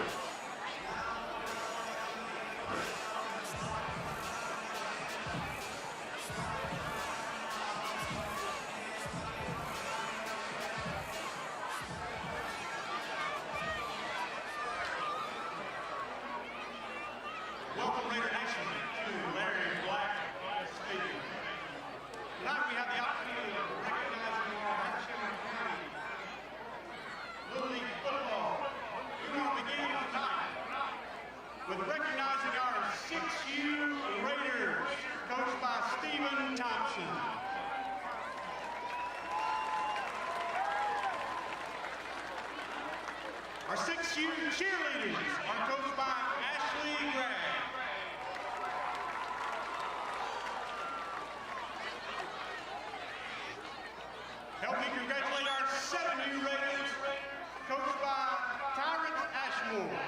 Welcome, Raider Nation, to Larry Black Stadium. Tonight we have the opportunity of recognizing our Habersham County Little League football. We want to begin tonight with recognizing our 6U Raiders, coached by Stephen Thompson. Our 6U cheerleaders are coached by Ashley Gray. Help me congratulate our 7U Raiders, coached by Tyrant Ashmore.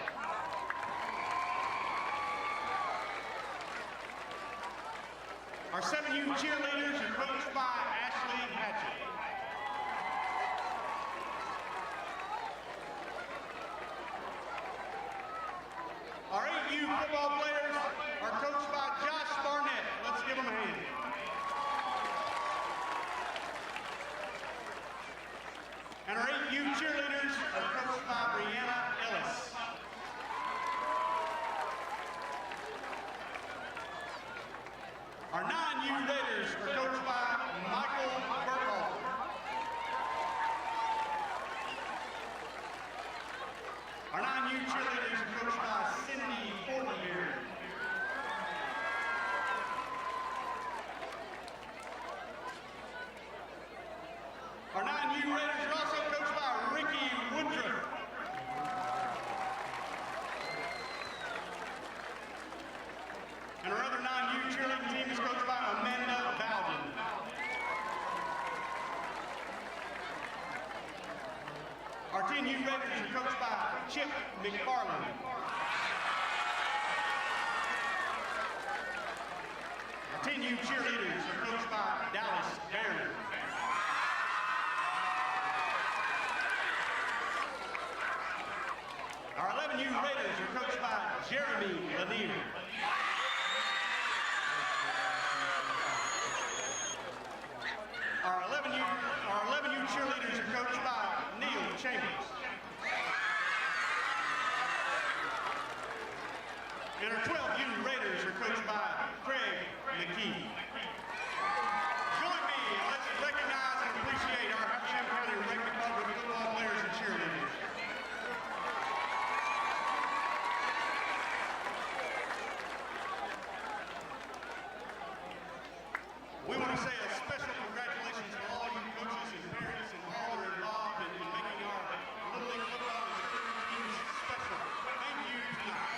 Our 7U cheerleaders are coached by Ashley Hatchett. Our 8U football players are coached by Josh Barnett. Let's give them a hand. And our 8U cheerleaders are coached by Brianna Ellis. Our 9U Raiders are coached by Michael Burkhalter. Our 9U cheerleaders are coached by Cindy Fortenberry. Our 9U Raiders are also coached by Ricky Woodruff. And our other 9U cheerleading team is coached by Amanda Bowden. Our 10U Raiders are coached by Chip McFarland. Our 10U cheerleaders are coached by Dallas Barron. Our 11U Raiders are coached by Jeremy Lanier. Our 11U cheerleaders are coached by Neil Chambers. And our 12U Raiders are coached by Craig McKee. Join me and let's recognize and appreciate our Habersham County Rugby Club football players and cheerleaders. We want to say a special congratulations to all you coaches and parents and all that are involved in making our Little League football and cheerleading teams special. Thank you tonight.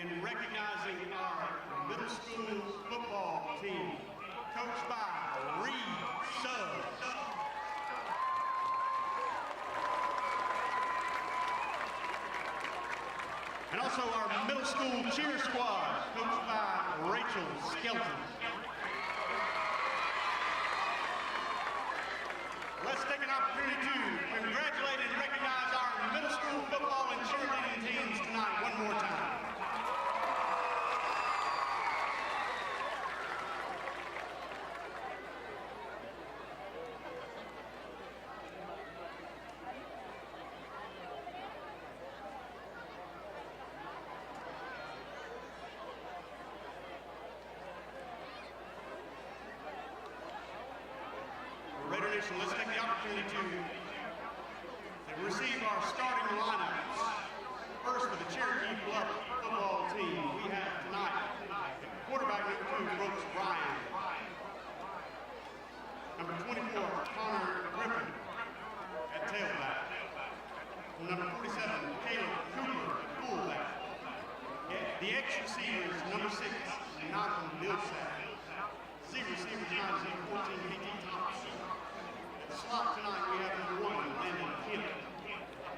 in recognizing our middle school football team, coached by Reed Suggs. And also our middle school cheer squad, coached by Rachel Skelton. Let's take an opportunity to congratulate and recognize our middle school football and cheerleading teams tonight one more time. Let's take the opportunity to receive our starting lineups. First, for the Cherokee Bluff football team, we have tonight quarterback number 2, Brooks Bryan. Number 24, Connor Griffin at tailback. Number 47, Caleb Cooper at fullback. The X receivers, number 6, Malcolm Millsap. Z receivers, number 14, P.T. Thompson. Slot tonight, we have number 1, Landon Kemp.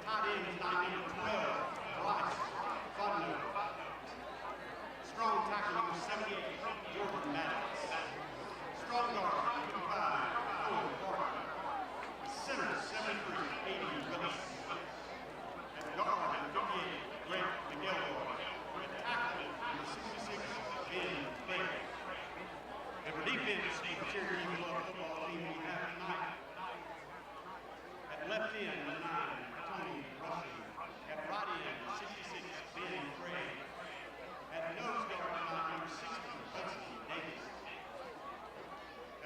Tight end tonight, number 12, Bryce Butler. Strong tackle, number 78, Jordan Maddox. Strong guard, 55, Owen Barker. Center, 73, 80, Willis. At guard, number 58, Greg McElroy. Tackle, number 66, Ben Baker. And for defense, the Cherokee Bluff football team we have tonight. Left end, number 9, Tony Rushing. At right end, 66, Ben Craig. At nose guard tonight, number 60, Varsity Davis.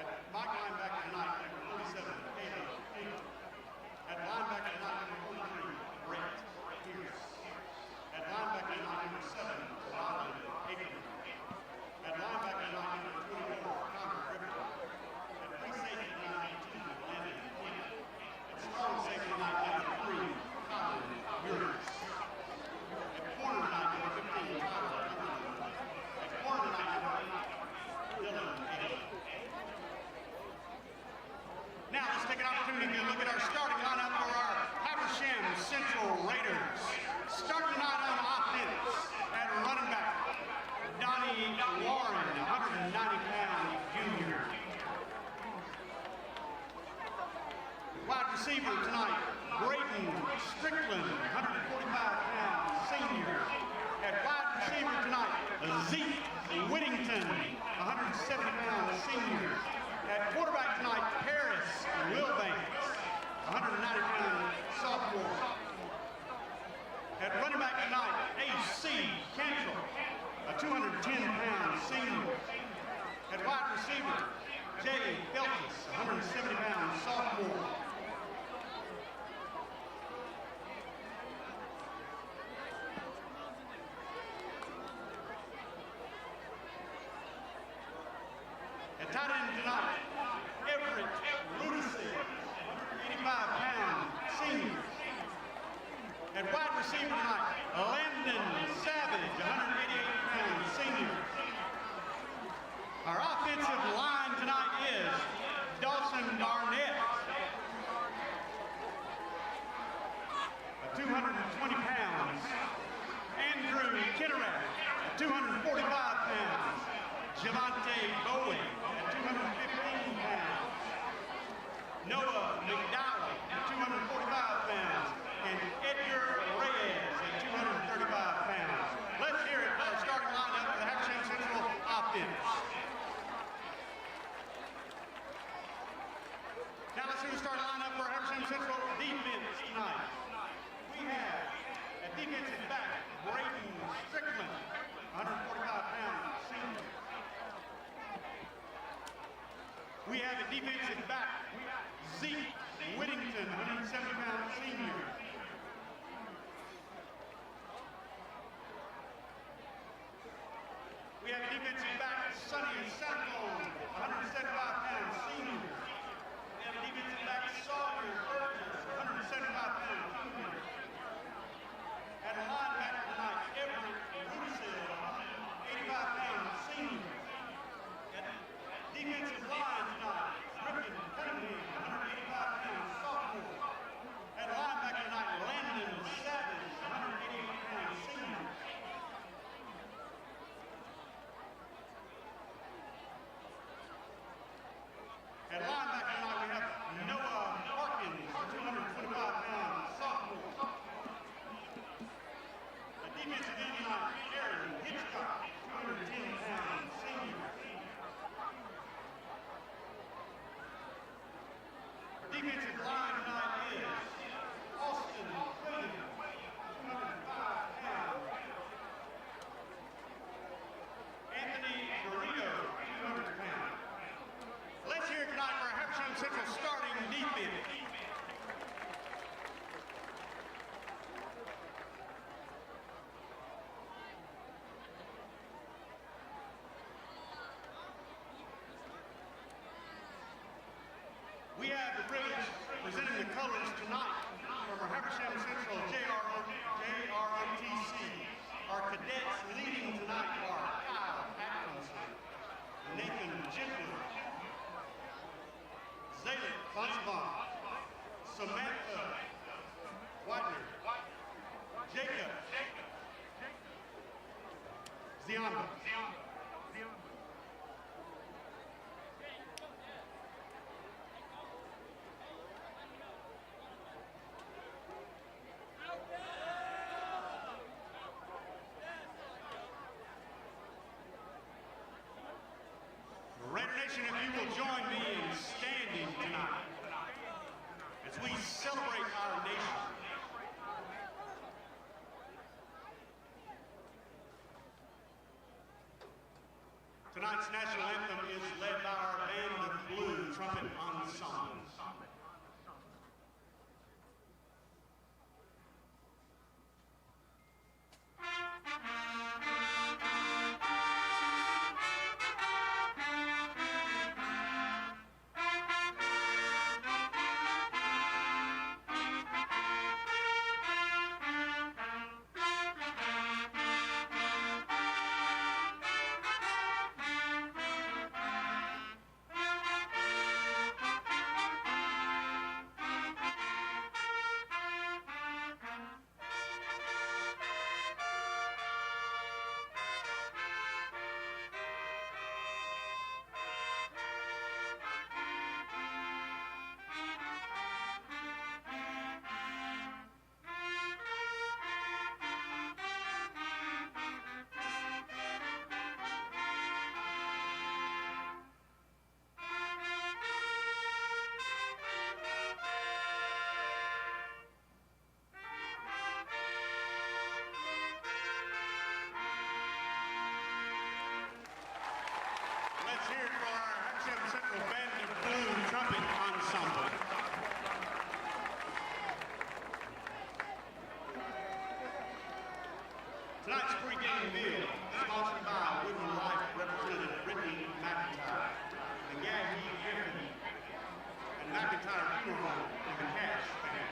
At Mike linebacker tonight, number 47, Caleb Cooper. At linebacker tonight, number 43, Brett Pierce. At linebacker tonight, number 7, Robin Akerman. At linebacker tonight, number 24, Connor Griffin. At free safety tonight, number 2, Landon Kemp. Strong safety tonight, number 3, Colin Muris. At corner tonight, number 15, Tyler Cumberland. At corner tonight, number 8, Dylan Aiden. Now let's take an opportunity to look at our starting lineup for our Habersham Central Raiders. Starting tonight on offense at running back, Donnie Warren, 190-pound junior. Wide receiver tonight, Brayton Strickland, 145-pound senior. At wide receiver tonight, Zeke Whittington, 170-pound senior. At quarterback tonight, Paris Wilbanks, 190-pound sophomore. At running back tonight, A.C. Cantrell, a 210-pound senior. At wide receiver, Jay Feltus, 170-pound sophomore. At tight end tonight, Everett Rudison, 85-pound senior. At wide receiver tonight, Landon Savage, 188-pound senior. Our offensive line tonight is Dawson Barnett, a 220 pounds. Andrew Kinnerack, 245 pounds. Javante Bowen, at 215 pounds. Noah McDowell, at 245 pounds. And Edgar Reyes, at 235 pounds. Let's hear it for our starting lineup for the Habersham Central offense. Now let's see the starting lineup for Habersham Central defense tonight. We have at defensive back, Brayton Strickland, 145-pound senior. We have a defensive back, Zeke Whittington, 170-pound senior. We have a defensive back, Sonny Sanfone, 175-pound senior. We have a defensive back, Sawyer Burgess, 175-pound junior. At linebacker tonight, Everett Rudisill, defensive line tonight, Ricky Cunningham, 185 pounds, sophomore. At linebacker tonight, Landon Savage, 188 pounds, senior. At linebacker tonight, we have Noah Harkins, 225 pounds, sophomore. At defensive end tonight, Aaron Hitchcock, 210 pounds, senior. Our defensive line tonight is Austin Williams, 205 pounds. Anthony Garrido, 200 pounds. Let's hear it tonight for our Habersham Central starting defense. We have the privilege of presenting the colors tonight from our Habersham Central JROTC. Our cadets leading tonight are Kyle Atkinson, Nathan Gentler, Zayden Fonsavan, Samantha Widener, Jacob Ziamba. Raider Nation, if you will join me in standing tonight as we celebrate our nation. Tonight's national anthem is led by our band of blue trumpet ensemble. Tonight's pregame meal sponsored by Woodland Life Representative Brittany McIntyre, the Gaggy Griffin, and McIntyre Funeral Home in the Cash family.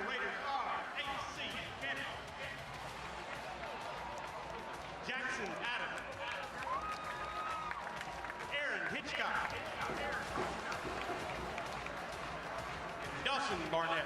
Central Raiders are A.C. Kennedy, Jackson Adams, Aaron Hitchcock, Dawson Barnett.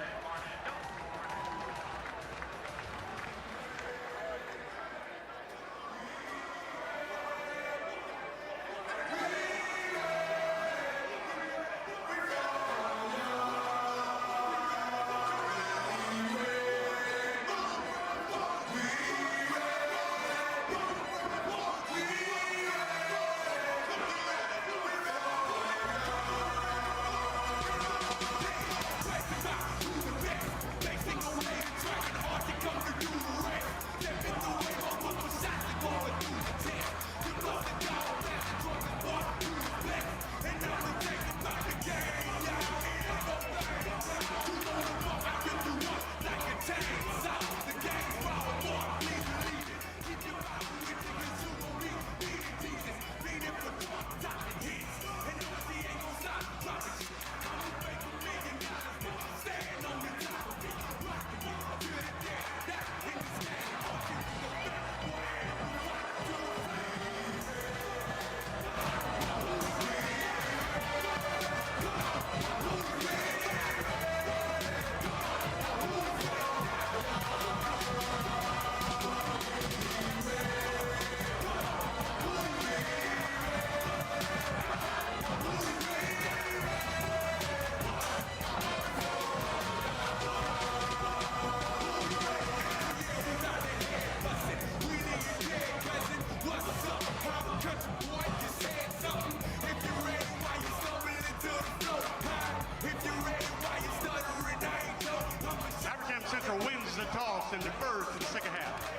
Habersham Central wins the toss and defers to the second half.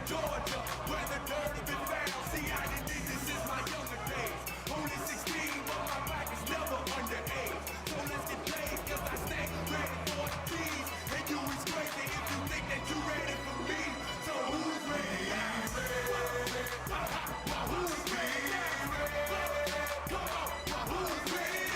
Georgia, where the dirt has been found. See, I didn't think this is my younger days. Only 16, but my back is never underage. So let's get paid, cause I stay ready for the keys. And you is crazy if you think that you ready for me. So who's ready? I'm ready. Who's ready? Come on, who's ready? Come on, who's ready?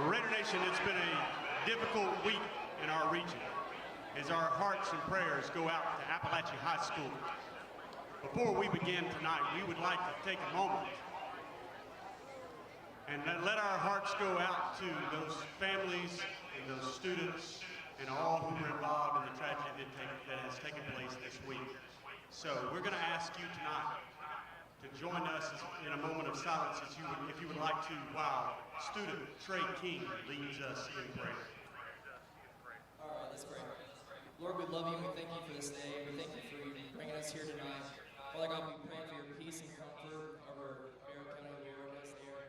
Raider Nation, it's been a difficult week in our region as our hearts and prayers go out to Appalachia High School. Before we begin tonight, we would like to take a moment and let our hearts go out to those families and those students and all who were involved in the tragedy that has taken place this week. So we're going to ask you tonight to join us in a moment of silence if you would like to, while student Trey King leads us in prayer. All right, let's pray. Lord, we love you and we thank you for this day. We thank you for bringing us here tonight. Father God, we pray for your peace and comfort over Barrow County, Lord, as they are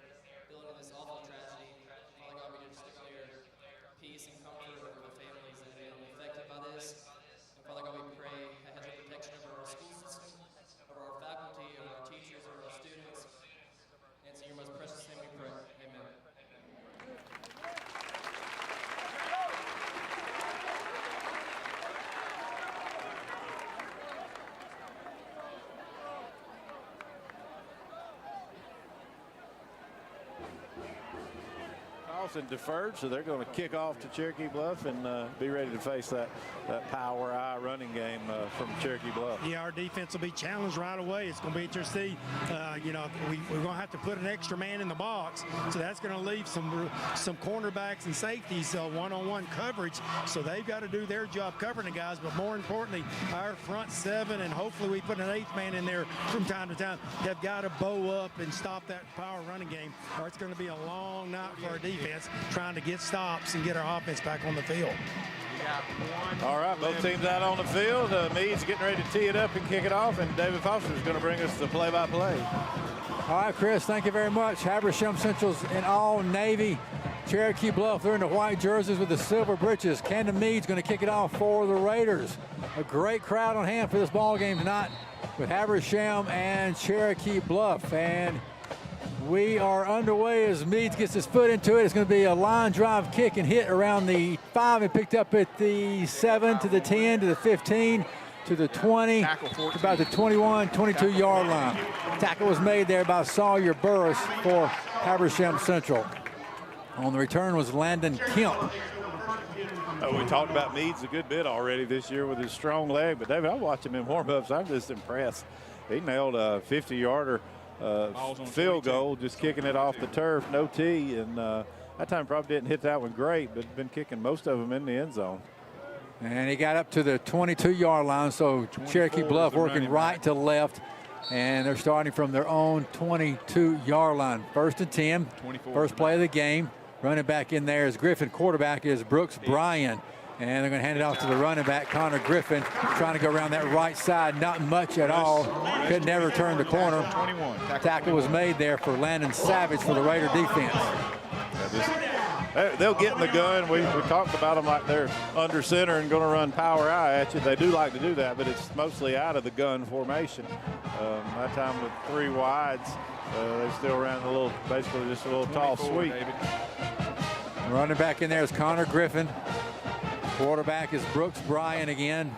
dealing with this awful tragedy. Father God, we just declare peace and comfort over the families that have been affected by this. And Father God, we pray a hedge of protection over our school system, over our faculty, over our teachers, over our students. And it's in your most precious name we pray. Amen. and deferred, so they're going to kick off to Cherokee Bluff and be ready to face that power eye running game from Cherokee Bluff. Yeah, our defense will be challenged right away. It's going to be interesting. You know, we're going to have to put an extra man in the box, so that's going to leave some cornerbacks and safeties one-on-one coverage. So they've got to do their job covering the guys, but more importantly, our front seven, and hopefully we put an eighth man in there from time to time, have got to bow up and stop that power running game, or it's going to be a long night for our defense trying to get stops and get our offense back on the field. All right, both teams out on the field. Meade's getting ready to tee it up and kick it off, and David Foster is going to bring us the play-by-play. All right, Chris, thank you very much. Habersham Central's in all navy. Cherokee Bluff, they're in the white jerseys with the silver breeches. Camden Meade's going to kick it off for the Raiders. A great crowd on hand for this ball game tonight with Habersham and Cherokee Bluff. And we are underway as Meads gets his foot into it. It's going to be a line drive kick and hit around the 5 and picked up at the 7 to the 10 to the 15 to the 20 to about the 21, 22-yard line. Tackle was made there by Sawyer Burris for Habersham Central. On the return was Landon Kemp. We talked about Meads a good bit already this year with his strong leg, but David, I watched him in warm-ups. I'm just impressed. He nailed a 50-yarder field goal, just kicking it off the turf, no tee, and that time probably didn't hit that one great, but been kicking most of them in the end zone. And he got up to the 22-yard line, so Cherokee Bluff working right to left, and they're starting from their own 22-yard line. 1st and 10, first play of the game. Running back in there is Griffin. Quarterback is Brooks Bryan. And they're going to hand it off to the running back, Connor Griffin, trying to go around that right side. Not much at all. Could never turn the corner. Tackle was made there for Landon Savage for the Raider defense. They'll get in the gun. We talked about them like they're under center and going to run power eye at you. They do like to do that, but it's mostly out of the gun formation. That time with 3 wides, they still ran a little, basically just a little tall sweep. Running back in there is Connor Griffin. Quarterback is Brooks Bryan again.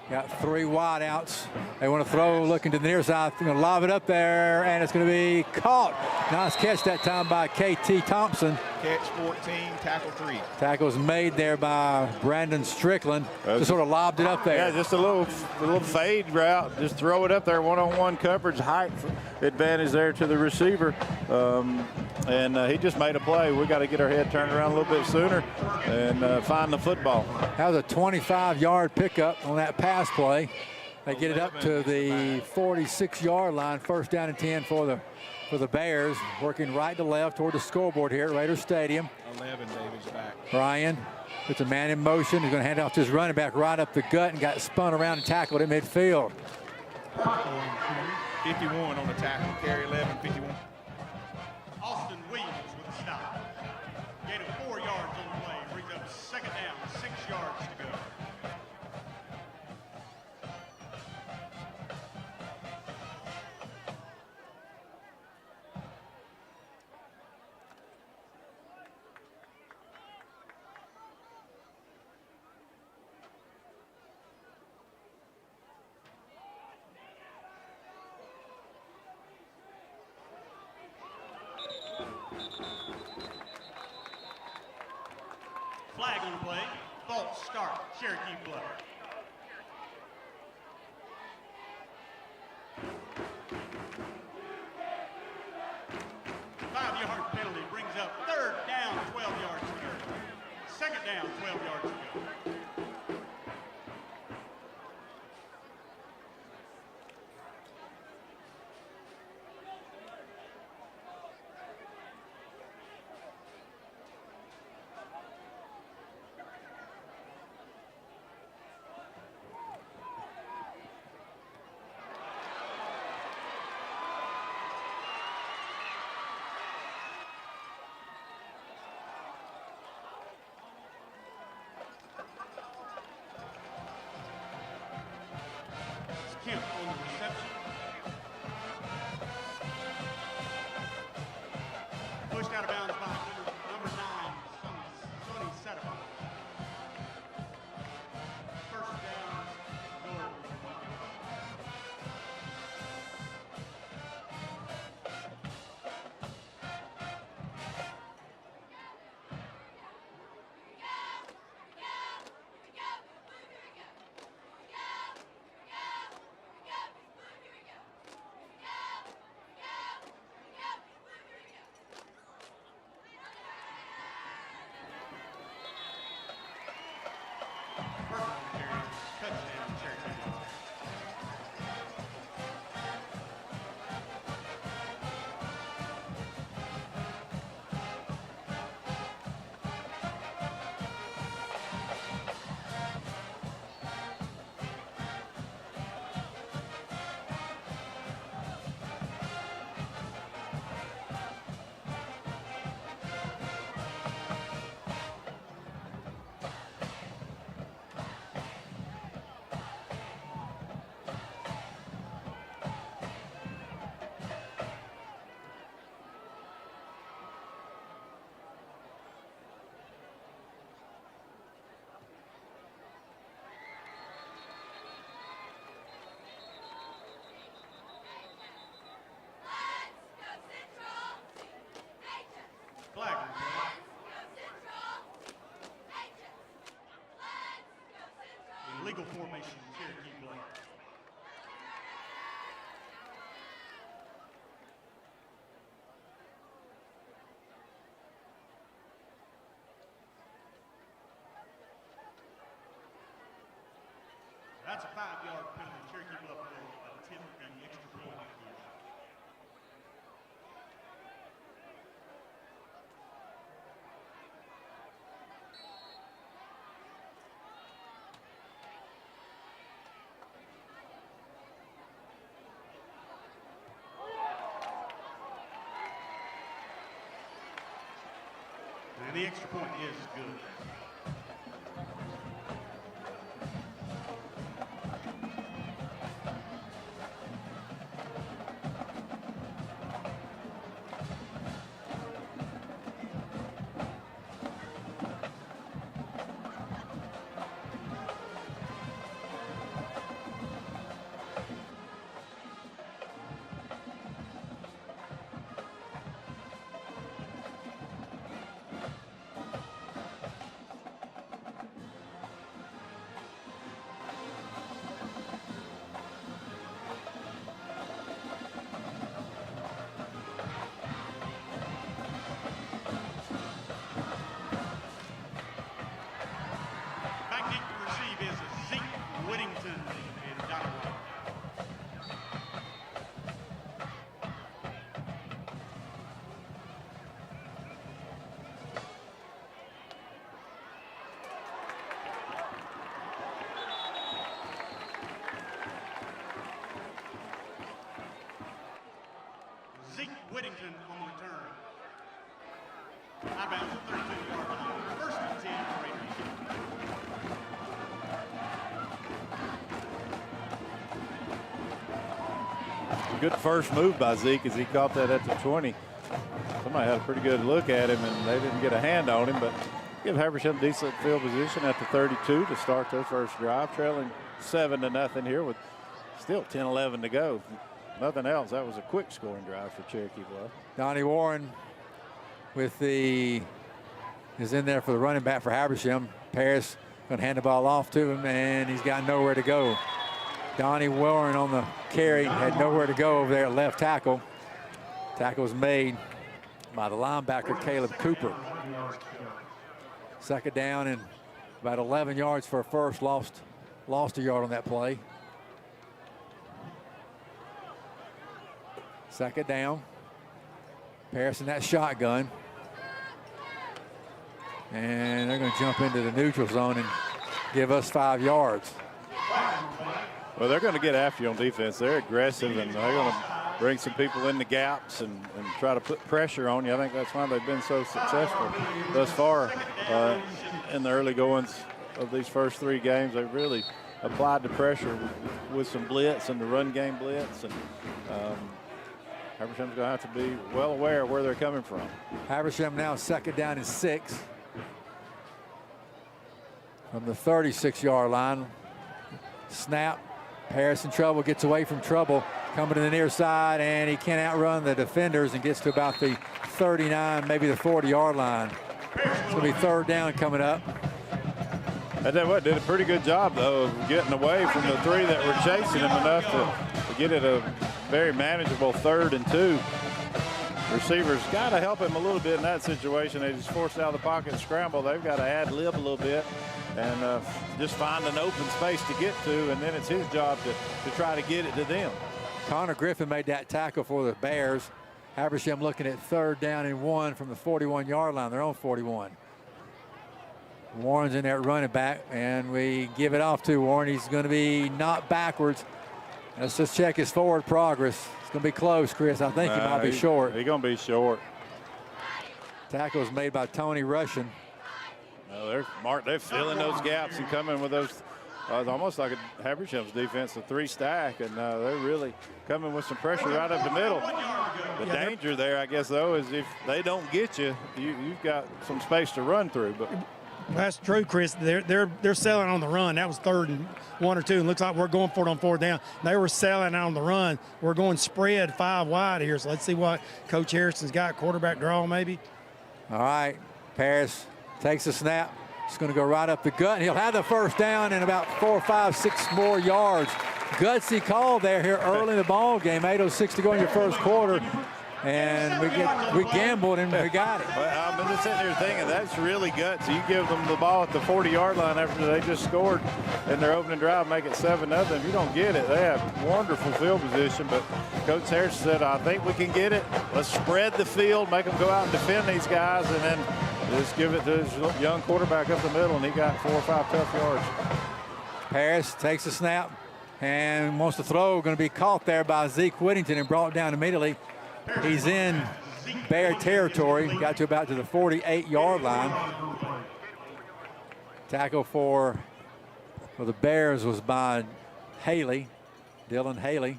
Got 3 wide outs. They want to throw, looking to the near side. They're going to lob it up there, and it's going to be caught. Nice catch that time by K.T. Thompson. Catch 14, tackle 3. Tackle's made there by Brandon Strickland. Just sort of lobbed it up there. Yeah, just a little fade route. Just throw it up there, one-on-one coverage, height advantage there to the receiver. And he just made a play. We got to get our head turned around a little bit sooner and find the football. That was a 25-yard pickup on that pass play. They get it up to the 46-yard line. 1st down and 10 for the Bears. Working right to left toward the scoreboard here at Raider Stadium. 11, David's back. Bryan puts a man in motion. He's going to hand it off to his running back right up the gut and got spun around and tackled at midfield. 51 on the tackle. Carry 11, 51. Austin Williams with a stop. Gain of 4 yards on the play. Brings up 2nd down, 6 yards to go. Flag on the play. False start. Cherokee Bluff. Five-yard penalty brings up 3rd down, 12 yards to go. 2nd down, 12 yards to go. Eagle formation, Cherokee Bluff. That's a 5-yard penalty. Cherokee Bluff will attempt the extra point here. And the extra point is good. Whittington on the return. Out of bounds at 32-yard line. First and 10 for Raiders. Good first move by Zeke as he caught that at the 20. Somebody had a pretty good look at him, and they didn't get a hand on him, but give Habersham decent field position at the 32 to start their first drive, trailing 7-0 here with still 10-11 to go. Nothing else. That was a quick scoring drive for Cherokee Bluff. Donnie Warren is in there for the running back for Habersham. Paris going to hand the ball off to him, and he's got nowhere to go. Donnie Warren on the carry had nowhere to go over there at left tackle. Tackle was made by the linebacker Caleb Cooper. Second down and about 11 yards for a first. Lost a yard on that play. Second down. Paris in that shotgun. And they're going to jump into the neutral zone and give us 5 yards. Well, they're going to get after you on defense. They're aggressive, and they're going to bring some people in the gaps and try to put pressure on you. I think that's why they've been so successful thus far in the early goings of these first 3 games. They've really applied the pressure with some blitz and the run game blitz. And Habersham's going to have to be well aware of where they're coming from. Habersham now second down and 6 from the 36-yard line. Snap. Paris in trouble, gets away from trouble, coming to the near side, and he can't outrun the defenders and gets to about the 39, maybe the 40-yard line. It's going to be third down coming up. I tell you what, did a pretty good job, though, of getting away from the 3 that were chasing him enough to get it a very manageable 3rd and 2. Receivers got to help him a little bit in that situation. They just forced out of the pocket and scramble. They've got to ad-lib a little bit and just find an open space to get to, and then it's his job to try to get it to them. Connor Griffin made that tackle for the Bears. Habersham looking at third down and 1 from the 41-yard line, their own 41. Warren's in there running back, and we give it off to Warren. He's going to be knocked backwards. Let's just check his forward progress. It's going to be close, Chris. I think he might be short. He's going to be short. Tackle was made by Tony Russian. Well, they're filling those gaps and coming with those. It's almost like a Habersham's defense, a 3-stack, and they're really coming with some pressure right up the middle. The danger there, I guess, though, is if they don't get you, you've got some space to run through. But that's true, Chris. They're selling on the run. That was 3rd and 1 or 2. And looks like we're going for it on 4th down. They were selling on the run. We're going spread 5 wide here. So let's see what Coach Harrison's got. Quarterback draw, maybe. All right. Paris takes a snap, It's going to go right up the gut, and he'll have the first down in about 4, 5, 6 more yards. Gutsy call there here early in the ball game. 8:06 to go in your first quarter, and we gambled and we got it. Well, I'm just sitting here thinking that's really gutsy. You give them the ball at the 40-yard line after they just scored in their opening drive, make it 7-0. If you don't get it, they have wonderful field position. But Coach Harris said, I think we can get it. Let's spread the field, make them go out and defend these guys, and then just give it to his young quarterback up the middle, and he got 4 or 5 tough yards. Harris takes a snap and wants to throw. Going to be caught there by Zeke Whittington and brought down immediately. He's in Bear territory. Got to about to the 48-yard line. Tackle for the Bears was by Dylan Haley.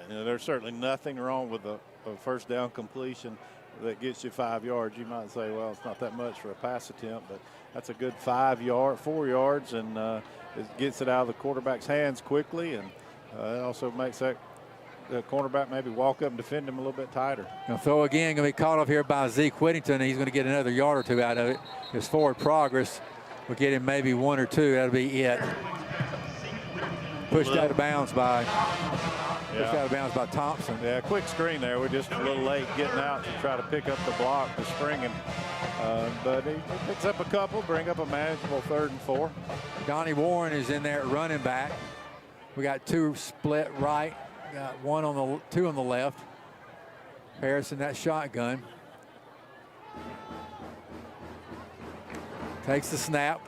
There's certainly nothing wrong with a first down completion that gets you 5 yards. You might say, well, it's not that much for a pass attempt, but that's a good 4 yards, and it gets it out of the quarterback's hands quickly, and it also makes the cornerback maybe walk up and defend him a little bit tighter. Now throw again, going to be caught off here by Zeke Whittington, and he's going to get another yard or 2 out of it. His forward progress will get him maybe 1 or 2. That'll be it. Pushed out of bounds by Thompson. Yeah, quick screen there. We're just a little late getting out to try to pick up the block to spring him. But he picks up a couple, bring up a manageable 3rd and 4. Donnie Warren is in there at running back. We got 2 split right. Got 2 on the left. Harrison, that shotgun. Takes the snap.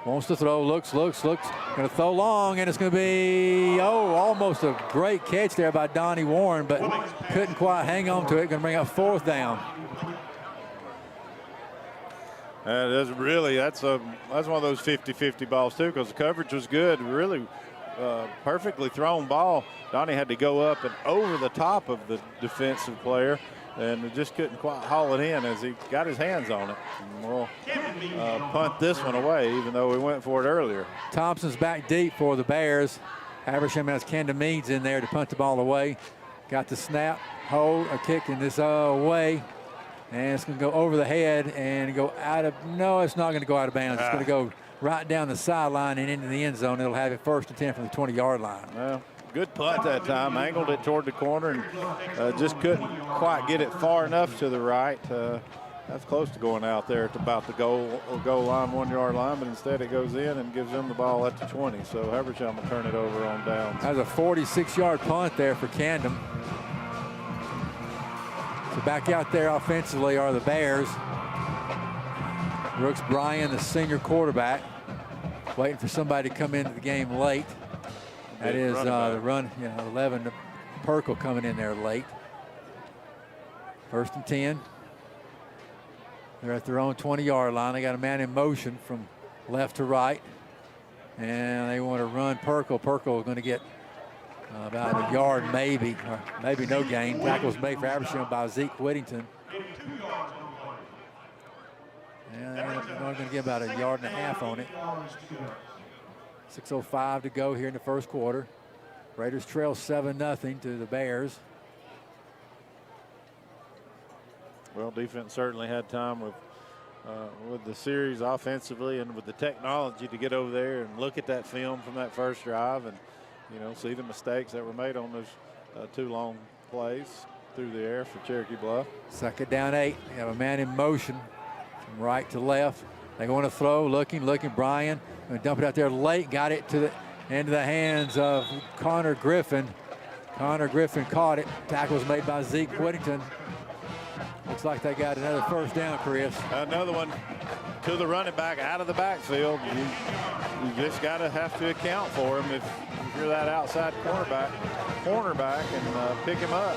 Wants to throw, looks. Going to throw long, and it's going to be, almost a great catch there by Donnie Warren, but couldn't quite hang on to it. Going to bring up 4th down. That's one of those 50-50 balls, too, because the coverage was good. Really perfectly thrown ball. Donnie had to go up and over the top of the defensive player, and just couldn't quite haul it in as he got his hands on it. And we'll punt this one away, even though we went for it earlier. Thompson's back deep for the Bears. Habersham has Kendall Meads in there to punt the ball away. Got the snap, hold, a kick in this away. And it's going to go over the head and go out of, no, it's not going to go out of bounds. It's going to go right down the sideline and into the end zone. It'll have it 1st and 10 from the 20-yard line. Well, good punt that time. Angled it toward the corner and just couldn't quite get it far enough to the right. That's close to going out there at about the goal line, 1-yard line, but instead it goes in and gives them the ball at the 20. So Habersham will turn it over on downs. That's a 46-yard punt there for Camden. So back out there offensively are the Bears. Brooks Bryan, the senior quarterback, waiting for somebody to come into the game late. That is the run, 11, Perkle coming in there late. 1st and 10. They're at their own 20-yard line. They got a man in motion from left to right. And they want to run Perkle. Perkle is going to get about a yard maybe, or maybe no gain. Tackles made for Habersham by Zeke Whittington. And they're only going to get about a yard and a half on it. 6:05 to go here in the first quarter. Raiders trail 7-0 to the Bears. Well, defense certainly had time with the series offensively and with the technology to get over there and look at that film from that first drive and, see the mistakes that were made on those 2 long plays through the air for Cherokee Bluff. 2nd down 8. They have a man in motion from right to left. They want to throw, looking. Bryan going to dump it out there late. Got it into the hands of Connor Griffin. Connor Griffin caught it. Tackle was made by Zeke Whittington. Looks like they got another 1st down, Chris. Another one to the running back out of the backfield. You just got to have to account for him if you're that outside cornerback and pick him up.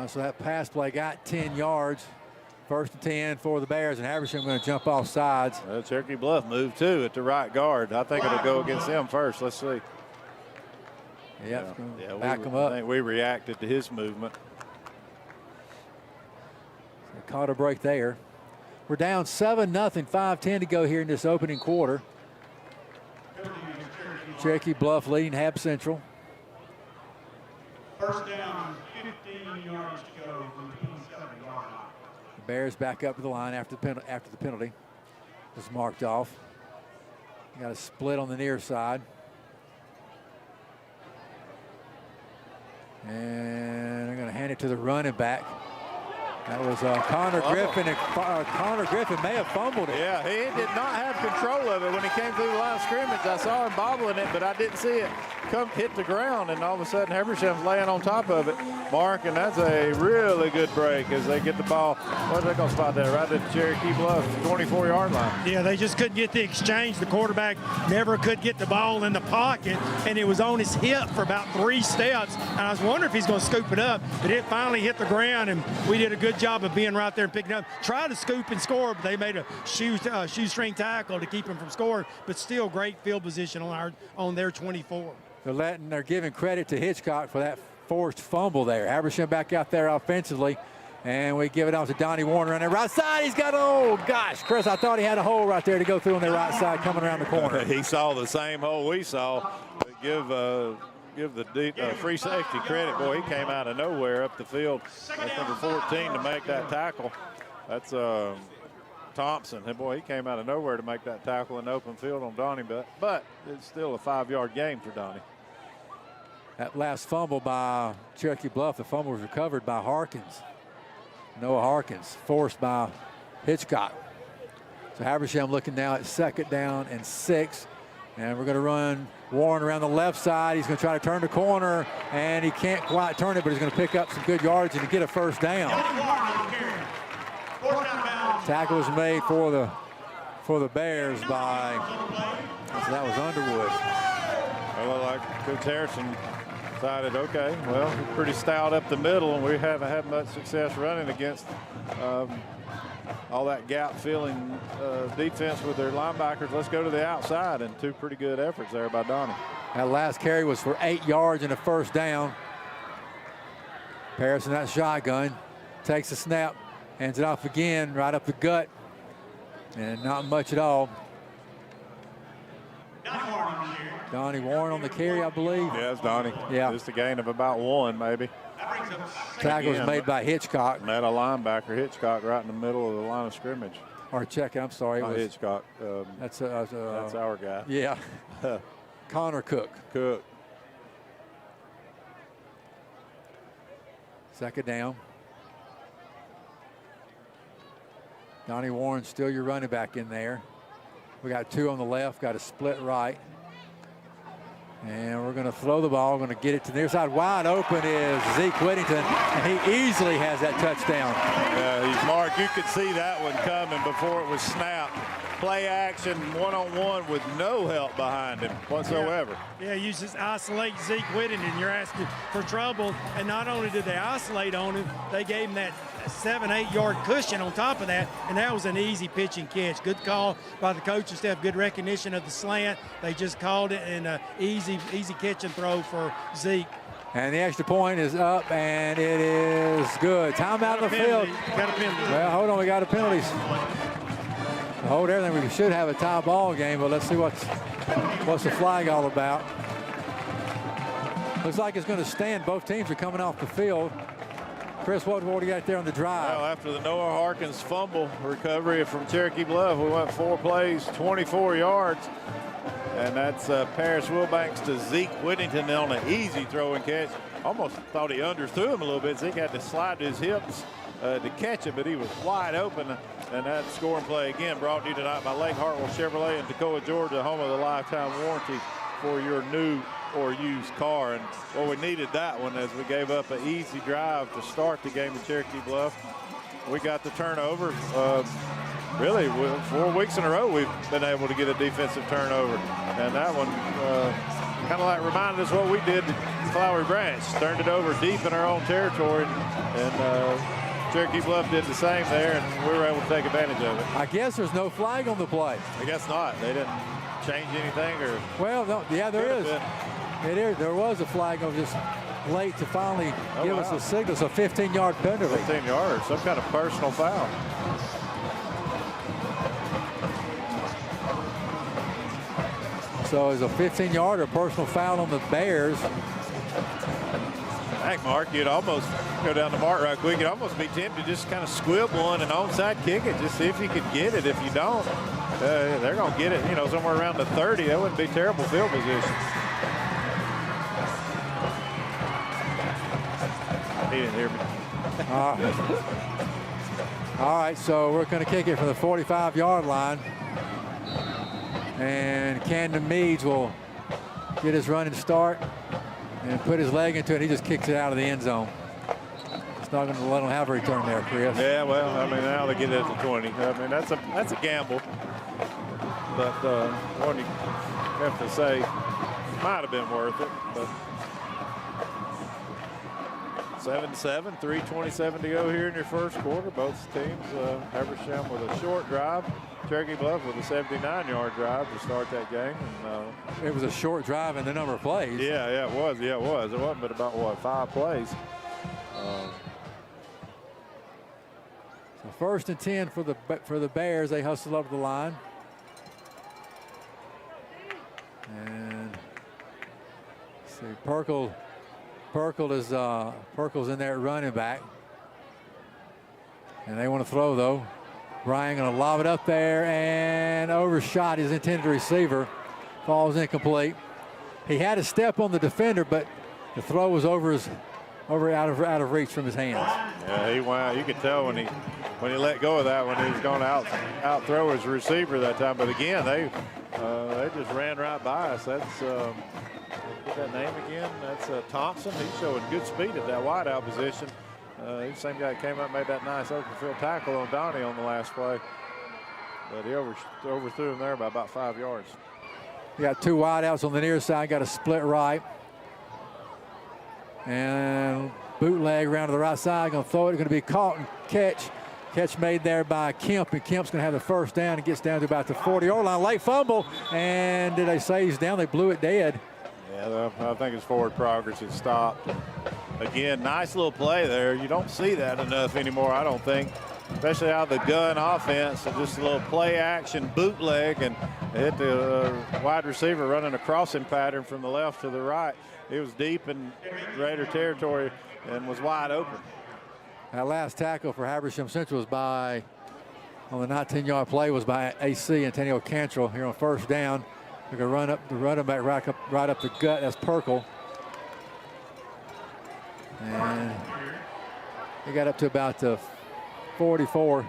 So that pass play got 10 yards. 1st and 10 for the Bears, and Habersham going to jump off sides. Cherokee Bluff moved too at the right guard. I think it'll go against them first. Let's see. Yep, back him up. I think we reacted to his movement. So caught a break there. We're down 7-0, 5:10 to go here in this opening quarter. Cherokee Bluff leading Hab Central. First down, 15 yards to go from the 27-yard line. The Bears back up to the line after the penalty was marked off. Got a split on the near side. And they're going to hand it to the running back. That was Connor Griffin. And Connor Griffin may have fumbled it. Yeah, he did not have control of it when he came through the line of scrimmage. I saw him bobbling it, but I didn't see it come hit the ground, and all of a sudden Habersham's laying on top of it, Mark, and that's a really good break as they get the ball. Where's they going to spot that? Right at the Cherokee Bluff 24-yard line. Yeah, they just couldn't get the exchange. The quarterback never could get the ball in the pocket, and it was on his hip for about 3 steps. And I was wondering if he's going to scoop it up, but it finally hit the ground, and we did a good job of being right there and picking up. Tried to scoop and score, but they made a shoestring tackle to keep him from scoring, but still great field position on their 24. They're giving credit to Hitchcock for that forced fumble there. Habersham back out there offensively, and we give it off to Donnie Warner on the right side. He's got, oh gosh, Chris, I thought he had a hole right there to go through on the right side coming around the corner. He saw the same hole we saw. Give the free safety credit. Boy, he came out of nowhere up the field. That's number 14 to make that tackle. That's Thompson. And boy, he came out of nowhere to make that tackle in the open field on Donnie, but it's still a 5-yard gain for Donnie. That last fumble by Cherokee Bluff, the fumble was recovered by Harkins. Noah Harkins, forced by Hitchcock. So Habersham looking now at 2nd down and 6. And we're going to run Warren around the left side. He's going to try to turn the corner, and he can't quite turn it, but he's going to pick up some good yards and get a first down. Tackle was made for the Bears by, so that was Underwood. Well, like Coach Harrison decided, okay, well, we're pretty stout up the middle, and we haven't had much success running against all that gap-filling defense with their linebackers. Let's go to the outside, and 2 pretty good efforts there by Donnie. That last carry was for 8 yards and a first down. Paris in that shotgun, takes a snap, hands it off again, right up the gut, and not much at all. Donnie Warren on the carry, I believe. Yeah, it's Donnie. Yeah. Just a gain of about 1, maybe. Tackle was made by Hitchcock. Met a linebacker, Hitchcock, right in the middle of the line of scrimmage. Or check it, I'm sorry. Not it was Hitchcock. that's our guy. Yeah. Connor Cook. 2nd down. Donnie Warren still your running back in there. We got 2 on the left, got a split right. And we're going to throw the ball, going to get it to the near side. Wide open is Zeke Whittington, and he easily has that touchdown. Yeah, Mark, you could see that one coming before it was snapped. Play action, one-on-one with no help behind him whatsoever. Yeah, you just isolate Zeke Whittington. You're asking for trouble. And not only did they isolate on him, they gave him that 7-8 yard cushion on top of that, and that was an easy pitch and catch. Good call by the coaching staff, good recognition of the slant. They just called it, and easy catch and throw for Zeke. And the extra point is up, and it is good. Timeout in the field. Got a penalty. Well, hold on, we got a penalties. Hold everything. We should have a tie ball game, but let's see what's the flag all about. Looks like it's going to stand. Both teams are coming off the field. Chris, what do you got there on the drive? Well, after the Noah Harkins fumble recovery from Cherokee Bluff, we went 4 plays, 24 yards. And that's Paris Wilbanks to Zeke Whittington on an easy throw and catch. Almost thought he underthrew him a little bit. Zeke had to slide his hips to catch it, but he was wide open. And that scoring play again brought to you tonight by Lake Hartwell Chevrolet in Toccoa, Georgia, home of the lifetime warranty for your new or used car. And well, we needed that one as we gave up an easy drive to start the game at Cherokee Bluff. We got the turnover. Really, 4 weeks in a row we've been able to get a defensive turnover. And that one kind of like reminded us what we did at Flowery Branch. Turned it over deep in our own territory. And Cherokee Bluff did the same there, and we were able to take advantage of it. I guess there's no flag on the play. I guess not. They didn't change anything, or well, no, yeah, there is. It is. There was a flag on just late to finally give us a signal. So 15-yard penalty. 15 yards, some kind of personal foul. So it's a 15-yard or personal foul on the Bears. Heck, Mark, you'd almost go down to Mark right quick. You'd almost be tempted to just kind of squib one and onside kick it. Just see if you could get it. If you don't, they're going to get it, somewhere around the 30. That wouldn't be terrible field position. He didn't hear me. All right, so we're going to kick it from the 45-yard line. And Camden Meads will get his running start and put his leg into it. He just kicks it out of the end zone. It's not going to let him have a return there, Chris. Yeah, well, I mean, now they get it at the 20. I mean, that's a gamble. But one you have to say might have been worth it. But 7-7, 3:27 to go here in your first quarter. Both teams, Habersham with a short drive, Cherokee Bluff with a 79-yard drive to start that game. And, it was a short drive in the number of plays. Yeah, it was. Yeah, it was. It wasn't but about, what, 5 plays. So 1st and 10 for the Bears. They hustle up the line. And see, Perkle's in there at running back. And they want to throw, though. Bryan going to lob it up there and overshot his intended receiver. Falls incomplete. He had a step on the defender, but the throw was out of reach from his hands. Yeah, he went. You could tell when he let go of that one, he was going to out throw his receiver that time. But again, they just ran right by us. That's get that name again. That's Thompson. He's showing good speed at that wideout position. He's the same guy that came up and made that nice open field tackle on Donnie on the last play. But he overthrew him there by about 5 yards. You got 2 wideouts on the near side. Got a split right. And bootleg around to the right side. Going to throw it. Going to be caught and catch. Catch made there by Kemp. And Kemp's going to have the first down. And gets down to about the 40-yard line. Late fumble. And did they say he's down? They blew it dead. Yeah, I think his forward progress has stopped. Again, nice little play there. You don't see that enough anymore, I don't think, especially out of the gun offense. So just a little play action bootleg and hit the wide receiver running a crossing pattern from the left to the right. He was deep in Raider territory and was wide open. That last tackle for Habersham Central was on the 19-yard play was by AC Antonio Cantrell here on first down. They're going to run up the running back right up the gut. That's Perkle. And he got up to about the 44.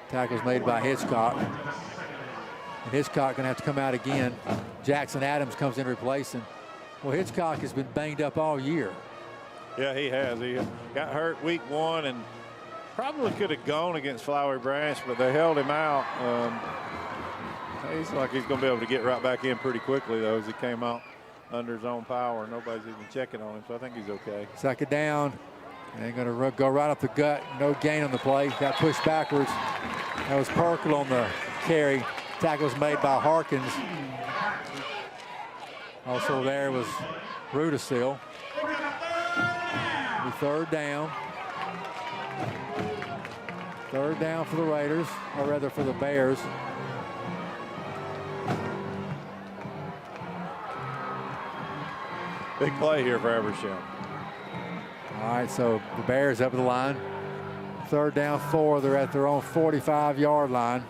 Tackles made by Hitchcock. And Hitchcock going to have to come out again. Jackson Adams comes in replacing. Well, Hitchcock has been banged up all year. Yeah, he has. He got hurt week 1 and probably could have gone against Flowery Branch, but they held him out. He's like he's going to be able to get right back in pretty quickly, though, as he came out under his own power. Nobody's even checking on him, so I think he's okay. Second down. And going to go right up the gut. No gain on the play. Got pushed backwards. That was Perkle on the carry. Tackles made by Harkins. Also there was Rudisil. Third down. Third down for the Raiders, or rather for the Bears. Big play here for Habersham. All right, so the Bears up the line. Third down 4. They're at their own 45-yard line.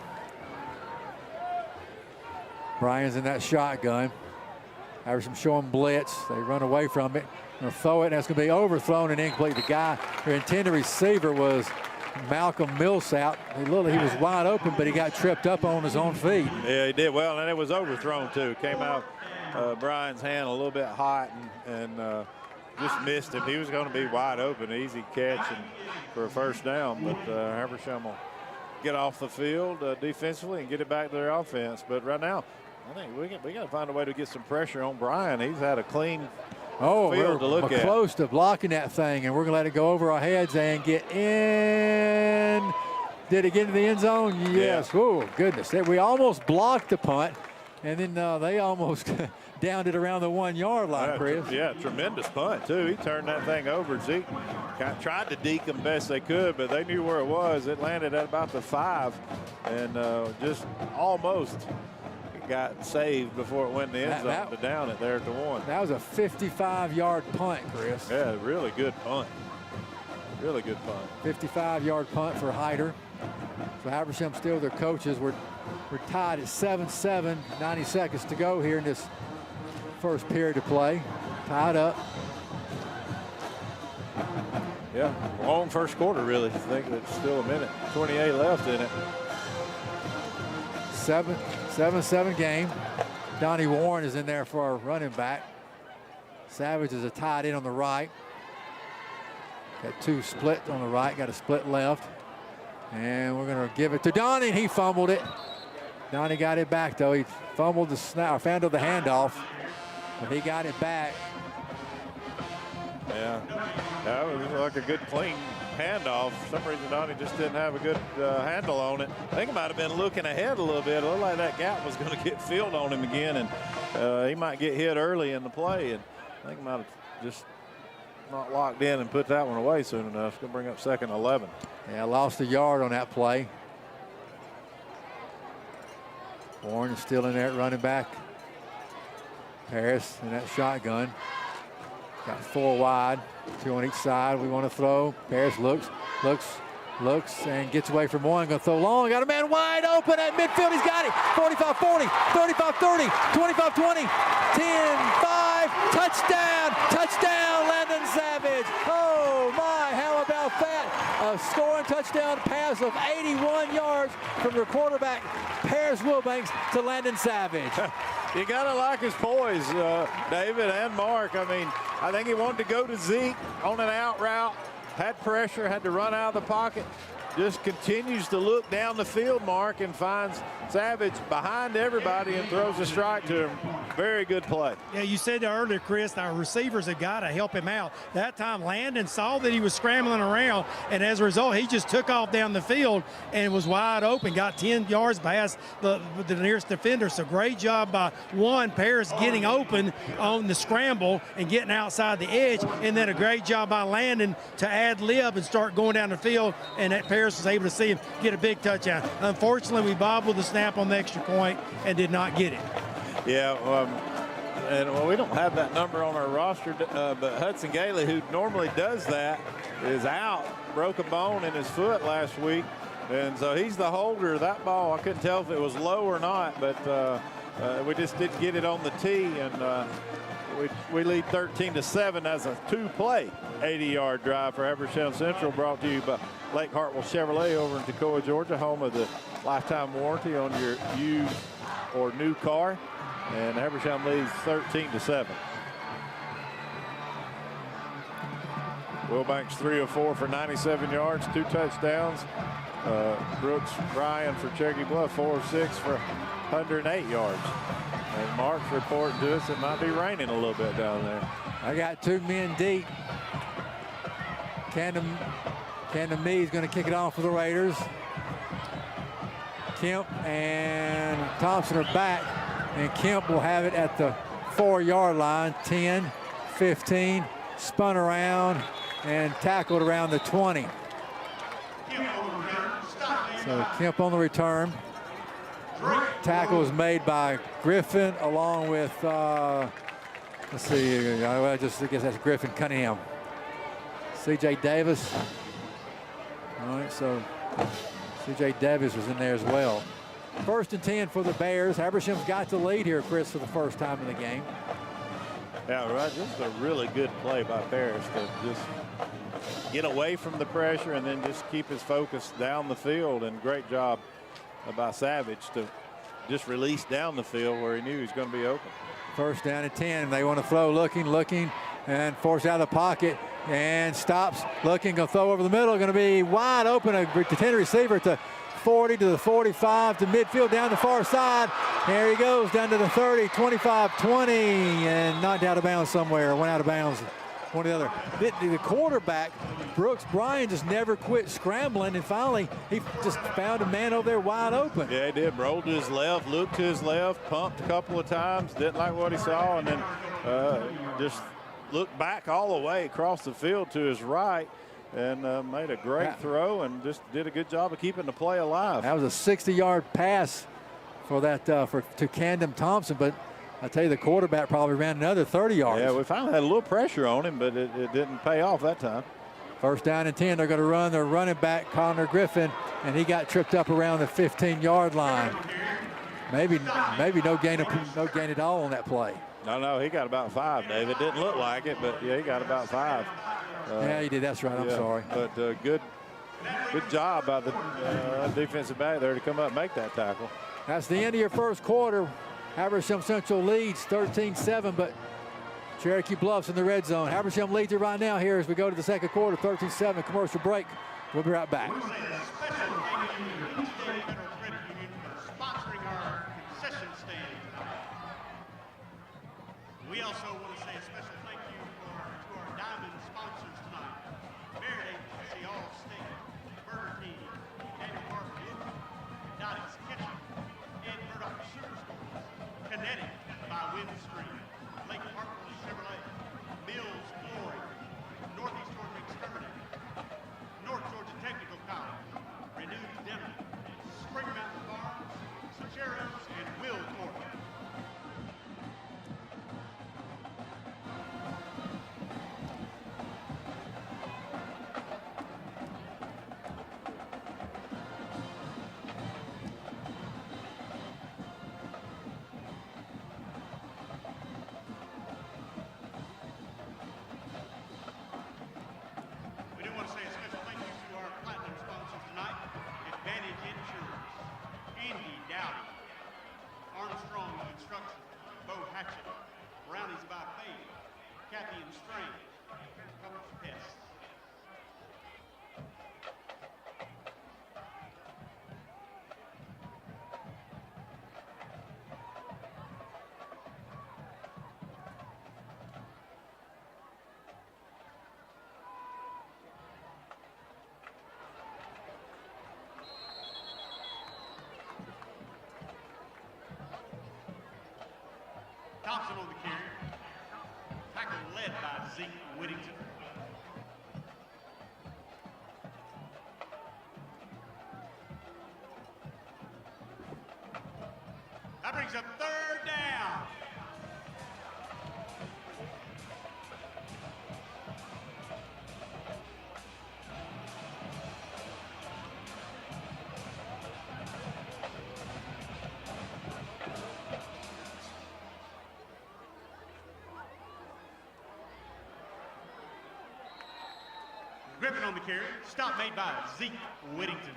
Bryan's in that shotgun. Habersham showing blitz. They run away from it. They'll throw it, and that's going to be overthrown and incomplete. The guy, their intended receiver, was Malcolm Millsap. He was wide open, but he got tripped up on his own feet. Yeah, he did well, and it was overthrown too. Came out Bryan's hand a little bit hot and just missed him. He was going to be wide open, easy catch and for a first down, but Habersham will get off the field defensively and get it back to their offense. But right now, I think we got to find a way to get some pressure on Bryan. He's had a clean field to look at. Close to blocking that thing, and we're going to let it go over our heads and get in. Did it get into the end zone? Yes. Yeah. Oh, goodness. We almost blocked the punt, and then they almost downed it around the 1-yard line, Chris. Yeah, tremendous punt, too. He turned that thing over. Zeke tried to deke them best they could, but they knew where it was. It landed at about the 5 and just almost got saved before it went in the end zone to down it there at the 1. That was a 55-yard punt, Chris. Yeah, really good punt. Really good punt. 55-yard punt for Hyder. So Habersham still their coaches. We're tied at 7-7, 90 seconds to go here in this first period of play. Tied up. Yeah, long first quarter, really. I think it's still a minute 28 left in it. 7-7 game. Donnie Warren is in there for our running back. Savage is a tight end on the right. Got 2 split on the right, got a split left. And we're going to give it to Donnie, and he fumbled it. Donnie got it back, though. He fumbled the snap, or fumbled the handoff, but he got it back. Yeah, that was like a good clean handoff. For some reason, Donnie just didn't have a good handle on it. I think he might have been looking ahead a little bit. It looked like that gap was going to get filled on him again, and he might get hit early in the play. And I think he might have just not locked in and put that one away soon enough. It's going to bring up 2nd and 11. Yeah, lost a yard on that play. Warren is still in there at running back. Paris in that shotgun. Got 4 wide, 2 on each side. We want to throw. Paris looks, and gets away from one. Going to throw long. Got a man wide open at midfield. He's got it. 45-40, 35-30, 25-20, 10-5. Touchdown, Landon Savage. Oh, my, how about that? A scoring touchdown pass of 81 yards from your quarterback, Paris Wilbanks, to Landon Savage. You got to like his poise, David and Mark. I mean, I think he wanted to go to Zeke on an out route, had pressure, had to run out of the pocket. Just continues to look down the field, Mark, and finds Savage behind everybody and throws a strike to him. Very good play. Yeah, you said earlier, Chris, our receivers have got to help him out. That time, Landon saw that he was scrambling around, and as a result, he just took off down the field and was wide open, got 10 yards past the nearest defender. So great job by Paris getting open on the scramble and getting outside the edge, and then a great job by Landon to ad lib and start going down the field, and that Paris was able to see him get a big touchdown. Unfortunately, we bobbled the snap on the extra point and did not get it. Yeah, and we don't have that number on our roster, but Hudson Gailey, who normally does that, is out. Broke a bone in his foot last week, and so he's the holder of that ball. I couldn't tell if it was low or not, but we just didn't get it on the tee, and we lead 13-7 as a 2-play 80-yard drive for Habersham Central, brought to you by Lake Hartwell Chevrolet over in Toccoa, Georgia, home of the lifetime warranty on your used or new car. And Habersham leads 13-7. Wilbanks 3 of 4 for 97 yards, 2 touchdowns. Brooks Ryan for Cherokee Bluff 4 of 6 for 108 yards. And Mark's reporting to us it might be raining a little bit down there. I got 2 men deep. Camden Mead's going to kick it off for the Raiders. Kemp and Thompson are back, and Kemp will have it at the 4-yard line. 10, 15, spun around and tackled around the 20. So Kemp on the return. Tackle was made by Griffin along with, let's see, I guess that's Griffin Cunningham. C.J. Davis. All right, so C.J. Davis was in there as well. 1st and 10 for the Bears. Habersham's got the lead here, Chris, for the first time in the game. Yeah, right. This is a really good play by Paris to just get away from the pressure and then just keep his focus down the field. And great job by Savage to just release down the field where he knew he was going to be open. 1st down and 10. They want to throw, looking, and force out of the pocket and stops, looking, going to throw over the middle. Going to be wide open. A 10 receiver to 40 to the 45 to midfield down the far side. There he goes down to the 30, 25, 20, and knocked out of bounds somewhere. Went out of bounds. One or the other. The quarterback, Brooks Bryan, just never quit scrambling, and finally he just found a man over there wide open. Yeah, he did. Rolled to his left, looked to his left, pumped a couple of times, didn't like what he saw, and then just looked back all the way across the field to his right and made a great throw and just did a good job of keeping the play alive. That was a 60-yard pass for that to Camden Thompson, but I tell you, the quarterback probably ran another 30 yards. Yeah, we finally had a little pressure on him, but it didn't pay off that time. First down and 10. They're going to run their running back, Connor Griffin, and he got tripped up around the 15-yard line. Maybe no gain at all on that play. No, he got about 5, Dave. It didn't look like it, but yeah, he got about 5. Yeah, he did. That's right. I'm sorry. But good job by the defensive back there to come up and make that tackle. That's the end of your first quarter. Habersham Central leads 13-7, but Cherokee Bluff's in the red zone. Habersham leads it right now here as we go to the second quarter, 13-7. Commercial break. We'll be right back. We also want to say a special thank you to our diamond sponsors tonight. Merit Agency All-State, Burger King, Daniel Harper, Dottie's Kitchen, Ed Murdoch Super Schools, Kinetic by Windstream, Lake Hartwell Chevrolet, Mills Flooring, Northeast Georgia Exterminator, North Georgia Technical College, Renewed Dental, Spring Mountain Farms, Socheros, and Will Court. Kathy and Strange, Coach Pest. Thompson on the carry. Tackle led by Zeke Whittington. That brings up third down. Griffin on the carry. Stop made by Zeke Whittington.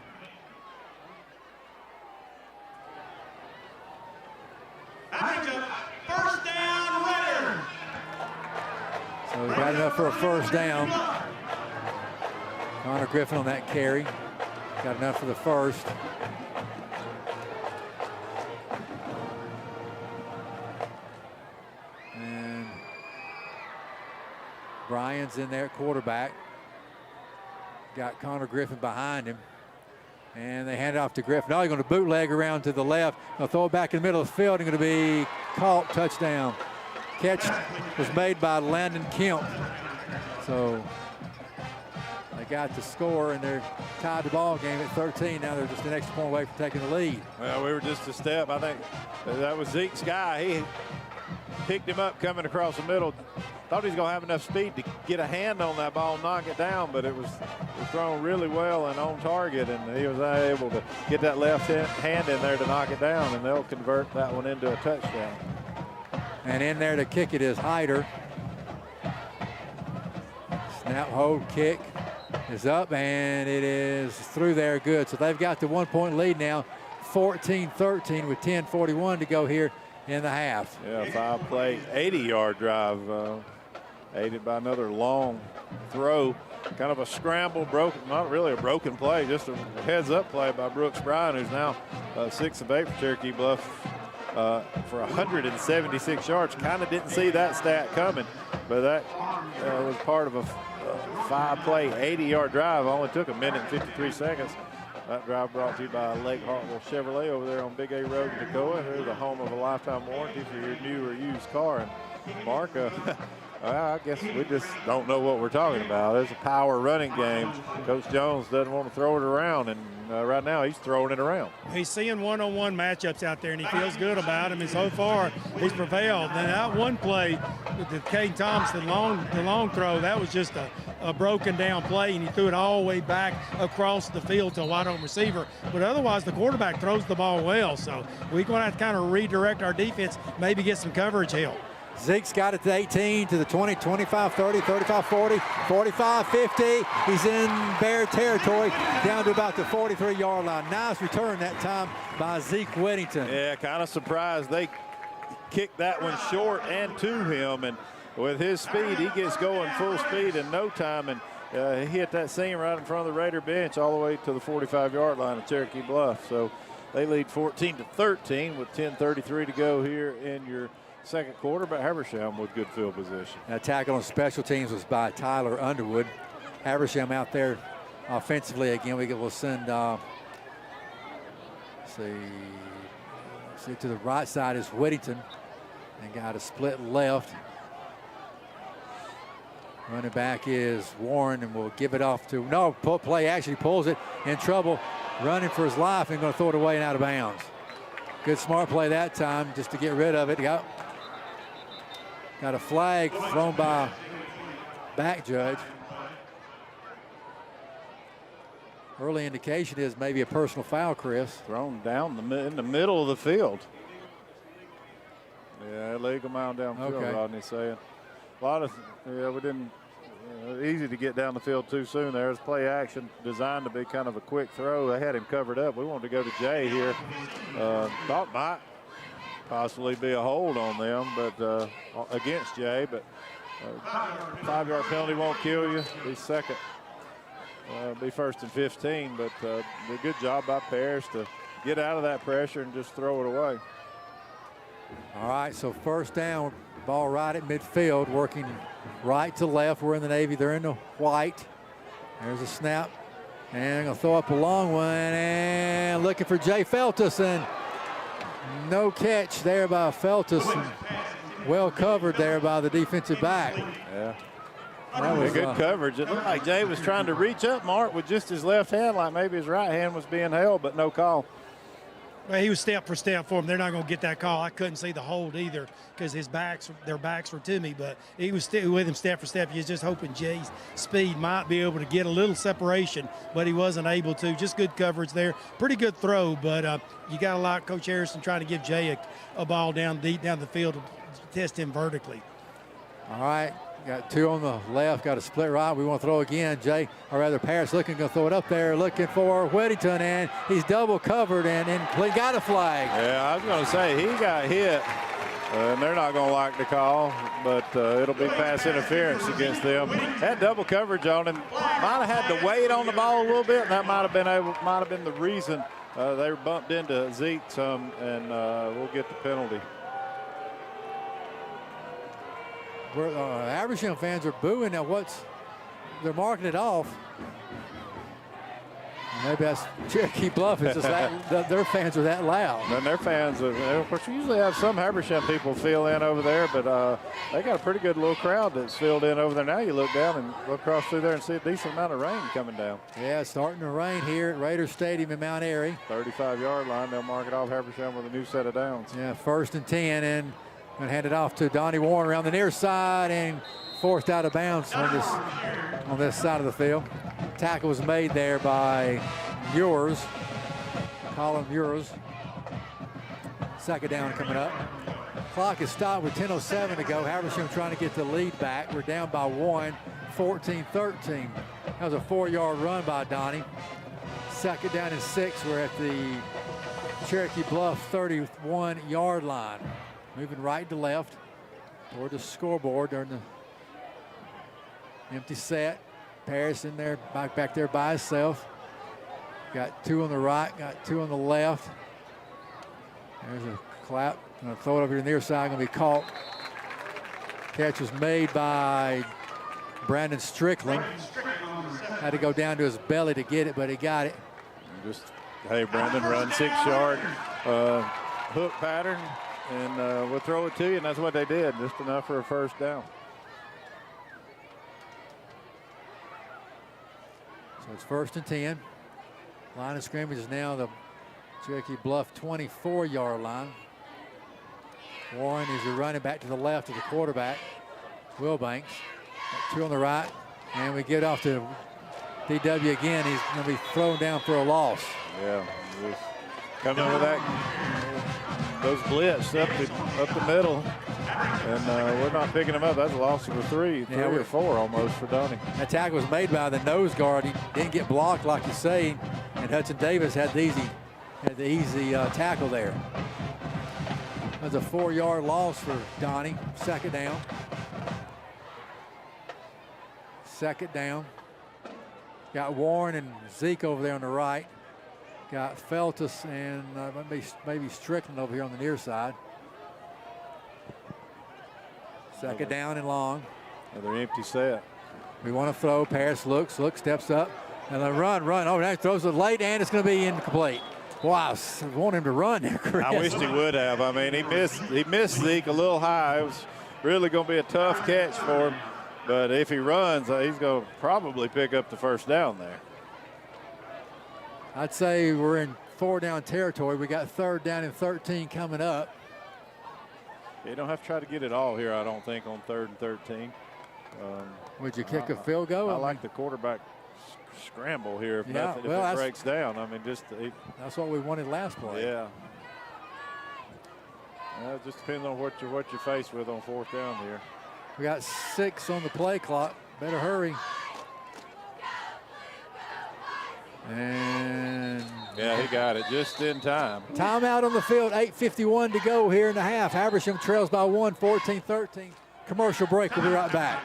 That brings up first down, Raiders. So we got enough for a first down. Connor Griffin on that carry. Got enough for the first. And Brian's in there at quarterback. Got Connor Griffin behind him. And they hand it off to Griffin. Now he's going to bootleg around to the left. They'll throw it back in the middle of the field. And going to be caught, touchdown. Catch was made by Landon Kemp. So they got the score, and they're tied the ball game at 13. Now they're just an extra point away from taking the lead. Well, we were just a step. I think that was Zeke's guy. He picked him up coming across the middle. Thought he was going to have enough speed to get a hand on that ball and knock it down, but it was thrown really well and on target, and he was able to get that left hand in there to knock it down, and they'll convert that one into a touchdown. And in there to kick it is Hyder. Snap, hold, kick is up, and it is through there good. So they've got the 1 point lead now, 14-13 with 10:41 to go here in the half. Yeah, 5-play, 80-yard drive, aided by another long throw. Kind of a scramble, broken, not really a broken play, just a heads-up play by Brooks Bryan, who's now 6 of 8 for Cherokee Bluff for 176 yards. Kind of didn't see that stat coming, but that was part of a 5-play, 80-yard drive. Only took 1 minute and 53 seconds. That drive brought to you by Lake Hartwell Chevrolet over there on Big A Road in Toccoa. They're the home of a lifetime warranty for your new or used car. And Mark, Well, I guess we just don't know what we're talking about. It's a power running game. Coach Jones doesn't want to throw it around, and right now he's throwing it around. He's seeing one-on-one matchups out there, and he feels good about them. And so far, he's prevailed. And that one play with the Kane Thompson the long throw, that was just a broken down play, and he threw it all the way back across the field to a wide-open receiver. But otherwise, the quarterback throws the ball well. So we're going to have to kind of redirect our defense, maybe get some coverage help. Zeke's got it to 18, to the 20, 25, 30, 35, 40, 45, 50. He's in Bear territory, down to about the 43-yard line. Nice return that time by Zeke Whittington. Yeah, kind of surprised they kicked that one short and to him. And with his speed, he gets going full speed in no time. And he hit that seam right in front of the Raider bench all the way to the 45-yard line of Cherokee Bluff. So they lead 14-13 with 10:33 to go here in your second quarter, but Habersham with good field position. That tackle on special teams was by Tyler Underwood. Habersham out there offensively again. We'll send, see to the right side is Whittington, and got a split left. Running back is Warren, and we'll give it off to, no, play actually pulls it, in trouble, running for his life, and going to throw it away and out of bounds. Good smart play that time just to get rid of it. Got a flag thrown by back judge. Early indication is maybe a personal foul, Chris. Thrown down in the middle of the field. Yeah, illegal mound downfield, Okay. Rodney's saying. A lot of, we didn't, easy to get down the field too soon there. It's play action designed to be kind of a quick throw. They had him covered up. We wanted to go to Jay here. Thought might possibly be a hold on them, but against Jay, but 5-yard penalty won't kill you. Be second, be 1st and 15, but a good job by Parrish to get out of that pressure and just throw it away. All right, so first down, ball right at midfield, working right to left. We're in the Navy, they're in the white. There's a snap, and going to throw up a long one, and looking for Jay Feltus, and no catch there by Feltus. Well covered there by the defensive back. Yeah. That was good coverage. It looked like Jay was trying to reach up, Mark, with just his left hand, like maybe his right hand was being held, but no call. Well, he was step for step for him. They're not going to get that call. I couldn't see the hold either because their backs were to me, but he was still with him step for step. He was just hoping Jay's speed might be able to get a little separation, but he wasn't able to. Just good coverage there. Pretty good throw, but you got to like Coach Harrison trying to give Jay a ball down deep down the field to test him vertically. All right, got two on the left, got a split right. We want to throw again. Jay, or rather Parrish looking to throw it up there, looking for Whittington, and he's double covered and got a flag. Yeah, I was going to say, he got hit, and they're not going to like the call, but it'll be pass interference against them. Had double coverage on him. Might have had to wait on the ball a little bit, and that might have been the reason they were bumped into Zeke some, and we'll get the penalty. Habersham fans are booing now. They're marking it off. Maybe that's Cherokee Bluff. It's just their fans are that loud. And their fans, of course, we usually have some Habersham people fill in over there, but they got a pretty good little crowd that's filled in over there. Now you look down and look across through there and see a decent amount of rain coming down. Yeah, it's starting to rain here at Raiders Stadium in Mount Airy. 35-yard line. They'll mark it off Habersham with a new set of downs. Yeah, 1st and 10, and going to hand it off to Donnie Warren around the near side and forced out of bounds on this side of the field. Tackle was made there by Colin Muirs. Second down coming up. Clock is stopped with 10:07 to go. Habersham trying to get the lead back. We're down by 1, 14-13. That was a 4-yard run by Donnie. Second down and 6. We're at the Cherokee Bluff 31-yard line. Moving right to left toward the scoreboard during the empty set. Parrish in there, back there by himself. Got 2 on the right, got 2 on the left. There's a clap. Gonna throw it over to the near side, gonna be caught. Catch was made by Brandon Strickland. Had to go down to his belly to get it, but he got it. Hey, Brandon, run 6-yard hook pattern, and we'll throw it to you, and that's what they did, just enough for a first down. So it's 1st and 10. Line of scrimmage is now the Cherokee Bluff 24-yard line. Warren is running back to the left of the quarterback, Wilbanks. Got 2 on the right, and we get off to DW again. He's going to be thrown down for a loss. Yeah, just coming with that, those blitz up the middle, and we're not picking him up. That's a loss of 3 or 4 almost for Donnie. That tackle was made by the nose guard. He didn't get blocked like you say, and Hudson Davis had the easy tackle there. That's a 4-yard loss for Donnie. 2nd down. 2nd down. Got Warren and Zeke over there on the right. Got Feltus and maybe Strickland over here on the near side. 2nd down and long. Another empty set. We want to throw. Paris looks, steps up, and a run. Oh, that throws it late, and it's going to be incomplete. Wow, I want him to run there, Chris. I wished he would have. I mean, he missed Zeke a little high. It was really going to be a tough catch for him. But if he runs, he's going to probably pick up the 1st down there. I'd say we're in 4-down territory. We got 3rd down and 13 coming up. You don't have to try to get it all here, I don't think, on 3rd and 13. Would you kick a field goal? I like the quarterback scramble here if nothing, if it breaks down. I mean, that's what we wanted last play. Yeah. It just depends on what you're faced with on 4th down here. We got 6 on the play clock. Better hurry. And yeah, he got it just in time. Timeout on the field. 8:51 to go here in the half. Habersham trails by 1, 14-13. Commercial break. We'll be right back.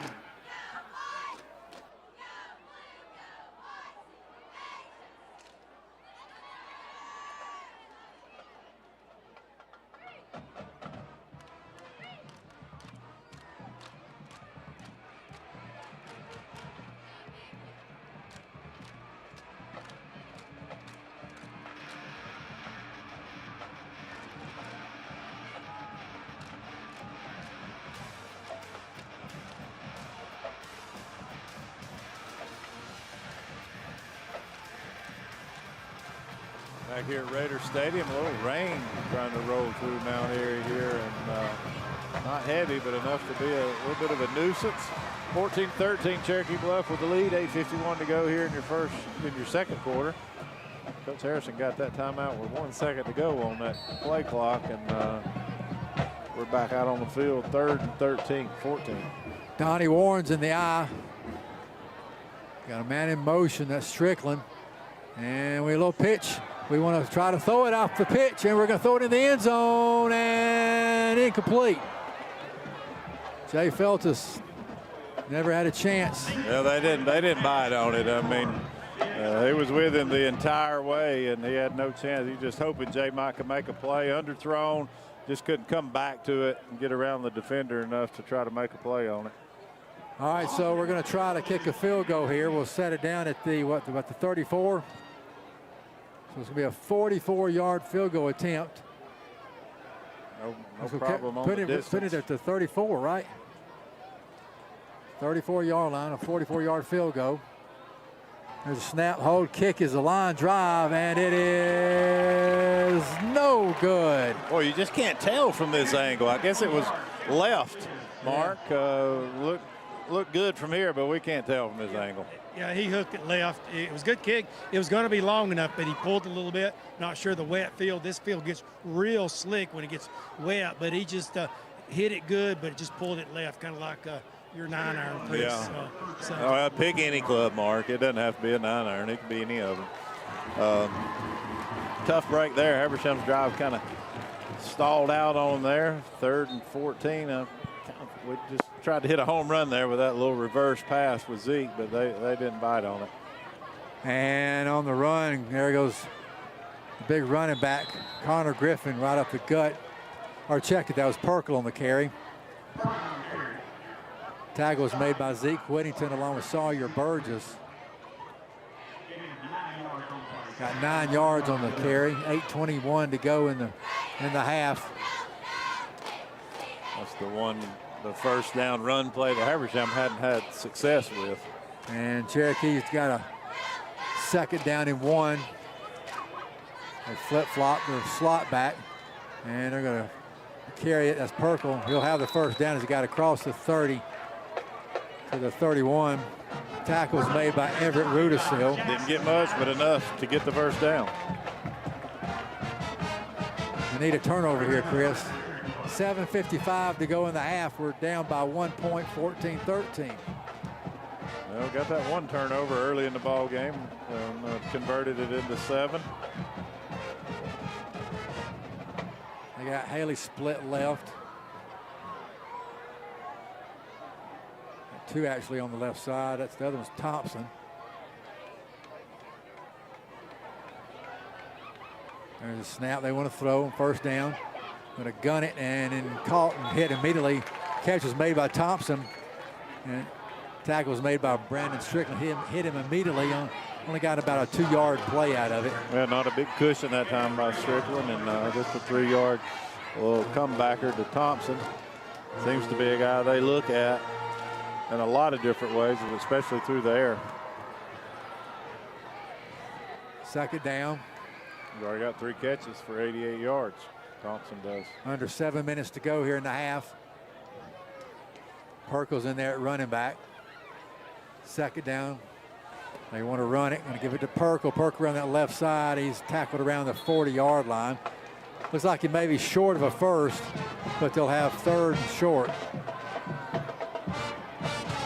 Back here at Raider Stadium, a little rain trying to roll through Mount Airy here, and not heavy, but enough to be a little bit of a nuisance. 14-13, Cherokee Bluff with the lead. 8:51 to go here in your 2nd quarter. Coach Harrison got that timeout with 1 second to go on that play clock, and we're back out on the field. 3rd and 13, 14. Donnie Warren's in the eye. Got a man in motion. That's Strickland, and we a little pitch. We want to try to throw it off the pitch, and we're going to throw it in the end zone, and incomplete. Jay Feltus never had a chance. Yeah, they didn't bite on it. I mean, he was with him the entire way, and he had no chance. He just hoping Jay Mike could make a play. Underthrown, just couldn't come back to it and get around the defender enough to try to make a play on it. All right, so we're going to try to kick a field goal here. We'll set it down at the 34. So it's going to be a 44-yard field goal attempt. No problem on the distance. Put it at the 34, right? 34-yard line, a 44-yard field goal. There's a snap, hold, kick is a line drive, and it is no good. Boy, you just can't tell from this angle. I guess it was left, Mark. Looked good from here, but we can't tell from this angle. Yeah, he hooked it left. It was a good kick. It was going to be long enough, but he pulled it a little bit. Not sure the wet field. This field gets real slick when it gets wet, but he just hit it good, but just pulled it left, kind of like your 9-iron, Chris. Yeah. Pick any club, Mark. It doesn't have to be a 9-iron. It can be any of them. Tough break there. Habersham's drive kind of stalled out on there. 3rd and 14. We just tried to hit a home run there with that little reverse pass with Zeke, but they didn't bite on it. And on the run, there goes the big running back, Connor Griffin, right up the gut. Or check it, that was Perkle on the carry. Tackle was made by Zeke Whittington along with Sawyer Burgess. Got 9 yards on the carry. 8:21 to go in the half. That's the first down run play that Habersham hadn't had success with. And Cherokee's got a second down and 1. They flip-flop their slot back, and they're going to carry it. That's Perkle. He'll have the first down as he got across the 30 to the 31. Tackles made by Everett Rudisil. Didn't get much, but enough to get the first down. We need a turnover here, Chris. 7:55 to go in the half. We're down by 1 point, 14-13. Well, got that one turnover early in the ball game and converted it into 7. They got Haley split left. 2 actually on the left side. That's the other one's Thompson. There's a snap. They want to throw. First down. Going to gun it and then caught and hit immediately. Catch was made by Thompson. And tackle was made by Brandon Strickland. Hit him immediately. Only got about a 2-yard play out of it. Well, not a big cushion that time by Strickland, and just a 3-yard little comebacker to Thompson. Seems to be a guy they look at in a lot of different ways, especially through the air. Second down. He's already got 3 catches for 88 yards. Thompson does. Under 7 minutes to go here in the half. Perkle's in there at running back. Second down. They want to run it. Going to give it to Perkle. Perkle around that left side. He's tackled around the 40-yard line. Looks like he may be short of a first, but they'll have 3rd and short.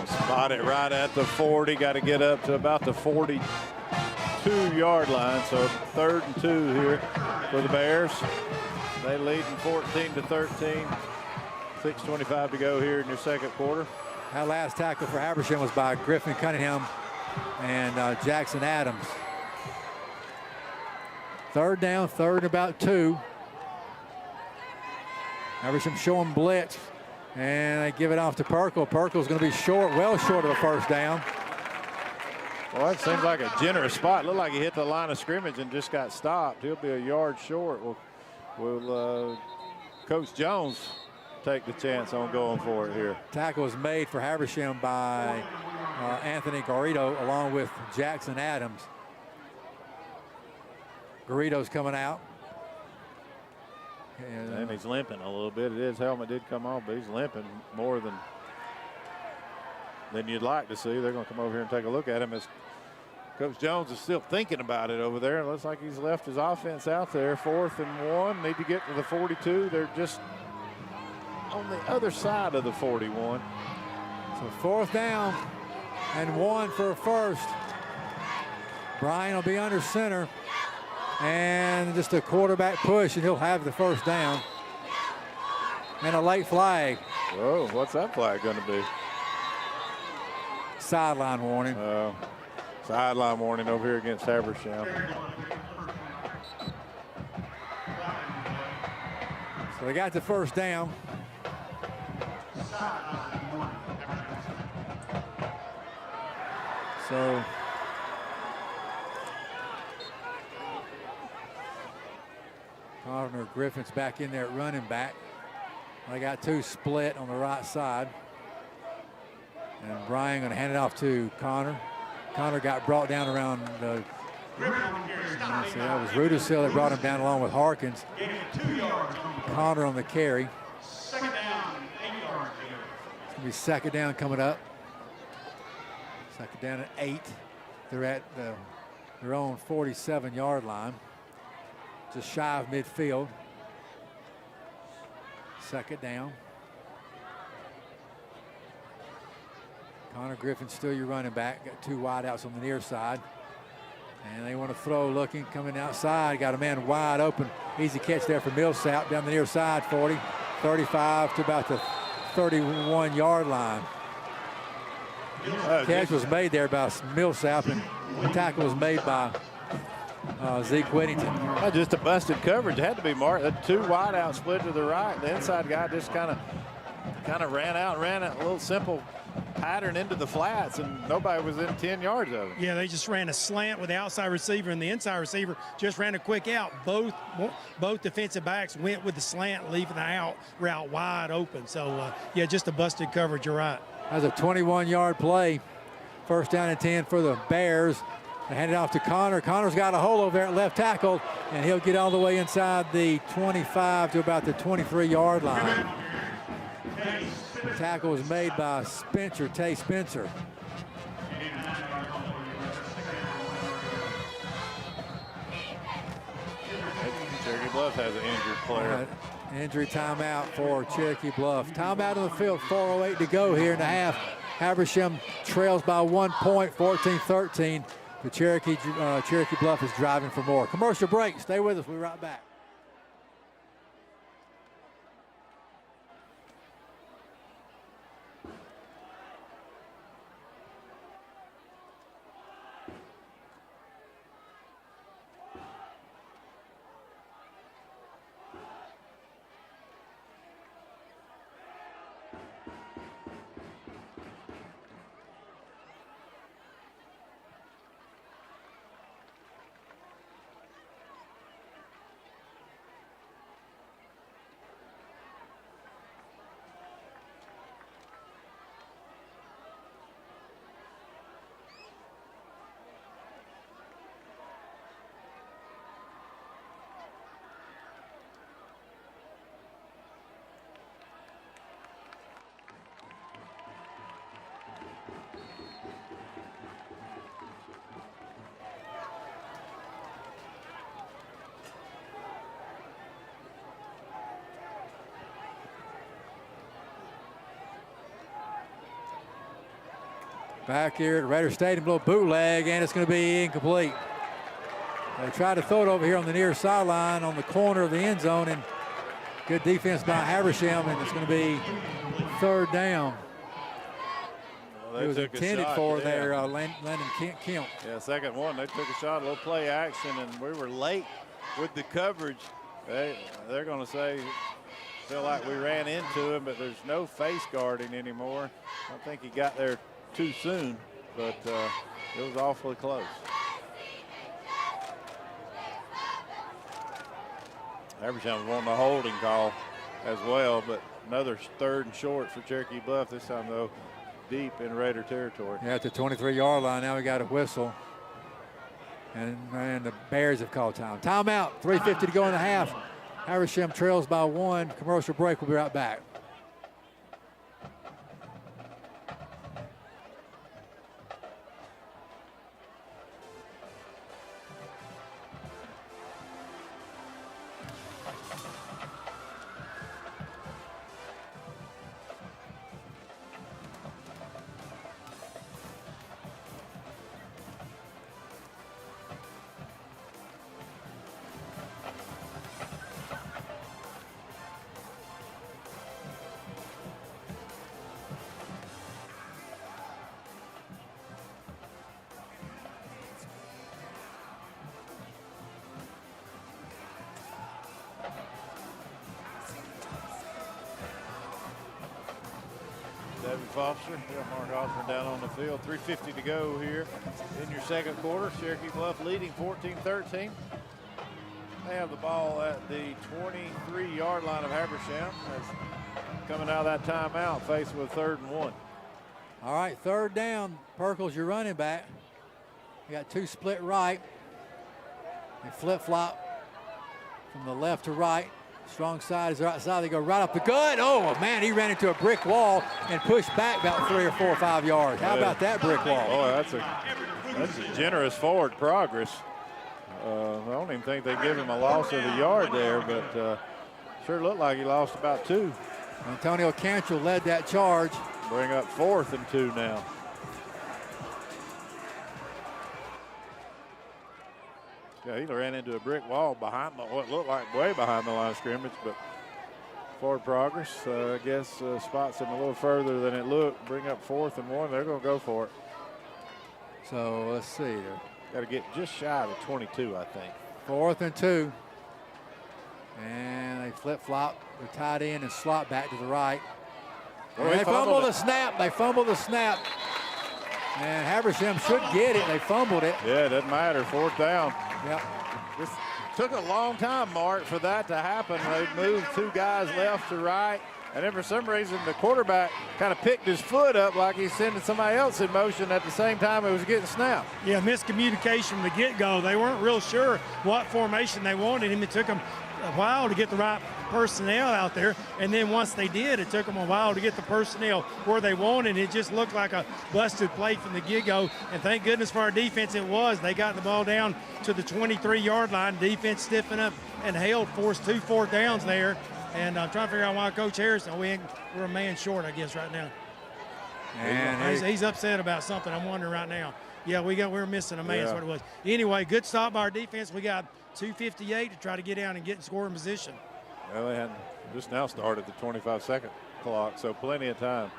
Spot it right at the 40. Got to get up to about the 42-yard line. So 3rd and 2 here for the Bears. They lead in 14-13. 6:25 to go here in your second quarter. That last tackle for Habersham was by Griffin Cunningham and Jackson Adams. 3rd down, 3rd and about 2. Habersham showing blitz, and they give it off to Perkle. Perkle's going to be short, well short of a first down. Well, that seems like a generous spot. Looked like he hit the line of scrimmage and just got stopped. He'll be a yard short. Will Coach Jones take the chance on going for it here? Tackle was made for Habersham by Anthony Garrido along with Jackson Adams. Garrido's coming out. And he's limping a little bit. His helmet did come off, but he's limping more than you'd like to see. They're going to come over here and take a look at him as Coach Jones is still thinking about it over there. It looks like he's left his offense out there. 4th and 1. Need to get to the 42. They're just on the other side of the 41. So 4th down and 1 for a first. Bryan will be under center. And just a quarterback push, and he'll have the first down. And a late flag. Whoa, what's that flag going to be? Sideline warning. Sideline warning over here against Habersham. So they got the first down. So Connor Griffin's back in there at running back. They got 2 split on the right side. And Bryan going to hand it off to Connor. Connor got brought down around the. That was Rudisil that brought him down along with Harkins. Connor on the carry. Second down, 8 yards. It's going to be second down coming up. Second down at 8. They're at their own 47-yard line. Just shy of midfield. Second down. Connor Griffin still your running back. Got 2 wideouts on the near side. And they want to throw looking, coming outside. Got a man wide open. Easy catch there for Millsap down the near side, 40, 35 to about the 31-yard line. Catch was made there by Millsap, and the tackle was made by Zeke Whittington. Just a busted coverage. It had to be marked. The 2 wideouts split to the right. The inside guy just kind of ran a little simple pattern into the flats, and nobody was in 10 yards of it. Yeah, they just ran a slant with the outside receiver, and the inside receiver just ran a quick out. Both defensive backs went with the slant, leaving the out route wide open. So, yeah, just a busted coverage. You're right. That's a 21-yard play. First down and 10 for the Bears. They hand it off to Connor. Connor's got a hole over there at left tackle, and he'll get all the way inside the 25 to about the 23-yard line. The tackle was made by Tay Spencer. Cherokee Bluff has an injured player. Injury timeout for Cherokee Bluff. Timeout on the field, 4:08 to go here in the half. Habersham trails by 1 point, 14-13. The Cherokee Bluff is driving for more. Commercial break. Stay with us. We'll be right back. Back here at Raider Stadium, little bootleg, and it's going to be incomplete. They tried to throw it over here on the near sideline on the corner of the end zone, and good defense by Habersham, and it's going to be third down. Well, it was intended for there, Landon Kemp. Yeah, second one, they took a shot, a little play action, and we were late with the coverage. They're going to feel like we ran into him, but there's no face guarding anymore. I don't think he got there too soon, but it was awfully close. Habersham wanting a holding call as well, but another third and short for Cherokee Bluff, this time though deep in Raider territory. Yeah, at the 23-yard line, now we got a whistle. And the Bears have called time. Timeout, 3:50 to go in the half. Habersham trails by 1. Commercial break, we'll be right back. Foster, Mark Osborne down on the field. 3:50 to go here in your second quarter. Cherokee Bluff leading 14-13. They have the ball at the 23-yard line of Habersham. That's coming out of that timeout, faced with 3rd and 1. All right, third down. Perkles, your running back. You got two split right. They flip-flop from the left to right. Strong side is right side. They go right up the gut. Oh, man, he ran into a brick wall and pushed back about 3 or 4 or 5 yards. How about that brick wall? Oh, that's a generous forward progress. I don't even think they give him a loss of a yard there, but sure looked like he lost about 2. Antonio Cantrell led that charge. Bring up 4th and 2 now. Yeah, he ran into a brick wall behind what looked like way behind the line of scrimmage, but forward progress. I guess spots him a little further than it looked. Bring up 4th and 1. They're going to go for it. So let's see. Got to get just shy of 22, I think. 4th and 2. And they flip-flop. They're tied in and slot back to the right. Oh, they fumble the snap. They fumble the snap. And Habersham should get it. They fumbled it. Yeah, it doesn't matter. 4th down. Yep. This took a long time, Mark, for that to happen. They moved 2 guys left to right, And then for some reason, the quarterback kind of picked his foot up like he's sending somebody else in motion at the same time it was getting snapped. Yeah, miscommunication from the get-go. They weren't real sure what formation they wanted him. It took them a while to get the right personnel out there, and then once they did, it took them a while to get the personnel where they wanted. It just looked like a busted play from the get-go, and thank goodness for our defense it was. They got the ball down to the 23-yard line. Defense stiffened up and held, forced 2 4th downs there. And I'm trying to figure out why Coach Harrison, we're a man short, I guess, right now. And he's upset about something. I'm wondering right now. Yeah, we're missing a man. That's what it was. Anyway, good stop by our defense. We got 2:58 to try to get down and get in scoring position. Well, they had just now started the 25-second clock, so plenty of time.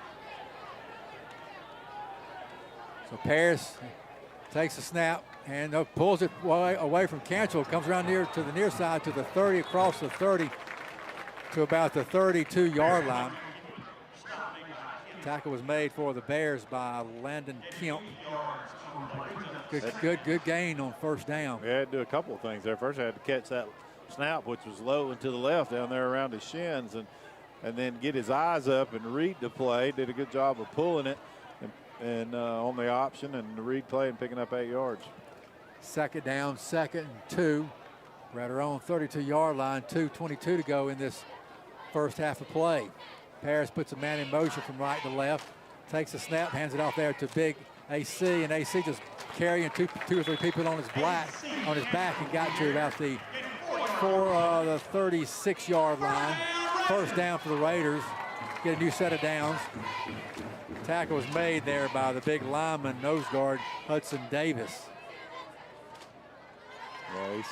So Paris takes a snap and pulls it away from Cantrell. Comes around to the near side to the 30, across the 30 to about the 32-yard line. Tackle was made for the Bears by Landon Kemp. Good gain on first down. We had to do a couple of things there. First, I had to catch that snap, which was low and to the left down there around his shins, and then get his eyes up and read the play. Did a good job of pulling it and on the option and the read play and picking up 8 yards. Second down, 2nd and 2. We're at our own 32-yard line, 2:22 to go in this first half of play. Paris puts a man in motion from right to left, takes a snap, hands it off there to big AC, and AC just carrying two or three people on his back and got to about the 36-yard line. First down for the Raiders. Get a new set of downs. Tackle was made there by the big lineman, nose guard Hudson Davis. Yeah,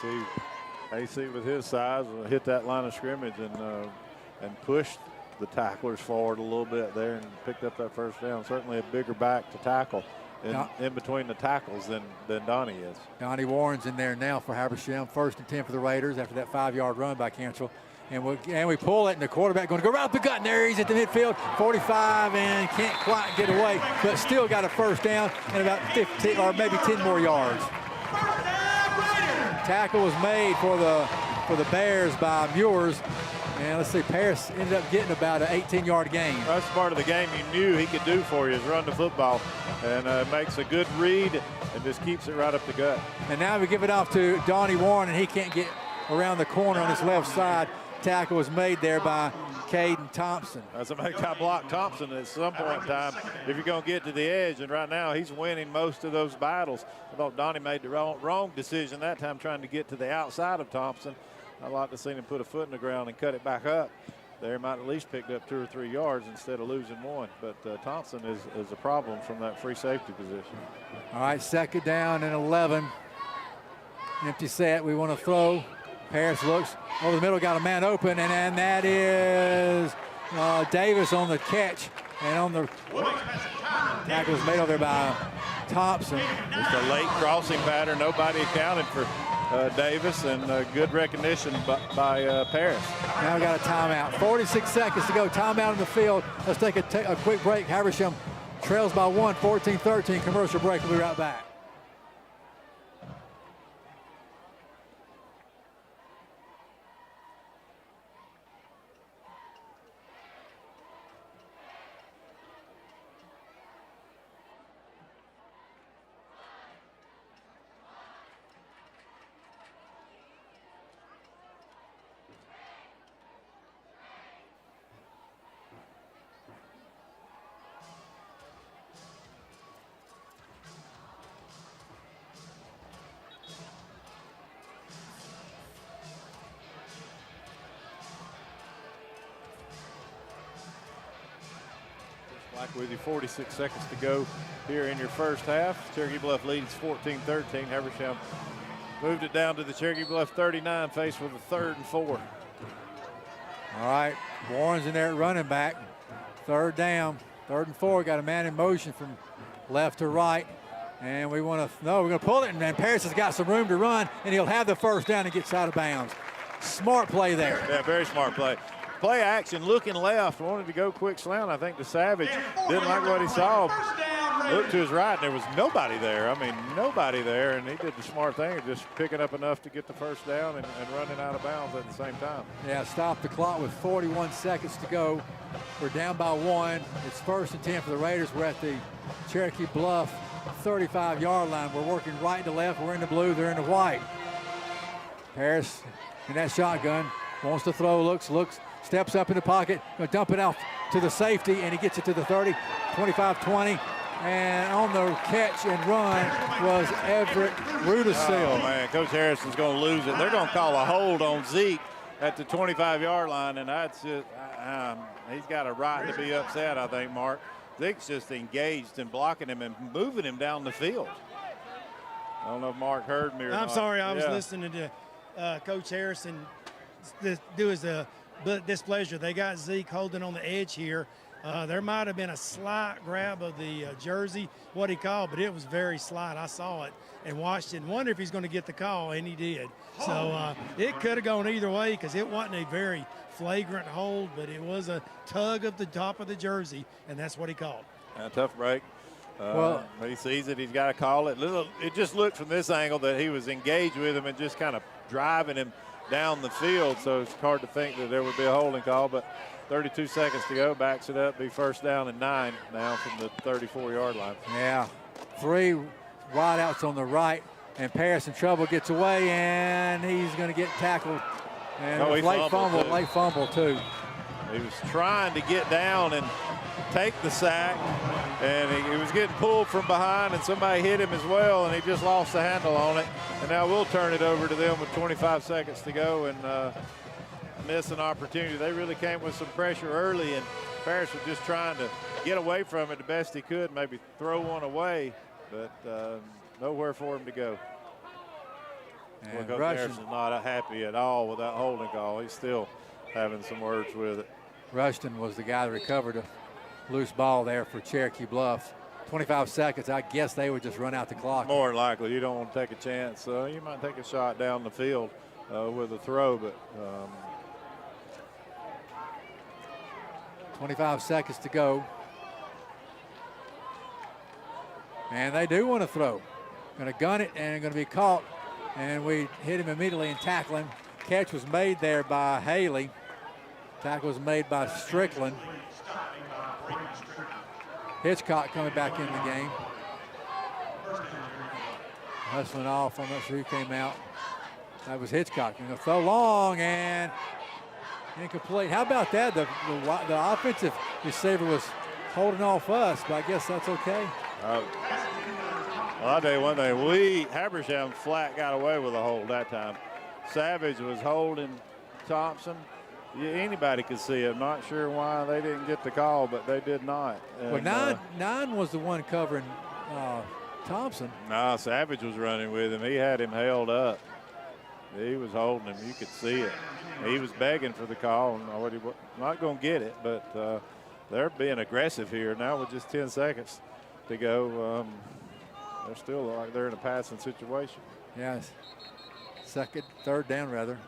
AC with his size hit that line of scrimmage and pushed the tacklers forward a little bit there and picked up that first down. Certainly a bigger back to tackle in between the tackles than Donnie is. Donnie Warren's in there now for Habersham. 1st and 10 for the Raiders after that 5-yard run by Cantrell. And we pull it, and the quarterback going to go right up the gut. And there he's at the midfield, 45, and can't quite get away, but still got a first down and about 15 or maybe 10 more yards. Tackle was made for the Bears by Muirs. And let's see, Paris ended up getting about an 18-yard gain. That's part of the game you knew he could do for you is run the football, and makes a good read and just keeps it right up the gut. And now we give it off to Donnie Warren, and he can't get around the corner on his left side. Tackle was made there by Caden Thompson. Somebody got blocked Thompson at some point in time if you're going to get to the edge, and right now he's winning most of those battles. I thought Donnie made the wrong decision that time trying to get to the outside of Thompson. I'd like to see him put a foot in the ground and cut it back up. There might at least picked up 2 or 3 yards instead of losing 1. But Thompson is a problem from that free safety position. All right, 2nd down and 11. Empty set, we want to throw. Paris looks over the middle, got a man open, and that is Davis on the catch. And on the tackle was made over there by Thompson. Just a late crossing pattern. Nobody accounted for Davis, and good recognition by Paris. Now we got a timeout. 46 seconds to go. Timeout in the field. Let's take a quick break. Habersham trails by 1, 14-13. Commercial break. We'll be right back. With you 46 seconds to go here in your first half. Cherokee Bluff leads 14-13. Habersham moved it down to the Cherokee Bluff 39, faced with a 3rd and 4. All right, Warren's in there at running back. 3rd down, 3rd and 4. Got a man in motion from left to right. And we're going to pull it, and Paris has got some room to run, and he'll have the first down and gets out of bounds. Smart play there. Yeah, very smart play. Play action, looking left, wanted to go quick slant. I think the Savage didn't like what he saw. looked to his right, and there was nobody there. I mean, nobody there, and he did the smart thing of just picking up enough to get the first down and running out of bounds at the same time. Yeah, stop the clock with 41 seconds to go. We're down by 1. It's 1st and 10 for the Raiders. We're at the Cherokee Bluff 35-yard line. We're working right to left. We're in the blue. They're in the white. Harris in that shotgun. Wants to throw. Looks. Steps up in the pocket. Going to dump it out to the safety, and he gets it to the 30, 25-20. And on the catch and run was Everett Rudisill. Oh, man, Coach Harrison's going to lose it. They're going to call a hold on Zeke at the 25-yard line, and that's just he's got a right to be upset, I think, Mark. Zeke's just engaged in blocking him and moving him down the field. I don't know if Mark heard me or not. I'm sorry, I was listening to Coach Harrison do his displeasure. They got Zeke holding on the edge here. There might have been a slight grab of the jersey, what he called, but it was very slight. I saw it and watched it and wondered if he's going to get the call, and he did. So it could have gone either way because it wasn't a very flagrant hold, but it was a tug of the top of the jersey, and that's what he called. Tough break. Well, he sees it. He's got to call it. It just looked from this angle that he was engaged with him and just kind of driving him down the field, so it's hard to think that there would be a holding call, but 32 seconds to go, backs it up, be 1st down and 9 now from the 34-yard line. Yeah, 3 wideouts on the right, and Paris in trouble, gets away, and he's going to get tackled. And late fumble too. He was trying to get down and take the sack, and he was getting pulled from behind, and somebody hit him as well, and he just lost the handle on it. And now we'll turn it over to them with 25 seconds to go and miss an opportunity. They really came with some pressure early, and Parrish was just trying to get away from it the best he could, maybe throw one away, but nowhere for him to go. And Coach Harrison's not happy at all with that holding call. He's still having some words with it. Rushton was the guy that recovered a loose ball there for Cherokee Bluff. 25 seconds, I guess they would just run out the clock. More than likely, you don't want to take a chance. You might take a shot down the field with a throw, but 25 seconds to go. And they do want to throw. Going to gun it and going to be caught. And we hit him immediately and tackle him. Catch was made there by Haley. Tackle was made by Strickland. Hitchcock coming back in the game. Hustling off. I'm not sure who came out. That was Hitchcock. Going to throw long and incomplete. How about that? The offensive receiver was holding off us, but I guess that's okay. Well, I'll tell you one thing. Habersham flat got away with a hold that time. Savage was holding Thompson. Anybody could see it. I'm not sure why they didn't get the call, but they did not. And, well, nine was the one covering Thompson. No, Savage was running with him. He had him held up. He was holding him. You could see it. He was begging for the call. Not going to get it, but they're being aggressive here now with just 10 seconds to go. They're still like they're in a passing situation. Yes. Third down rather.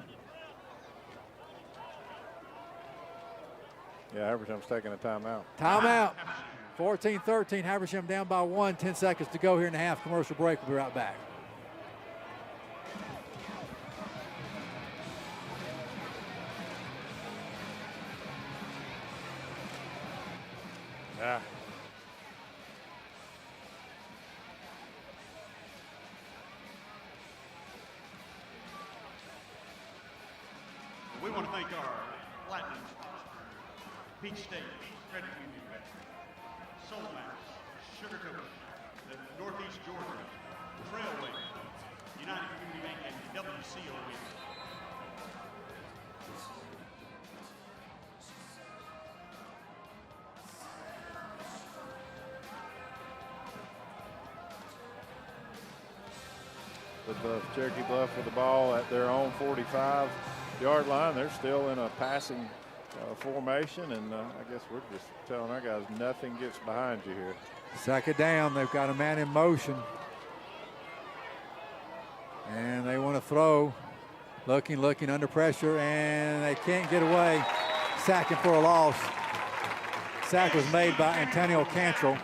Yeah, Habersham's taking a timeout. Timeout. 14-13. Habersham down by 1. 10 seconds to go here in the half. Commercial break. We'll be right back. Yeah. We want to thank our platinum Peach State Credit Union, Soul Max, Sugar Cookie, the Northeast Georgia, Trailway, United Community Bank, and WCOE. With Cherokee Bluff with the ball at their own 45-yard line. They're still in a passing formation, and I guess we're just telling our guys nothing gets behind you here. Second down. They've got a man in motion. And they want to throw. Looking under pressure, and they can't get away. Sacking for a loss. Sack was made by Antonio Cantrell.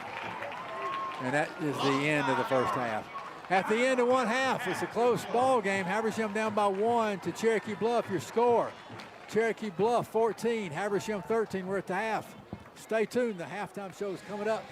And that is the end of the first half. At the end of one half, it's a close ball game. Habersham down by 1 to Cherokee Bluff. Your score, Cherokee Bluff 14, Habersham 13. We're at the half. Stay tuned. The halftime show is coming up.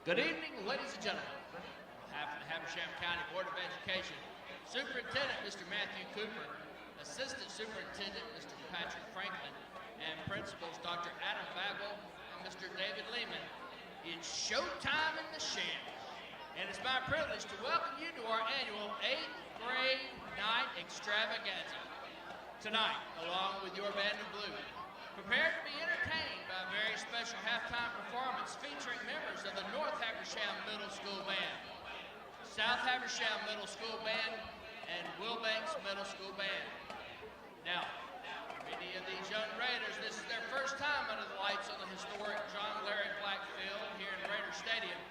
Good evening, ladies and gentlemen. On behalf of the Habersham County Board of Education, Superintendent Mr. Matthew Cooper, Assistant Superintendent Mr. Patrick Franklin, and Principals Dr. Adam Bagel and Mr. David Lehman, it's showtime in the Sham. And it's my privilege to welcome you to our annual 8th grade night extravaganza. Tonight, along with your band of blue, prepare to be entertained by a very special halftime performance featuring members of the North Habersham Middle School Band, South Habersham Middle School Band, and Wilbanks Middle School Band. Now, for many of these young Raiders, this is their first time under the lights on the historic John Larry Black Field here in Raider Stadium.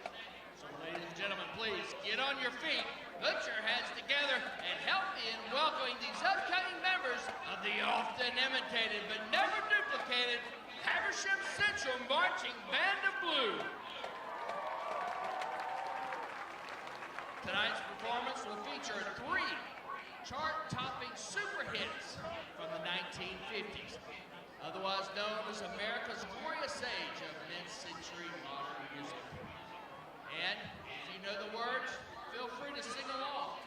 So, ladies and gentlemen, please get on your feet, put your hands together, and help me in welcoming these upcoming members of the often imitated but never duplicated Habersham Central Marching Band of Blue. Tonight's performance will feature 3 chart-topping super hits from the 1950s, otherwise known as America's glorious age of mid-century modern music. And if you know the words, feel free to sing along.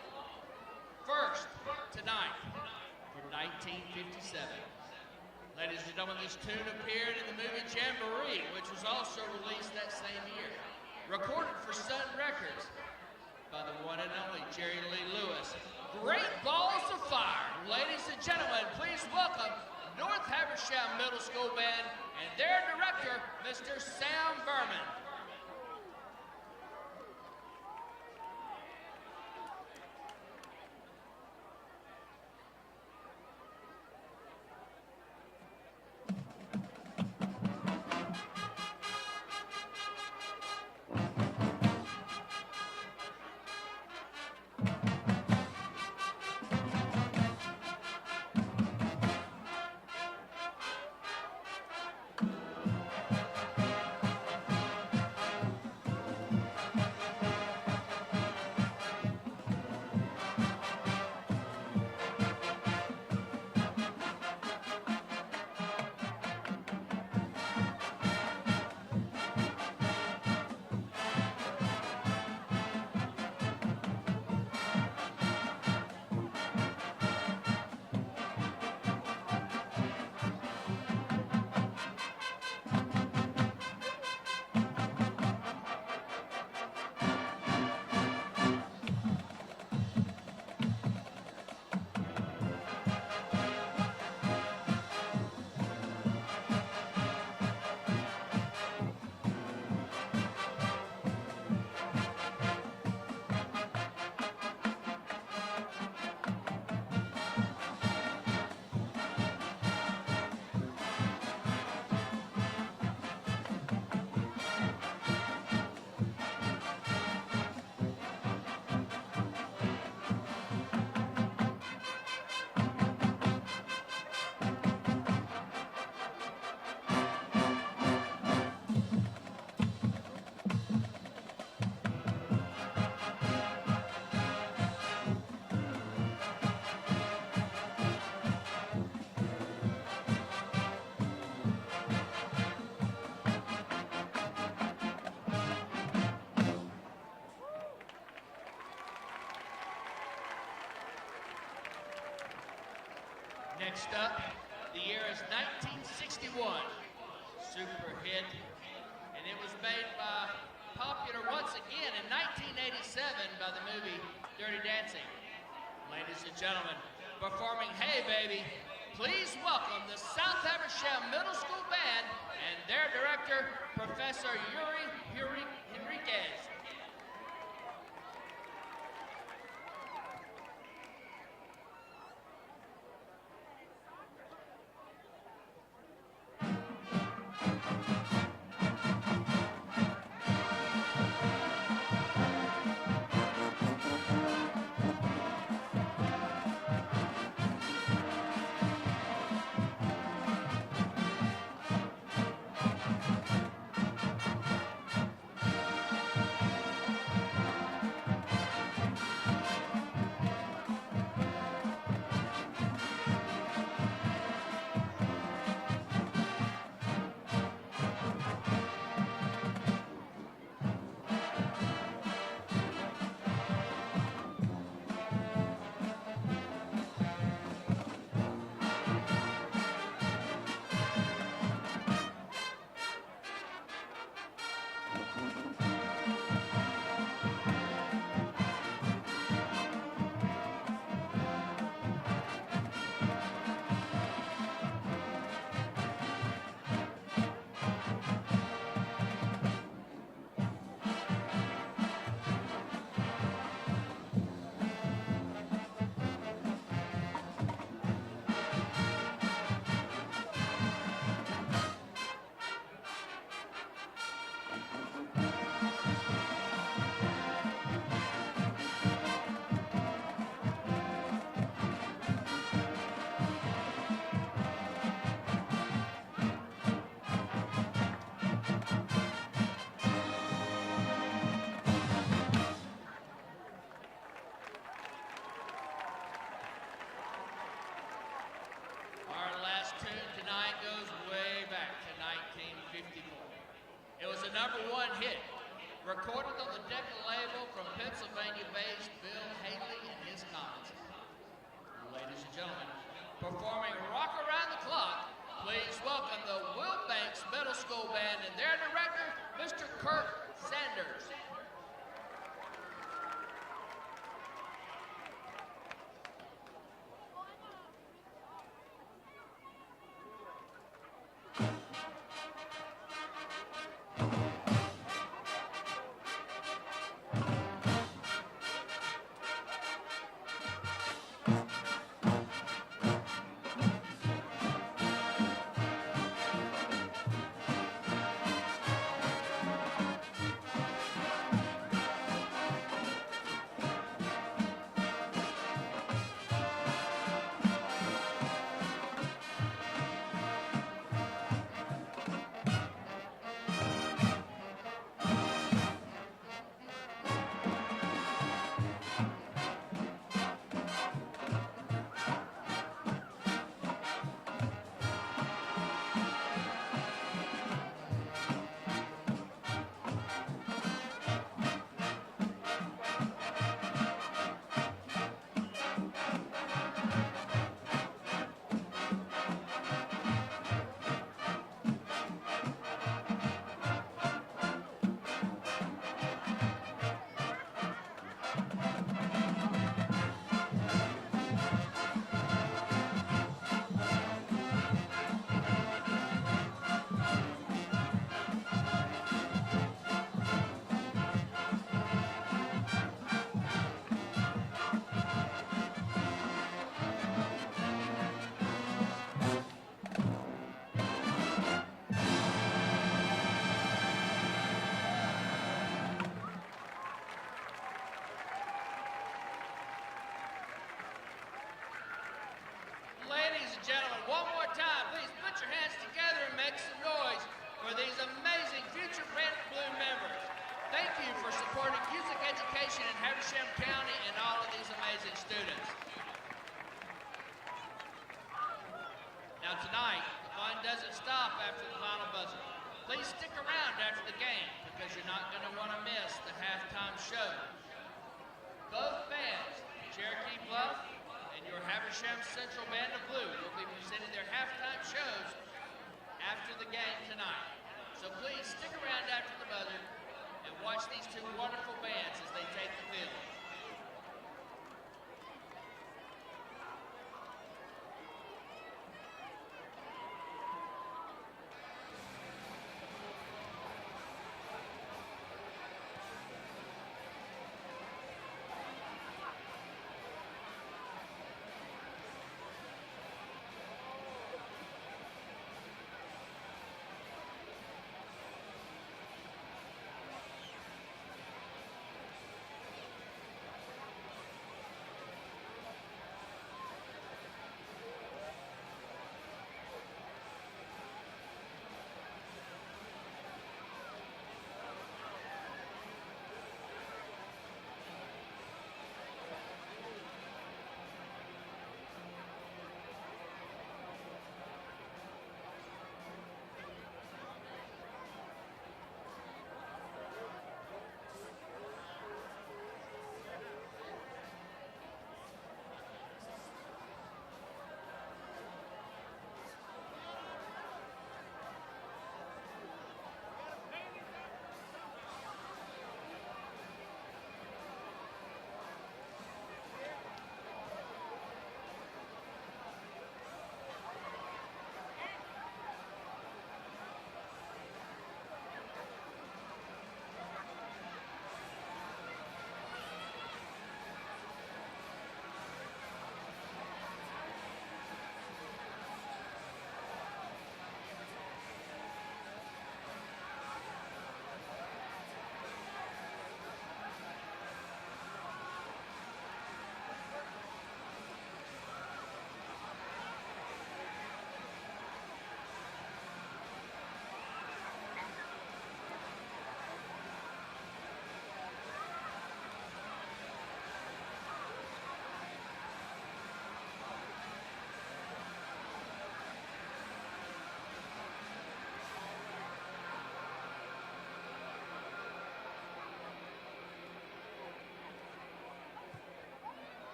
First, tonight, from 1957. Ladies and gentlemen, this tune appeared in the movie Jamboree, which was also released that same year. Recorded for Sun Records by the one and only Jerry Lee Lewis. Great Balls of Fire. Ladies and gentlemen, please welcome North Habersham Middle School Band and their director, Mr. Sam Berman. Next up, the year is 1961. Super hit, and it was made popular once again in 1987 by the movie Dirty Dancing. Ladies and gentlemen, performing Hey Baby, please welcome the South Habersham Middle School Band and their director, Professor Yuri Henriquez. #1 hit, recorded on the Decca label from Pennsylvania-based Bill Haley and his Comets. Ladies and gentlemen, performing Rock Around the Clock, please welcome the Wilbanks Middle School Band and their director, Mr. Kirk Sanders. Ladies and gentlemen, one more time, please put your hands together and make some noise for these amazing future Red and Blue members. Thank you for supporting music education in Habersham County and all of these amazing students. Now tonight, the fun doesn't stop after the final buzzer. Please stick around after the game because you're not going to want to miss the halftime show. Both bands, Cherokee Bluff and and your Habersham Central Band of Blue will be presenting their halftime shows after the game tonight. So please stick around after the buzzer and watch these two wonderful bands as they take the field.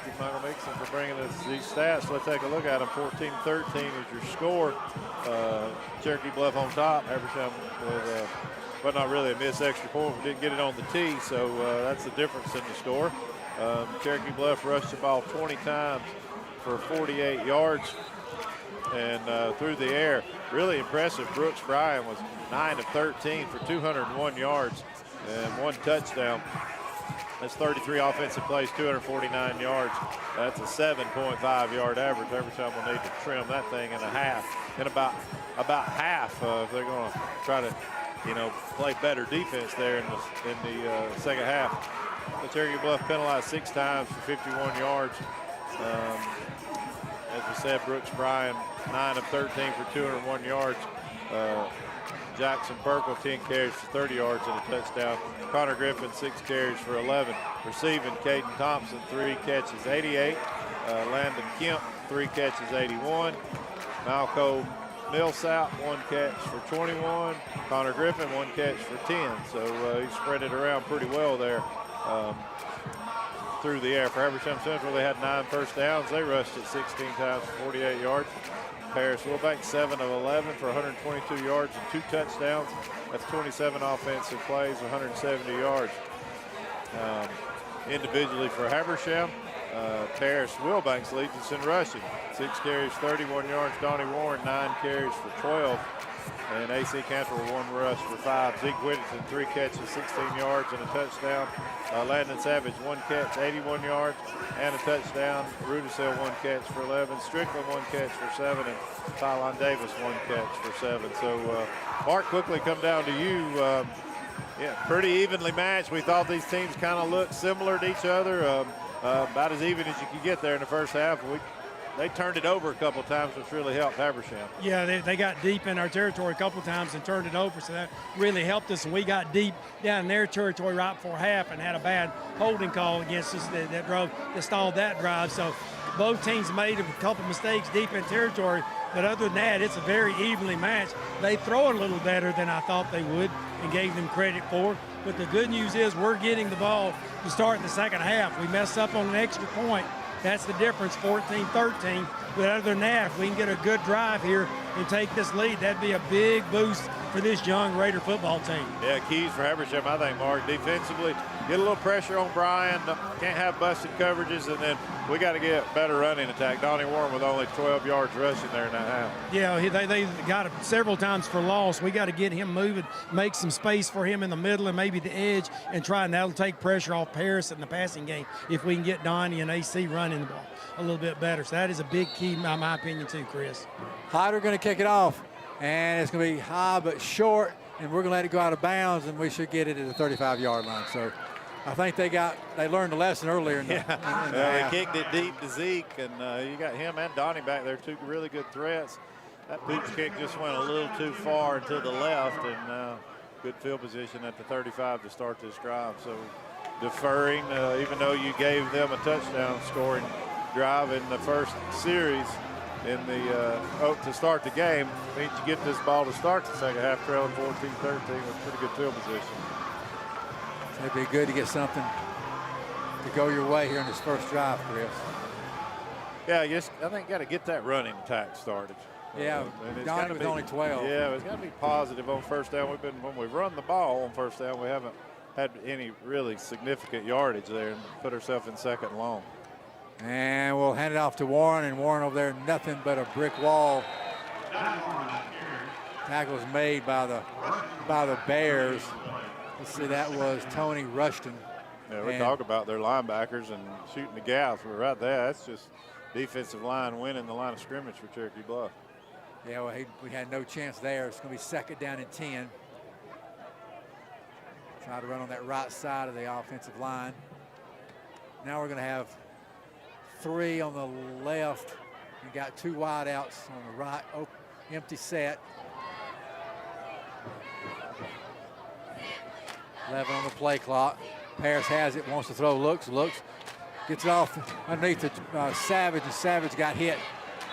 you, Michael Nixon, for bringing us these stats. Let's take a look at them. 14-13 is your score. Cherokee Bluff on top. Habersham with, but not really a missed extra point. We didn't get it on the tee, so that's the difference in the score. Cherokee Bluff rushed the ball 20 times for 48 yards and through the air. Really impressive. Brooks Bryan was 9 of 13 for 201 yards and 1 touchdown. That's 33 offensive plays, 249 yards. That's a 7.5 yard average. Habersham will need to trim that thing in a half. In about half, if they're going to try to, play better defense there in the second half. The Cherokee Bluff penalized 6 times for 51 yards. As we said, Brooks Bryan 9 of 13 for 201 yards. Jackson Burkle 10 carries for 30 yards and a touchdown. Connor Griffin 6 carries for 11. Receiving, Caden Thompson 3 catches 88. Landon Kemp 3 catches 81. Malcolm Millsap 1 catch for 21. Connor Griffin 1 catch for 10. So he spread it around pretty well there through the air. For Habersham Central, they had 9 first downs. They rushed it 16 times for 48 yards. Paris Wilbank 7 of 11 for 122 yards and 2 touchdowns. That's 27 offensive plays, 170 yards. Individually for Habersham, Paris Wilbanks leads us in rushing. 6 carries, 31 yards. Donnie Warren 9 carries for 12. And AC Cantor 1 rush for 5. Zeke Whittington 3 catches, 16 yards and a touchdown. Landon Savage 1 catch, 81 yards and a touchdown. Rudisill 1 catch for 11. Strickland 1 catch for 7. And Tylon Davis 1 catch for 7. So Mark, quickly come down to you. Yeah, pretty evenly matched. We thought these teams kind of looked similar to each other. About as even as you could get there in the first half. They turned it over a couple of times, which really helped Habersham. Yeah, they got deep in our territory a couple of times and turned it over, so that really helped us. And we got deep down in their territory right before half and had a bad holding call against us that stalled that drive. So both teams made a couple of mistakes deep in territory, but other than that, it's a very evenly matched. They throw it a little better than I thought they would and gave them credit for. But the good news is we're getting the ball to start in the second half. We messed up on an extra point. That's the difference, 14-13. But other than that, if we can get a good drive here and take this lead, that'd be a big boost for this young Raider football team. Yeah, keys for Habersham, I think, Mark. Defensively, get a little pressure on Bryan. Can't have busted coverages, and then we got to get better running attack. Donnie Warren with only 12 yards rushing there in that half. Yeah, they got it several times for loss. We got to get him moving, make some space for him in the middle and maybe the edge, and that'll take pressure off Paris in the passing game if we can get Donnie and AC running the ball a little bit better. So that is a big key, in my opinion, too, Chris. Hyder going to kick it off, and it's going to be high but short, and we're going to let it go out of bounds, and we should get it at the 35-yard line. So I think they learned a lesson earlier in the, they kicked it deep to Zeke, and you got him and Donnie back there, 2 really good threats. That pooch kick just went a little too far to the left, and good field position at the 35 to start this drive. So deferring, even though you gave them a touchdown scoring drive in the first series in the to start the game, means you get this ball to start the second half trailing 14-13 with pretty good field position. It'd be good to get something to go your way here in this first drive, Chris. Yeah, I think got to get that running attack started. Yeah, Donnie was only 12. Yeah, it's got to be positive on first down. When we've run the ball on first down, we haven't had any really significant yardage there and put ourselves in second and long. And we'll hand it off to Warren, and Warren over there, nothing but a brick wall. Tackle was made by the Bears. Let's see, that was Tony Rushton. Yeah, we talk about their linebackers and shooting the gaps, but right there, that's just defensive line winning the line of scrimmage for Cherokee Bluff. Yeah, well, we had no chance there. It's going to be second down and 10. Try to run on that right side of the offensive line. Now we're going to have 3 on the left. We got 2 wide outs on the right, empty set. 11 on the play clock. Paris has it, wants to throw, looks, gets it off underneath the Savage, and Savage got hit.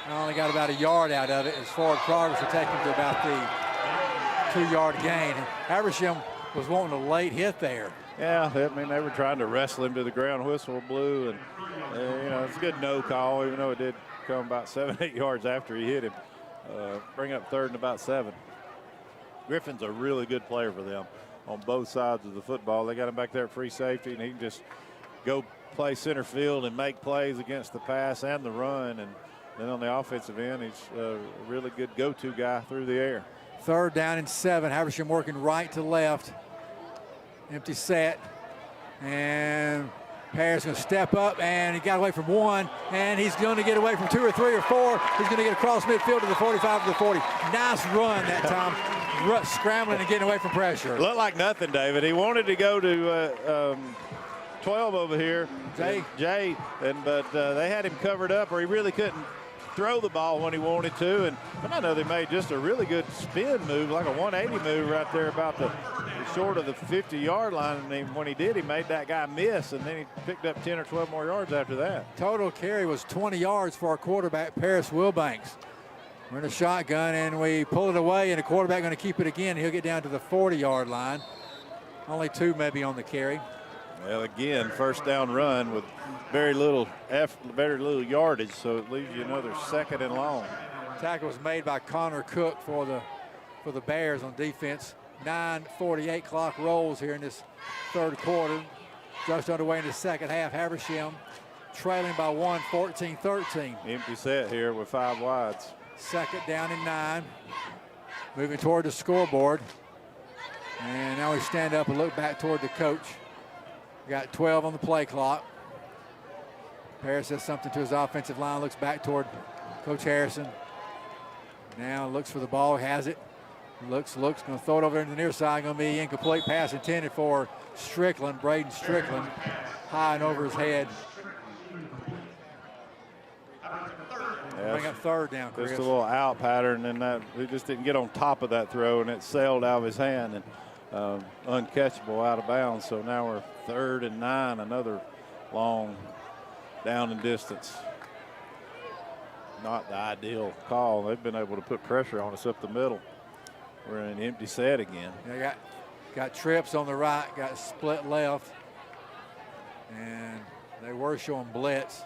Only got about a yard out of it. His forward progress will take him to about the 2-yard gain. Habersham was wanting a late hit there. Yeah, I mean, they were trying to wrestle him to the ground. Whistle blew, and you know, it's a good no call, even though it did come about 7-8 yards after he hit him. Bring up 3rd and about 7. Griffin's a really good player for them on both sides of the football. They got him back there at free safety, and he can just go play center field and make plays against the pass and the run. And then on the offensive end, he's a really good go-to guy through the air. 3rd down and 7. Habersham working right to left. Empty set. And Paris going to step up, and he got away from 1, and he's going to get away from 2 or 3 or 4. He's going to get across midfield to the 45 to the 40. Nice run that time. Scrambling and getting away from pressure. Looked like nothing, David. He wanted to go to 12 over here, Jay, but they had him covered up, or he really couldn't throw the ball when he wanted to. But I know they made just a really good spin move, like a 180 move right there about the short of the 50-yard line. And when he did, he made that guy miss, and then he picked up 10 or 12 more yards after that. Total carry was 20 yards for our quarterback, Paris Wilbanks. We're in a shotgun, and we pull it away, and the quarterback going to keep it again. He'll get down to the 40-yard line. Only 2 maybe on the carry. Well, again, 1st down run with very little yardage, so it leaves you another 2nd and long. Tackle was made by Connor Cook for the Bears on defense. 9:48 clock rolls here in this 3rd quarter. Just underway in the 2nd half. Habersham trailing by 1, 14-13. Empty set here with 5 wides. 2nd down and 9. Moving toward the scoreboard. And now we stand up and look back toward the coach. We got 12 on the play clock. Paris says something to his offensive line, looks back toward Coach Harrison. Now looks for the ball, has it. Looks, going to throw it over into the near side. Going to be incomplete pass intended for Strickland, Braden Strickland, high and over his head. Bring up 3rd down, Chris. Just a little out pattern, and that he just didn't get on top of that throw, and it sailed out of his hand and uncatchable out of bounds. So now we're 3rd and 9, another long down and distance. Not the ideal call. They've been able to put pressure on us up the middle. We're in an empty set again. Yeah, got trips on the right, got split left, and they were showing blitz,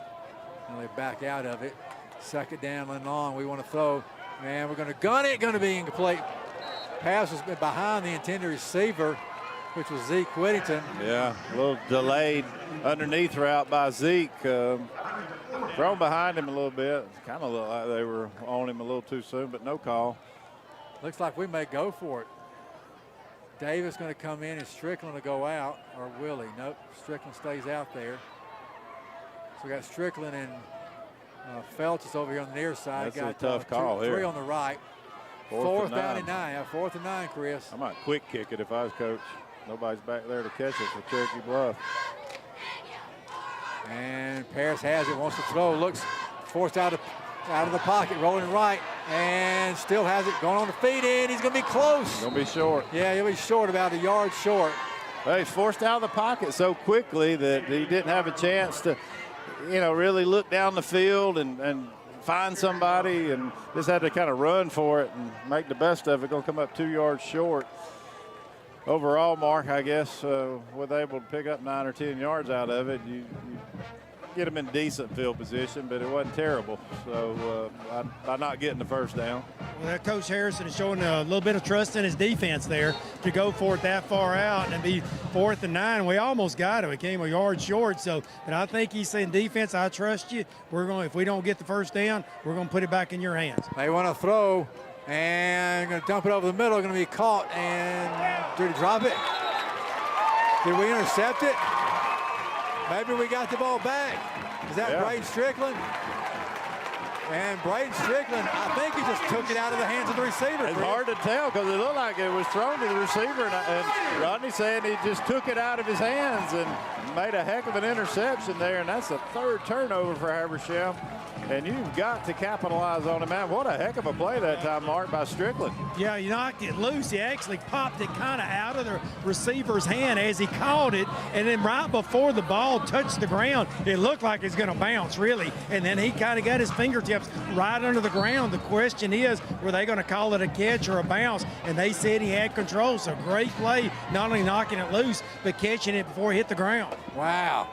and they back out of it. 2nd down and long. We want to throw, and we're going to gun it. Going to be incomplete. Pass was behind the intended receiver, which was Zeke Whittington. Yeah, a little delayed underneath route by Zeke. Thrown behind him a little bit. Kind of looked like they were on him a little too soon, but no call. Looks like we may go for it. Davis going to come in and Strickland to go out, or will he? Nope, Strickland stays out there. So we got Strickland and Feltis over here on the near side. That's got a tough call here. 3 on the right. 4th down and 9. Yeah, 4th and 9, Chris. I might quick kick it if I was coach. Nobody's back there to catch it for Cherokee Bluff. And Paris has it, wants to throw, looks forced out of the pocket, rolling right, and still has it, going on the feet in. He's going to be close. Going to be short. Yeah, he'll be short, about a yard short. Well, he's forced out of the pocket so quickly that he didn't have a chance to, really look down the field and find somebody, and just had to kind of run for it and make the best of it. Going to come up 2 yards short. Overall, Mark, I guess, was able to pick up 9 or 10 yards out of it. You get them in decent field position, but it wasn't terrible. So by not getting the 1st down. Well, Coach Harrison is showing a little bit of trust in his defense there to go for it that far out and be 4th and 9. We almost got it. We came a yard short. So, but I think he's saying, defense, I trust you. If we don't get the 1st down, we're going to put it back in your hands. They want to throw. And going to dump it over the middle, going to be caught, and did he drop it? Did we intercept it? Maybe we got the ball back. Is that Braden Strickland? And Braden Strickland, I think he just took it out of the hands of the receiver. It's hard to tell because it looked like it was thrown to the receiver, and Rodney saying he just took it out of his hands and made a heck of an interception there, and that's the 3rd turnover for Habersham. And you've got to capitalize on it, man. What a heck of a play that time, Mark, by Strickland. Yeah, he knocked it loose. He actually popped it kind of out of the receiver's hand as he caught it. And then right before the ball touched the ground, it looked like it's going to bounce, really. And then he kind of got his fingertip intercepts right under the ground. The question is, were they going to call it a catch or a bounce? And they said he had control. So great play, not only knocking it loose, but catching it before it hit the ground. Wow.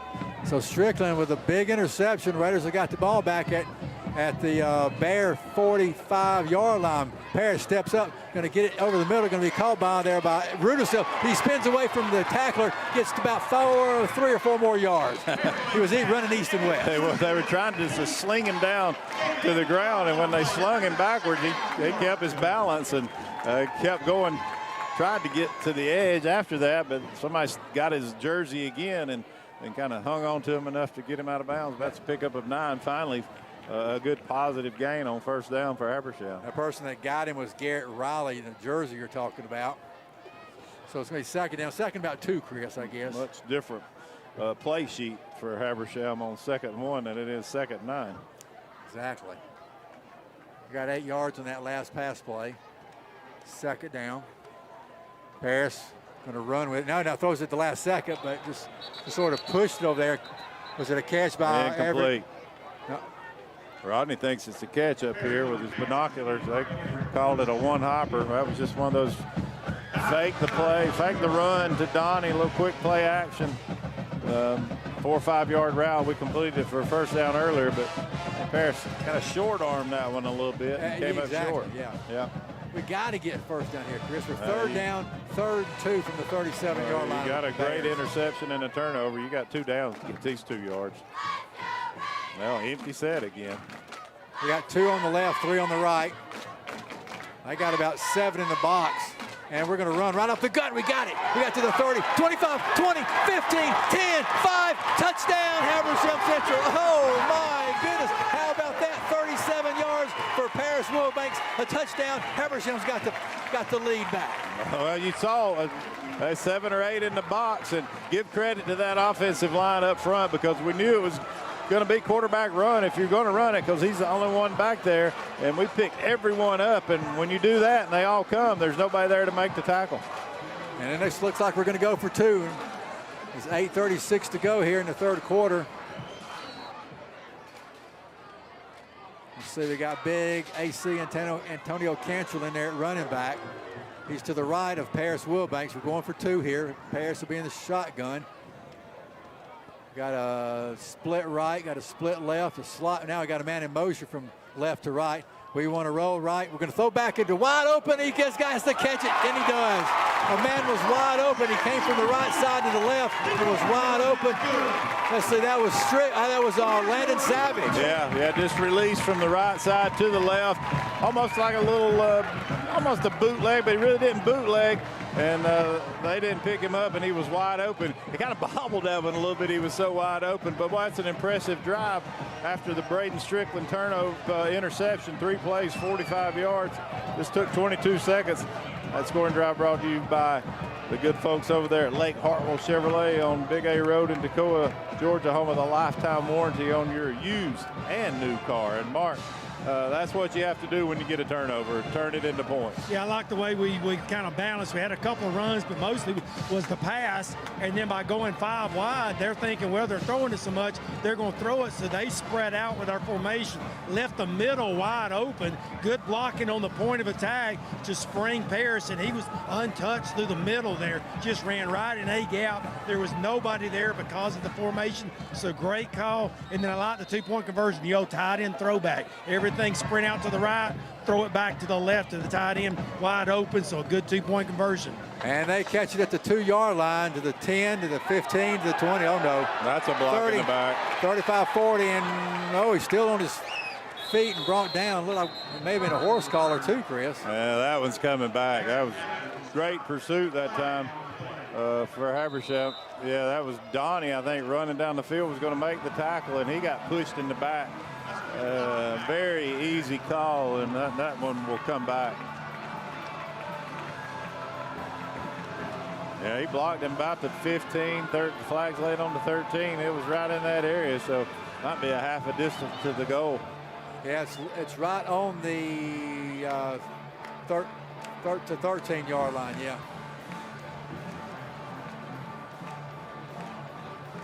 So Strickland with a big interception. Raiders have got the ball back at the Bear 45-yard line. Parrish steps up, going to get it over the middle, going to be called by there by Rudisill. He spins away from the tackler, gets to about 3 or 4 more yards. He was running east and west. They were trying to just sling him down to the ground, and when they slung him backwards, he kept his balance and kept going. Tried to get to the edge after that, but somebody got his jersey again and kind of hung on to him enough to get him out of bounds. That's a pickup of 9 finally. A good positive gain on first down for Habersham. The person that got him was Garrett Riley, the jersey you're talking about. So it's going to be second down. Second about 2, Chris, I guess. Much different play sheet for Habersham on 2nd and 1 than it is 2nd and 9. Exactly. Got 8 yards on that last pass play. Second down. Paris going to run with it. No, throws it the last second, but just sort of pushed it over there. Was it a catch by Incomplete. No. Rodney thinks it's a catch up here with his binoculars. They called it a one-hopper. That was just one of those fake the play, fake the run to Donnie, a little quick play action. 4 or 5 yard route. We completed it for a first down earlier, but Paris kind of short armed that one a little bit and came up short. Yeah. We got to get first down here, Chris. We're third down, 3rd and 2 from the 37-yard line. You got a great interception and a turnover. You got 2 downs to get these 2 yards. Well, empty set again. We got 2 on the left, 3 on the right. I got about 7 in the box. And we're going to run right up the gut. We got it. We got to the 30, 25, 20, 15, 10, 5. Touchdown, Habersham Central. Oh, my goodness. How about that? 37 yards for Paris Wilbanks. A touchdown. Habersham's got the lead back. Well, you saw 7 or 8 in the box. And give credit to that offensive line up front because we knew it was going to be quarterback run if you're going to run it because he's the only one back there. And we picked everyone up. And when you do that and they all come, there's nobody there to make the tackle. And it just looks like we're going to go for 2. There's 8:36 to go here in the 3rd quarter. Let's see, we got big AC Antonio Cantrell in there at running back. He's to the right of Paris Wilbanks. We're going for 2 here. Paris will be in the shotgun. Got a split right, got a split left, a slot. Now we got a man in motion from left to right. We want to roll right. We're going to throw back into wide open. He gets guys to catch it, and he does. A man was wide open. He came from the right side to the left. It was wide open. Let's see, that was strict. That was Landon Savage. Yeah, just released from the right side to the left. Almost like a little, almost a bootleg, but he really didn't bootleg. And they didn't pick him up, and he was wide open. He kind of bobbled that one a little bit. He was so wide open. But, boy, it's an impressive drive after the Braden Strickland turnover interception. 3 plays, 45 yards. This took 22 seconds. That scoring drive brought to you by the good folks over there at Lake Hartwell Chevrolet on Big A Road in Toccoa, Georgia, home of the lifetime warranty on your used and new car. And, Mark, that's what you have to do when you get a turnover, turn it into points. Yeah, I like the way we kind of balanced. We had a couple of runs, but mostly was the pass. And then by going 5 wide, they're thinking, well, they're throwing it so much, they're going to throw it. So they spread out with our formation, left the middle wide open. Good blocking on the point of attack to spring Paris, and he was untouched through the middle there. Just ran right in A gap. There was nobody there because of the formation. So great call. And then I like the 2-point conversion, the old tight end throwback. Everything sprint out to the right, throw it back to the left to the tight end, wide open, so a good 2-point conversion. And they catch it at the 2-yard line to the 10, to the 15, to the 20. Oh, no. That's a block 30, in the back. 35-40, and, he's still on his feet and brought down. Looked like maybe in a horse collar, too, Chris. Yeah, that one's coming back. That was great pursuit that time for Habersham. Yeah, that was Donnie, I think, running down the field, was going to make the tackle, and he got pushed in the back. Very easy call, and that one will come back. Yeah, he blocked him about the 15, the flag's laid on the 13. It was right in that area, so might be a half a distance to the goal. Yeah, it's right on the 13-yard line, yeah.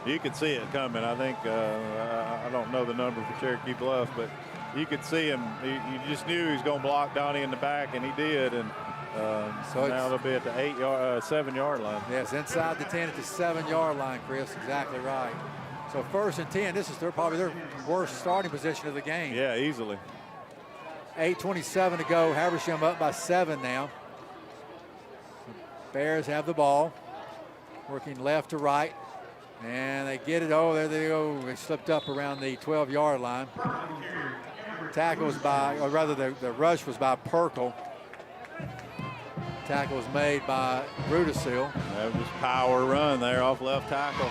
You could see it coming. I think, I don't know the number for Cherokee Bluff, but you could see him. You just knew he was going to block Donnie in the back, and he did. And so now they'll be at the 7-yard line. Yes, inside the 10 at the 7-yard line, Chris. Exactly right. So 1st and 10. This is probably their worst starting position of the game. Yeah, easily. 8:27 to go. Habersham up by 7 now. Bears have the ball, working left to right, and they get it. Oh, there they go. They slipped up around the 12-yard line. Tackle was by, or rather the rush was by Perkle. Tackle was made by Rudisil. That was power run there off left tackle.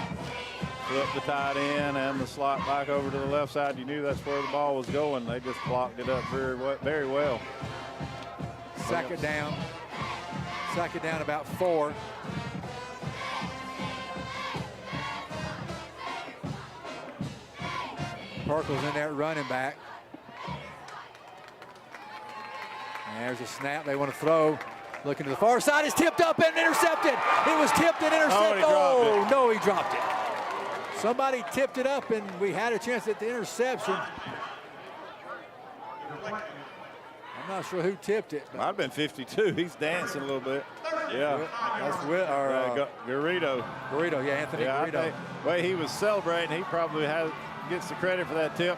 Flip the tight end and the slot back over to the left side. You knew that's where the ball was going. They just blocked it up very well. Second down. Second down about 4. Perkle's in there running back. And there's a snap. They want to throw. Looking to the far side. It's tipped up and intercepted. It was tipped and intercepted. Oh, no, he dropped it. Somebody tipped it up, and we had a chance at the interception. I'm not sure who tipped it. Might have been 52. He's dancing a little bit. Yeah. That's Garrido. Garrido, yeah, Anthony Garrido. The way he was celebrating, he probably gets the credit for that tip.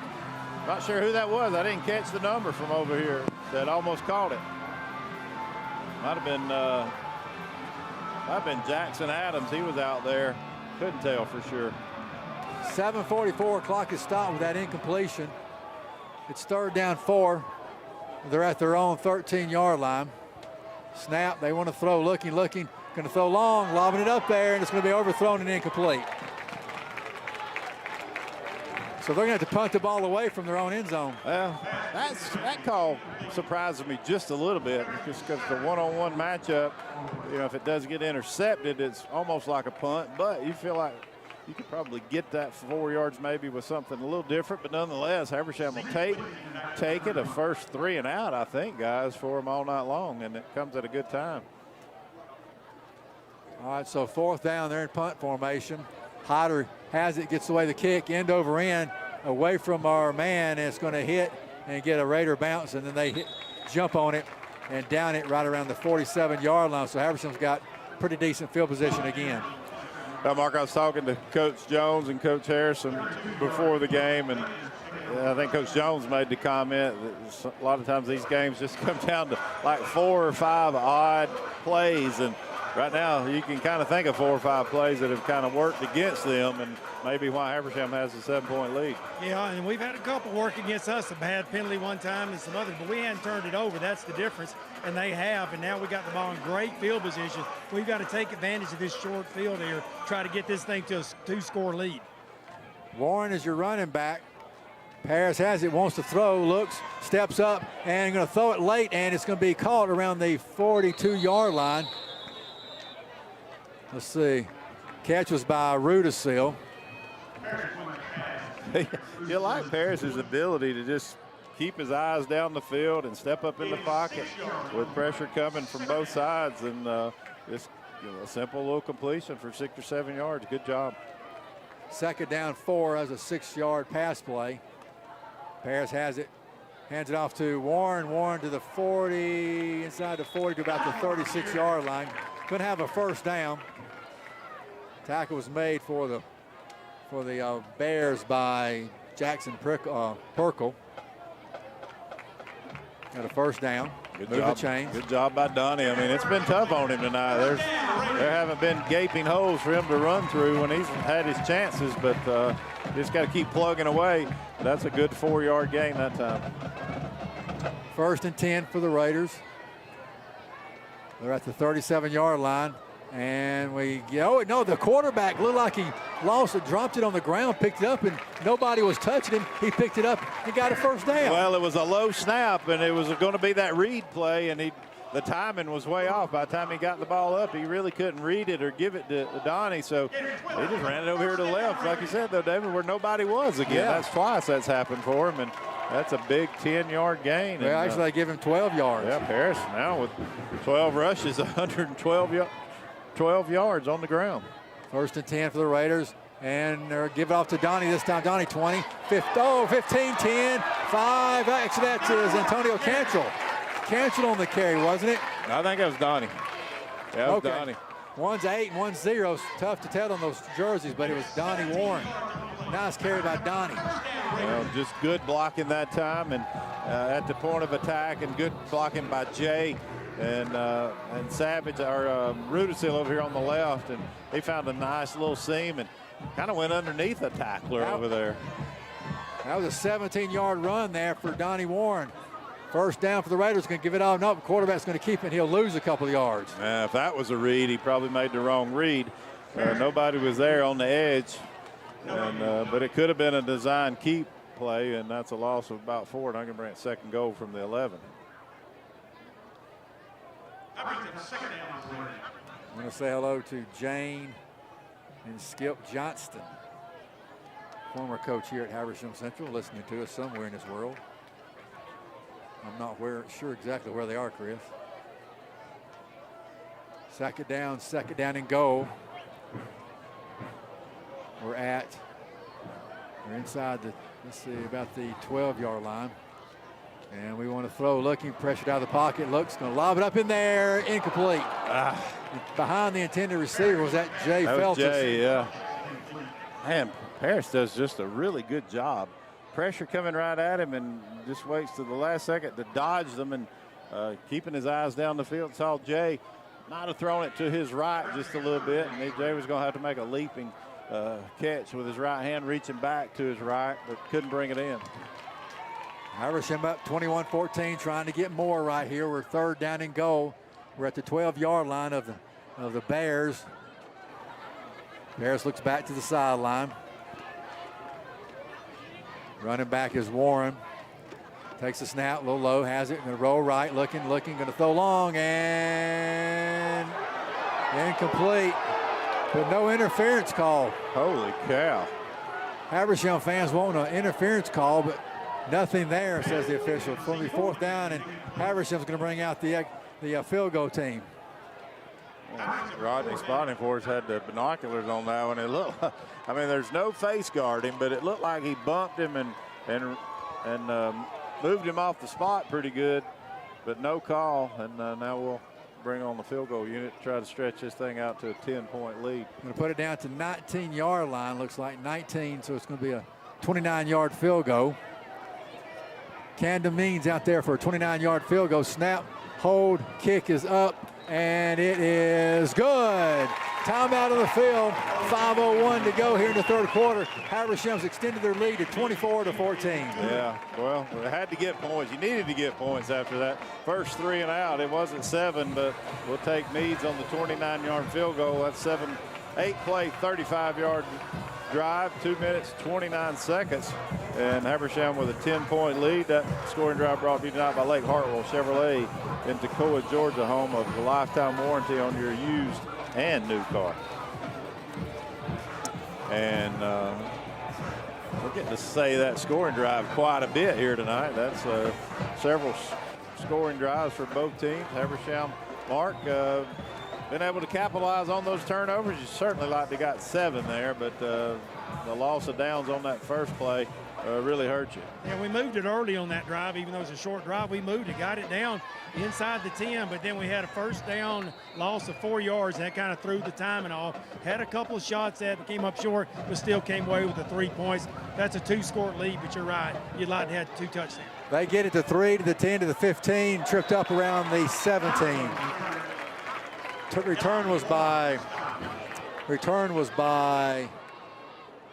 Not sure who that was. I didn't catch the number from over here that almost caught it. Might have been Jackson Adams. He was out there. Couldn't tell for sure. 7:44, clock is stopped with that incompletion. It's 3rd down 4. They're at their own 13-yard line. Snap, they want to throw, looking, going to throw long, lobbing it up there, and it's going to be overthrown and incomplete. So they're going to have to punt the ball away from their own end zone. Well, that call surprises me just a little bit, just because the one-on-one matchup, you know, if it does get intercepted, it's almost like a punt, but you feel like you could probably get that 4 yards maybe with something a little different, but nonetheless, Habersham will take it a first 3 and out, I think, guys, for them all night long, and it comes at a good time. All right, so 4th down, they're in punt formation. Hyder has it, gets away the kick, end over end, away from our man, and it's going to hit and get a Raider bounce, and then they jump on it and down it right around the 47-yard line. So Habersham's got pretty decent field position again. Well, Mark, I was talking to Coach Jones and Coach Harrison before the game, and I think Coach Jones made the comment that a lot of times these games just come down to like 4 or 5 odd plays, and right now you can kind of think of 4 or 5 plays that have kind of worked against them, and maybe why Habersham has a 7-point lead. Yeah, and we've had a couple work against us, a bad penalty one time and some others, but we hadn't turned it over. That's the difference, and they have, and now we got the ball in great field position. We've got to take advantage of this short field here, try to get this thing to a 2-score lead. Warren is your running back. Paris has it, wants to throw, looks, steps up, and going to throw it late, and it's going to be caught around the 42-yard line. Let's see. Catch was by Rudisil. You like Paris's ability to just keep his eyes down the field and step up in the pocket with pressure coming from both sides, and just a simple little completion for 6 or 7 yards. Good job. 2nd down 4 as a 6-yard pass play. Paris has it, hands it off to Warren. Warren to the 40, inside the 40 to about the 36-yard line. Going to have a 1st down. Tackle was made for the Bears by Jackson Perkle. Got a 1st down. Good Move job. the chains. Good job by Donnie. I mean, it's been tough on him tonight. There haven't been gaping holes for him to run through when he's had his chances, but just got to keep plugging away. That's a good 4-yard gain that time. 1st and 10 for the Raiders. They're at the 37-yard line. And the quarterback looked like he lost it, dropped it on the ground, picked it up, and nobody was touching him. He picked it up and got a 1st down. Well, it was a low snap, and it was going to be that read play, and the timing was way off. By the time he got the ball up, he really couldn't read it or give it to Donnie, so he just ran it over here to the left. Like you said, though, David, where nobody was again. Yeah. That's twice that's happened for him, and that's a big 10-yard gain. Well, actually, they give him 12 yards. Yeah, Paris now with 12 rushes, 112 yards on the ground. 1st and 10 for the Raiders, and they're give it off to Donnie this time. Donnie 20, 15, 10, 5. Actually, that is Antonio Cantrell. Cantrell on the carry, wasn't it? I think it was Donnie. Yeah, it was Donnie. One's 8 and one's 0. Tough to tell on those jerseys, but it was Donnie Warren. Nice carry by Donnie. Well, just good blocking that time, and at the point of attack, and good blocking by Jay and Savage, or Rudisill over here on the left, and he found a nice little seam and kind of went underneath a tackler over there. That was a 17-yard run there for Donnie Warren. First down for the Raiders, going to give it all. No, quarterback's going to keep it. He'll lose a couple of yards. If that was a read, he probably made the wrong read. Nobody was there on the edge, but it could have been a design keep play, and that's a loss of about 4. And I can bring it second goal from the 11. That brings it second down. I'm going to say hello to Jane and Skip Johnston, former coach here at Habersham Central, listening to us somewhere in this world. I'm not sure exactly where they are, Chris. Second down and goal. We're inside let's see, about the 12-yard line. And we want to throw, looking, pressured out of the pocket, looks, going to lob it up in there, incomplete. Behind the intended receiver was that Jay Feltus. Jay, yeah. Man, Paris does just a really good job. Pressure coming right at him, and just waits to the last second to dodge them, and keeping his eyes down the field. Saw Jay might have thrown it to his right just a little bit, and Jay was going to have to make a leaping catch with his right hand, reaching back to his right, but couldn't bring it in. Habersham up 21-14, trying to get more right here. We're third down and goal. We're at the 12-yard line of the Bears. Bears looks back to the sideline. Running back is Warren. Takes a snap, a little low, has it, going to roll right, looking, going to throw long, and incomplete. But no interference call. Holy cow. Habersham fans want an interference call, but nothing there, says the official. It's going to be fourth down, and Habersham's going to bring out the field goal team. Rodney Spotting Force had the binoculars on that one. It looked, I mean, there's no face guarding, but it looked like he bumped him and moved him off the spot pretty good, but no call. And now we'll bring on the field goal unit to try to stretch this thing out to a 10-point lead. I'm going to put it down to 19-yard line. Looks like 19, so it's going to be a 29-yard field goal. Camden Means out there for a 29-yard field goal. Snap, hold, kick is up, and it is good. Timeout of the field. 5:01 to go here in the third quarter. Habersham's extended their lead to 24-14. Yeah, well, they had to get points. You needed to get points after that first 3 and out. It wasn't 7, but we'll take Meads on the 29-yard field goal. That's 8-play, 35-yard drive, 2 minutes, 29 seconds. And Habersham with a 10-point lead. That scoring drive brought to you tonight by Lake Hartwell Chevrolet in Toccoa, Georgia, home of the lifetime warranty on your used and new car. And we're getting to say that scoring drive quite a bit here tonight. That's several scoring drives for both teams. Habersham, Mark, been able to capitalize on those turnovers. You certainly like to got 7 there, but the loss of downs on that first play really hurt you. Yeah, we moved it early on that drive, even though it was a short drive. We moved it, got it down inside the 10, but then we had a first down loss of 4 yards. That kind of threw the timing off. Had a couple of shots that came up short, but still came away with the 3 points. That's a 2-score lead, but you're right. You'd like to have 2 touchdowns. They get it to 3, to the 10, to the 15, tripped up around the 17. Return was by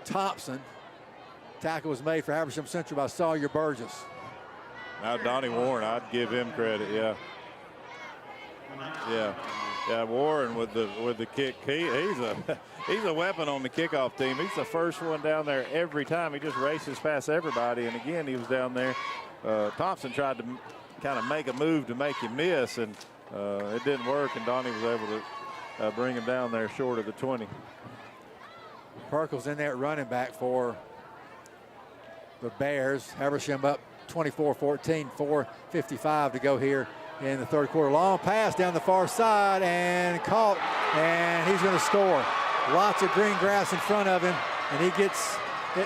Thompson. Tackle was made for Habersham Central by Sawyer Burgess. Now Donnie Warren, I'd give him credit. Yeah. Warren with the kick. He's a weapon on the kickoff team. He's the first one down there every time. He just races past everybody. And again, he was down there. Thompson tried to kind of make a move to make him miss, and it didn't work. And Donnie was able to bring him down there short of the 20. Perkles in there running back for the Bears. Habersham up 24-14, 4:55 to go here in the third quarter. Long pass down the far side and caught, and he's going to score. Lots of green grass in front of him, and he gets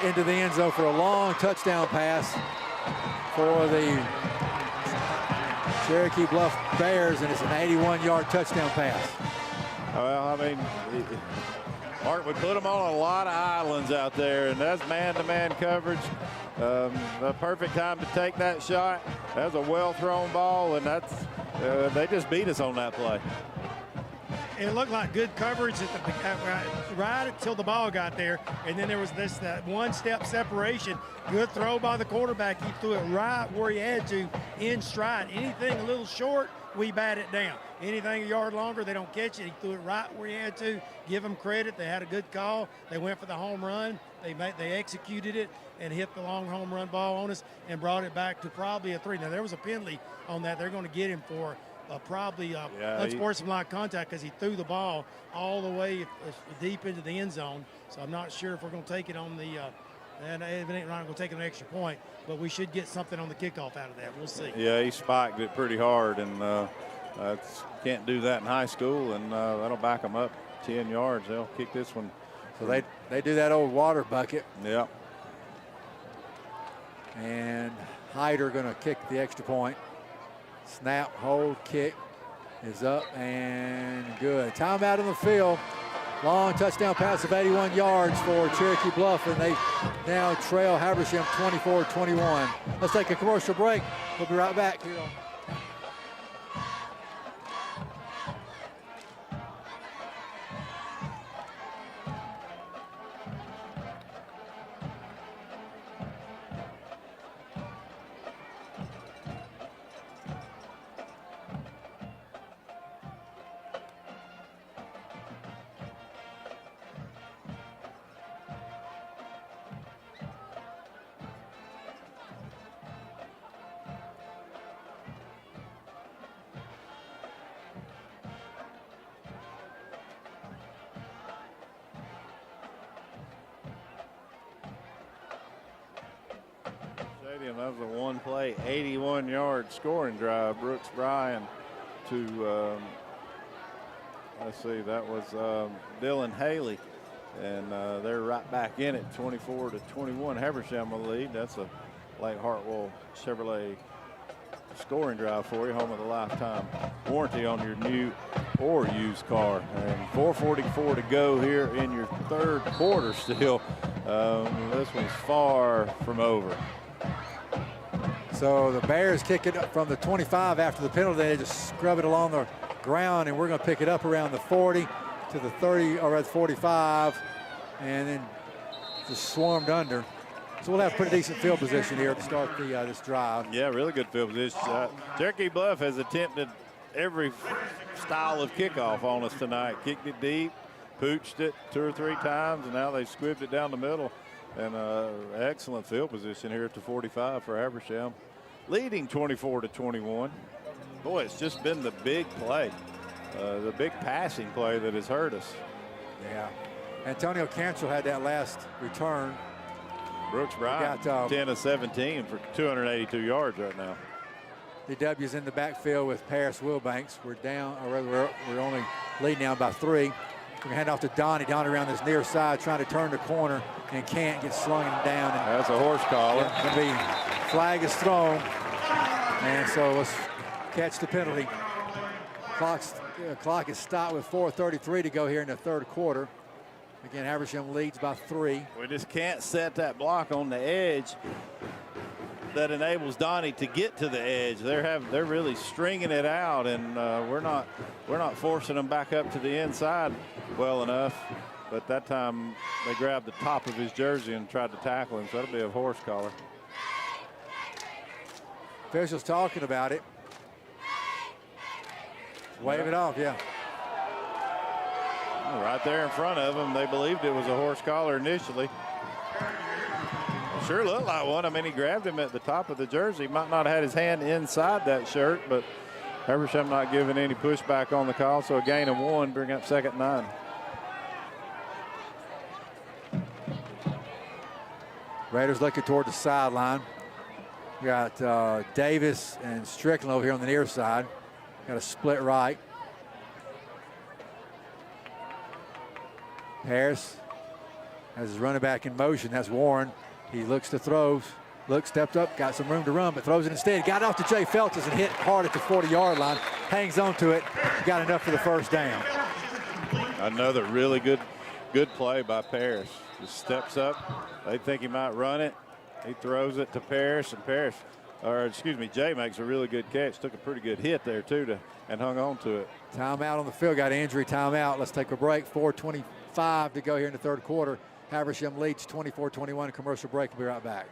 into the end zone for a long touchdown pass. for the Cherokee Bluff Bears, and it's an 81-yard touchdown pass. Well, I mean, Mark would put them on a lot of islands out there, and that's man-to-man coverage. The perfect time to take that shot. That's a well-thrown ball, and that's they just beat us on that play. It looked like good coverage right until the ball got there, and then there was that one-step separation. Good throw by the quarterback. He threw it right where he had to in stride. Anything a little short, we bat it down. Anything a yard longer, they don't catch it. He threw it right where he had to. Give them credit. They had a good call. They went for the home run. They executed it and hit the long home run ball on us and brought it back to probably a 3. Now, there was a penalty on that. They're going to get him for probably unsportsmanlike contact because he threw the ball all the way deep into the end zone. So I'm not sure if we're going to take it on the and it ain't not going to take an extra point, but we should get something on the kickoff out of that. We'll see. Yeah, he spiked it pretty hard, and can't do that in high school, and that'll back them up 10 yards. They'll kick this one. So they do that old water bucket. Yeah. And Hyder going to kick the extra point. Snap, hold, kick is up and good. Timeout on the field. Long touchdown pass of 81 yards for Cherokee Bluff, and they now trail Habersham 24-21. Let's take a commercial break. We'll be right back here on stadium. That was a one-play, 81-yard scoring drive. Brooks Bryan to, let's see, that was Dylan Haley. And they're right back in it, 24-21. Habersham will lead. That's a Lake Hartwell Chevrolet scoring drive for you. Home of the lifetime warranty on your new or used car. And 4:44 to go here in your third quarter still. This one's far from over. So the Bears kick it up from the 25 after the penalty. They just scrub it along the ground, and we're going to pick it up around the 40 to the 30 or at 45, and then just swarmed under. So we'll have pretty decent field position here to start this drive. Yeah, really good field position. Cherokee Bluff has attempted every style of kickoff on us tonight. Kicked it deep, pooched it 2 or 3 times, and now they squibbed it down the middle. And excellent field position here at the 45 for Habersham, leading 24-21. Boy, it's just been the big play, the big passing play that has hurt us. Yeah. Antonio Cantrell had that last return. Brooks Bryan, 10 of 17 for 282 yards right now. The W's in the backfield with Paris Wilbanks. We're down, or rather, we're only leading now by 3. We're gonna hand off to Donnie. Donnie around this near side, trying to turn the corner and can't get slung down. And that's a horse collar. Gonna be flag is thrown, and so let's catch the penalty. Clock is stopped with 4:33 to go here in the third quarter. Again, Habersham leads by 3. We just can't set that block on the edge that enables Donnie to get to the edge. They're really stringing it out, and we're not forcing them back up to the inside well enough. But that time they grabbed the top of his jersey and tried to tackle him, so that'll be a horse collar. Officials talking about it. Wave it off, yeah. Right there in front of them, they believed it was a horse collar initially. Sure looked like one. I mean, he grabbed him at the top of the jersey. Might not have had his hand inside that shirt, but Habersham not giving any pushback on the call, so a gain of 1, bring up 2nd and 9. Raiders looking toward the sideline. We got Davis and Strickland over here on the near side. Got a split right. Harris has his running back in motion. That's Warren. He looks to throw. Look, stepped up, got some room to run, but throws it instead. Got it off to Jay Feltus and hit hard at the 40-yard line. Hangs on to it, got enough for the first down. Another really good play by Parrish. Just steps up. They think he might run it. He throws it to Parrish, and Jay makes a really good catch. Took a pretty good hit there too, and hung on to it. Timeout on the field, got injury, timeout. Let's take a break. 4:25 to go here in the third quarter. Habersham leads 24-21. Commercial break. We'll be right back.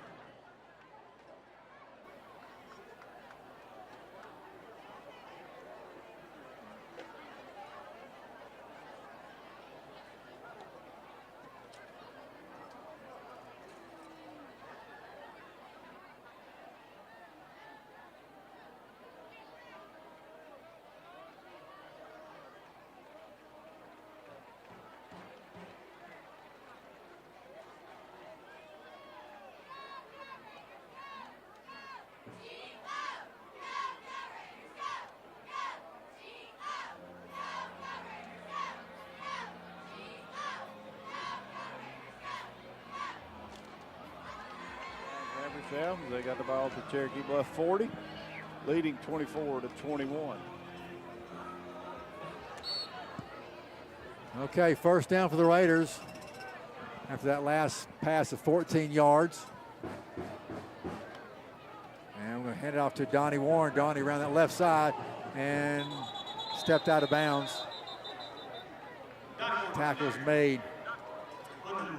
They got the ball at the Cherokee Bluff 40, leading 24-21. Okay, first down for the Raiders after that last pass of 14 yards. And we're going to hand it off to Donnie Warren. Donnie around that left side and stepped out of bounds. Tackles made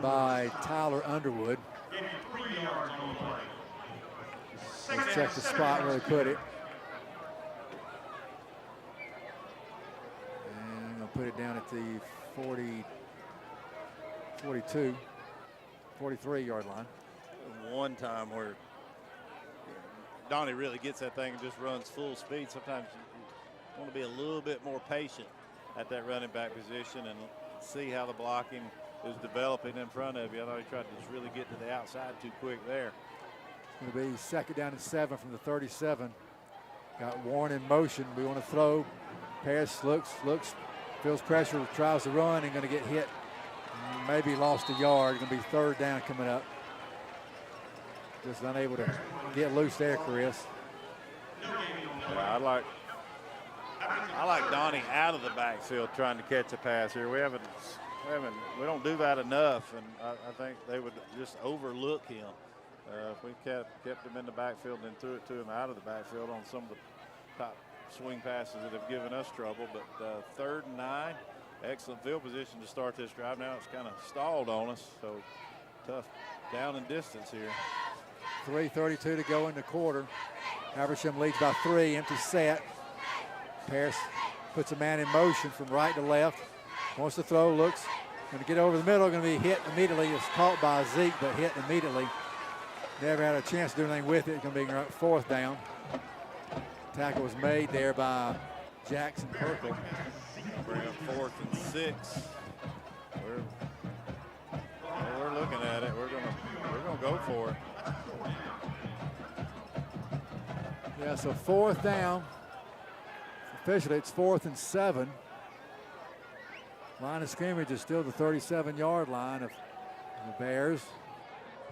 by Tyler Underwood. Let's check the spot where they put it. And I'm going to put it down at the 43-yard line. One time where Donnie really gets that thing and just runs full speed. Sometimes you want to be a little bit more patient at that running back position and see how the blocking is developing in front of you. I thought he tried to just really get to the outside too quick there. It's going to be second down and 7 from the 37. Got Warren in motion. We want to throw. Pass looks, feels pressure, tries to run, and going to get hit. Maybe lost a yard. Going to be third down coming up. Just unable to get loose there, Chris. Yeah, I like Donnie out of the backfield trying to catch a pass here. We don't do that enough, and I think they would just overlook him. If we kept him in the backfield and then threw it to him out of the backfield on some of the top swing passes that have given us trouble. But 3rd and 9, excellent field position to start this drive. Now it's kind of stalled on us, so tough down and distance here. 3:32 to go in the quarter. Habersham leads by 3, empty set. Parrish puts a man in motion from right to left. Wants to throw, looks, going to get over the middle, going to be hit immediately. It's caught by Zeke, but hit immediately. Never had a chance to do anything with it. It's going to be 4th down. Tackle was made there by Jackson Purple. Bring up 4th and 6. We're looking at it. We're gonna go for it. Yeah, so 4th down. Officially, it's 4th and 7. Line of scrimmage is still the 37-yard line of the Bears.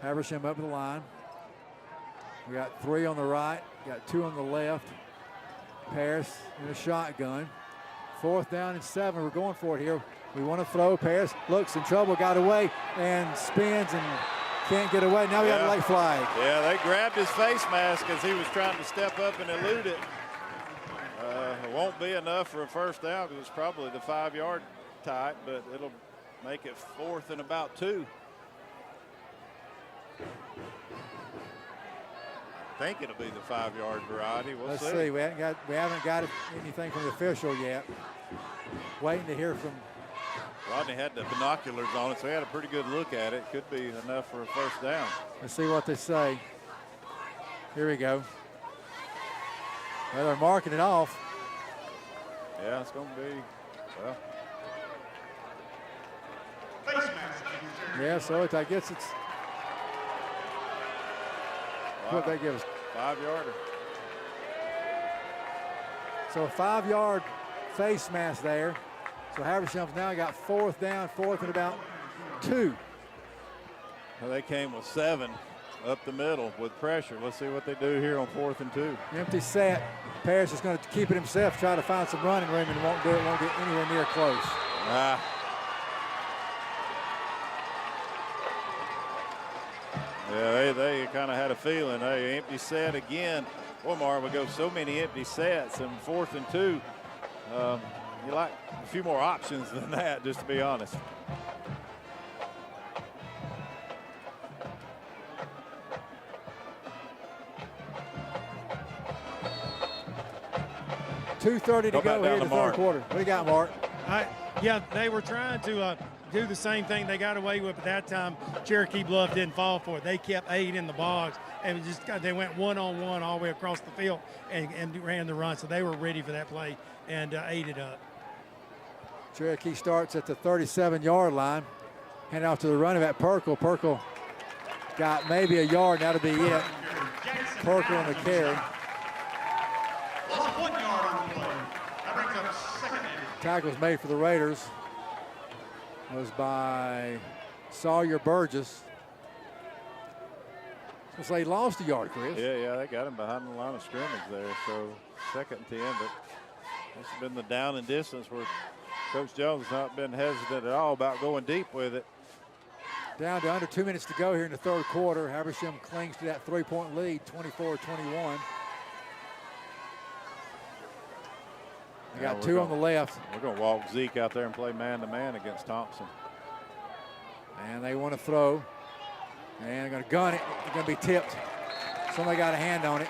Habersham up the line. We got 3 on the right, got 2 on the left. Paris in a shotgun. 4th down and 7. We're going for it here. We want to throw. Paris looks in trouble, got away, and spins and can't get away. Now we got a late flag. Yeah, they grabbed his face mask as he was trying to step up and elude it. It won't be enough for a first down because it's probably the 5-yard type, but it'll make it 4th and about 2. I think it'll be the 5-yard variety. We'll Let's see. see. We haven't got anything from the official yet. Waiting to hear from. Rodney had the binoculars on it, so he had a pretty good look at it. Could be enough for a first down. Let's see what they say. Here we go. Well, they're marking it off. Yeah, it's going to be, well. Yeah, so I guess it's. What they give us? 5-yarder. So a 5-yard face mask there. So Habersham's now got 4th down, 4th and about 2. Well, they came with 7 up the middle with pressure. Let's see what they do here on 4th and 2. Empty set. Parrish is going to keep it himself, try to find some running room, and won't do it, won't get anywhere near close. Yeah, they kind of had a feeling. Hey, empty set again. Boy, Marv, we go so many empty sets, and 4th and 2. You like a few more options than that, just to be honest. $2:30 to go here in the third quarter. What do you got, Mark? Yeah, they were trying to do the same thing they got away with, but that time Cherokee Bluff didn't fall for it. They kept 8 in the box, and they went one-on-one all the way across the field and ran the run. So they were ready for that play and ate it up. Cherokee starts at the 37-yard line. Hand off to the running back, Perkle. Perkle got maybe a yard, that'll be it. Perkle on the carry. Lost 1 yard on the play. That brings up 2nd down. Tackles made for the Raiders was by Sawyer Burgess. So they lost a yard, Chris. Yeah, they got him behind the line of scrimmage there. So 2nd and 10, but this has been the down and distance where Coach Jones has not been hesitant at all about going deep with it. Down to under 2 minutes to go here in the third quarter. Habersham clings to that 3-point lead, 24-21. They got 2 on the left. We're going to walk Zeke out there and play man-to-man against Thompson. And they want to throw. And they're going to gun it. It's going to be tipped. Somebody got a hand on it.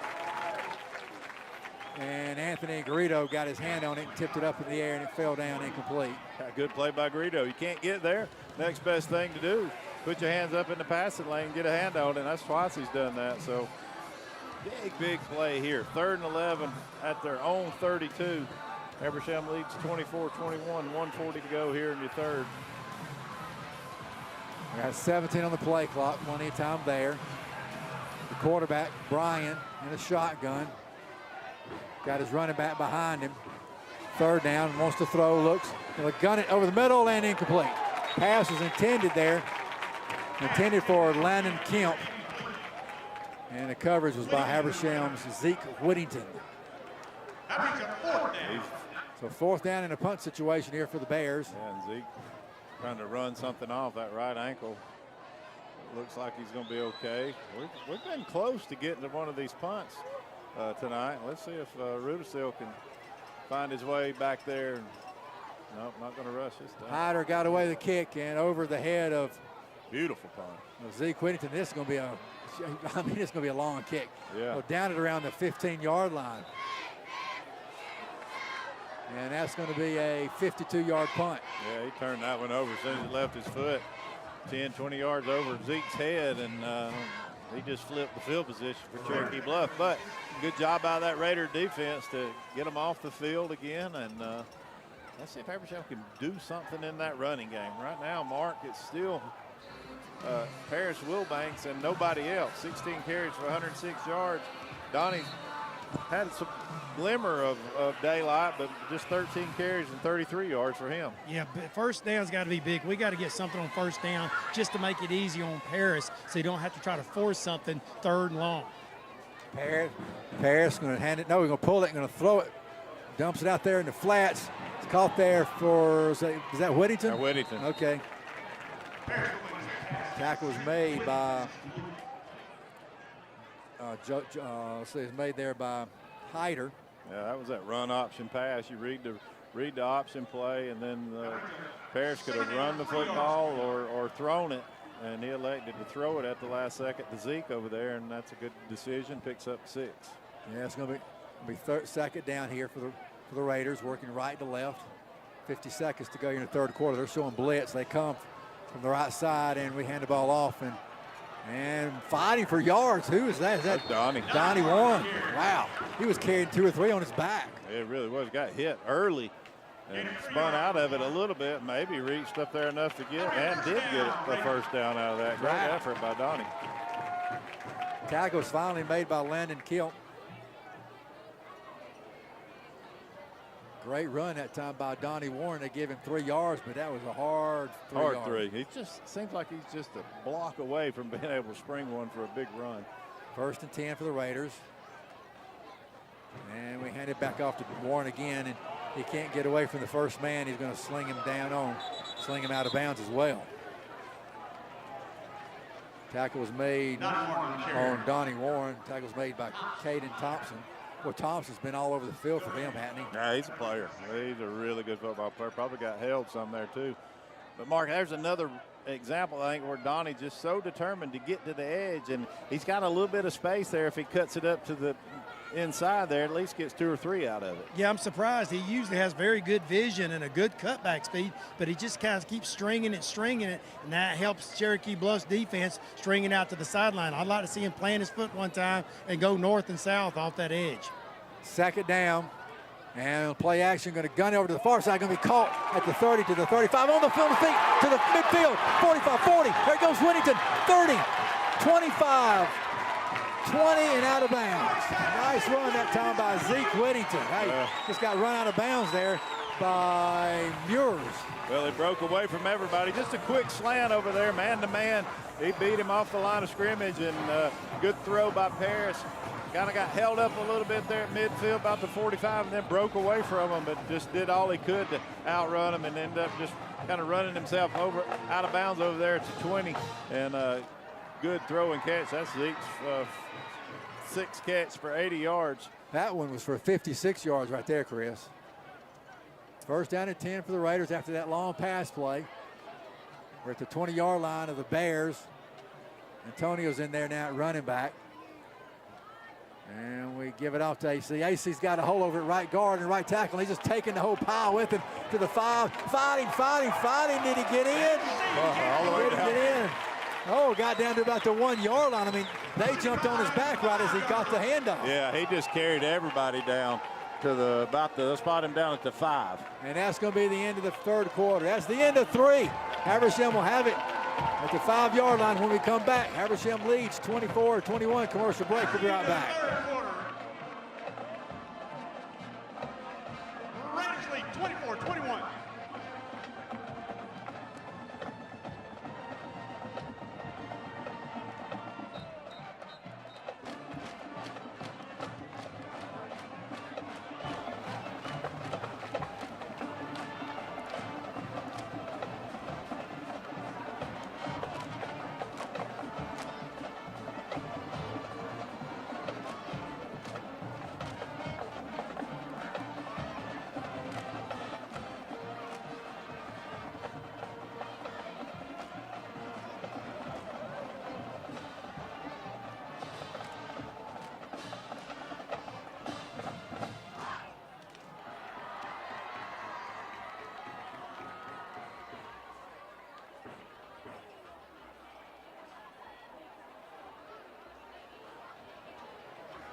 And Anthony Garrido got his hand on it and tipped it up in the air, and it fell down incomplete. Good play by Garrido. You can't get there. Next best thing to do, put your hands up in the passing lane, get a hand on it, and that's twice he's done that. So big play here. 3rd and 11 at their own 32. Habersham leads 24-21, 1:40 to go here in the third. We got 17 on the play clock, plenty of time there. The quarterback, Brian, in a shotgun. Got his running back behind him. 3rd down, wants to throw, looks, going to gun it over the middle and incomplete. Pass was intended there, intended for Landon Kemp. And the coverage was by Habersham's Zeke Whittington. That brings up 4th down. So 4th down in a punt situation here for the Bears. Yeah, and Zeke trying to run something off that right ankle. Looks like he's going to be okay. We've been close to getting to one of these punts tonight. Let's see if Rudisil can find his way back there. Nope, not going to rush this time. Hyder got away the kick and over the head of Beautiful punt. Zeke Whittington. This is going to be it's going to be a long kick. Yeah. So down at around the 15-yard line. And that's going to be a 52-yard punt. Yeah, he turned that one over as soon as he left his foot. 10, 20 yards over Zeke's head, and he just flipped the field position for Cherokee Bluff. But good job by that Raider defense to get them off the field again. And let's see if Habersham can do something in that running game. Right now, Mark, it's still Paris Wilbanks and nobody else. 16 carries for 106 yards. Donnie's had some glimmer of daylight, but just 13 carries and 33 yards for him. Yeah, but 1st down's got to be big. We got to get something on 1st down just to make it easy on Paris so you don't have to try to force something 3rd and long. Paris going to hand it. No, we're going to pull it, going to throw it. Dumps it out there in the flats. It's caught there for, is that Whittington? Whittington. Okay. Tackle was made by, let's see, it's made there by Hyder. Yeah, that was that run option pass. You read the option play, and then Parrish could have run the football or thrown it, and he elected to throw it at the last second to Zeke over there, and that's a good decision. Picks up 6. Yeah, it's going to be 2nd down here for the Raiders, working right to left. 50 seconds to go here in the third quarter. They're showing blitz. They come from the right side, and we hand the ball off, and fighting for yards. Who is that? Is that Donnie? Donnie Warren. Wow. He was carrying 2 or 3 on his back. It really was. Got hit early and spun out of it a little bit. Maybe reached up there enough to get, and did get it the 1st down out of that. Great effort by Donnie. Tackle was finally made by Landon Kemp. Great run that time by Donnie Warren. They gave him 3 yards, but that was a hard three. He just seems like he's just a block away from being able to spring one for a big run. 1st and 10 for the Raiders. And we hand it back off to Warren again, and he can't get away from the first man. He's going to sling him out of bounds as well. Tackle was made on Donnie Warren. Tackle was made by Caden Thompson. Well, Thompson's been all over the field for them, hasn't he? Yeah, he's a player. He's a really good football player. Probably got held some there too. But Mark, there's another example, I think, where Donnie's just so determined to get to the edge, and he's got a little bit of space there. If he cuts it up to the inside there, at least gets 2 or 3 out of it. Yeah, I'm surprised. He usually has very good vision and a good cutback speed, but he just kind of keeps stringing it, and that helps Cherokee Bluff's defense string it out to the sideline. I'd like to see him plant his foot one time and go north and south off that edge. 2nd down, and play action, going to gun over to the far side, going to be caught at the 30 to the 35, on the field of feet to the midfield, 45, 40, there goes Whittington, 30, 25, 20 and out of bounds. Nice run that time by Zeke Whittington. Just got run out of bounds there by Muirs. Well, he broke away from everybody. Just a quick slant over there, man to man. He beat him off the line of scrimmage, and good throw by Paris. Kind of got held up a little bit there at midfield, about the 45, and then broke away from him, but just did all he could to outrun him and ended up just kind of running himself over out of bounds over there at the 20. And good throw and catch. That's Zeke's 6 catch for 80 yards. That one was for 56 yards right there, Chris. 1st down and 10 for the Raiders after that long pass play. We're at the 20-yard line of the Bears. Antonio's in there now at running back. And we give it off to AC. AC's got a hole over at right guard and right tackle. He's just taking the whole pile with him to the 5. Fighting. Did he get in? All the way down. Get in. Oh, got down to about the 1-yard line. I mean, they jumped on his back right as he got the handoff. Yeah, he just carried everybody down to about the spot him down at the 5. And that's going to be the end of the 3rd quarter. That's the end of 3. Habersham will have it at the 5-yard line when we come back. Habersham leads 24-21. Commercial break. We'll be right back. Third quarter. Raiders lead 24-21.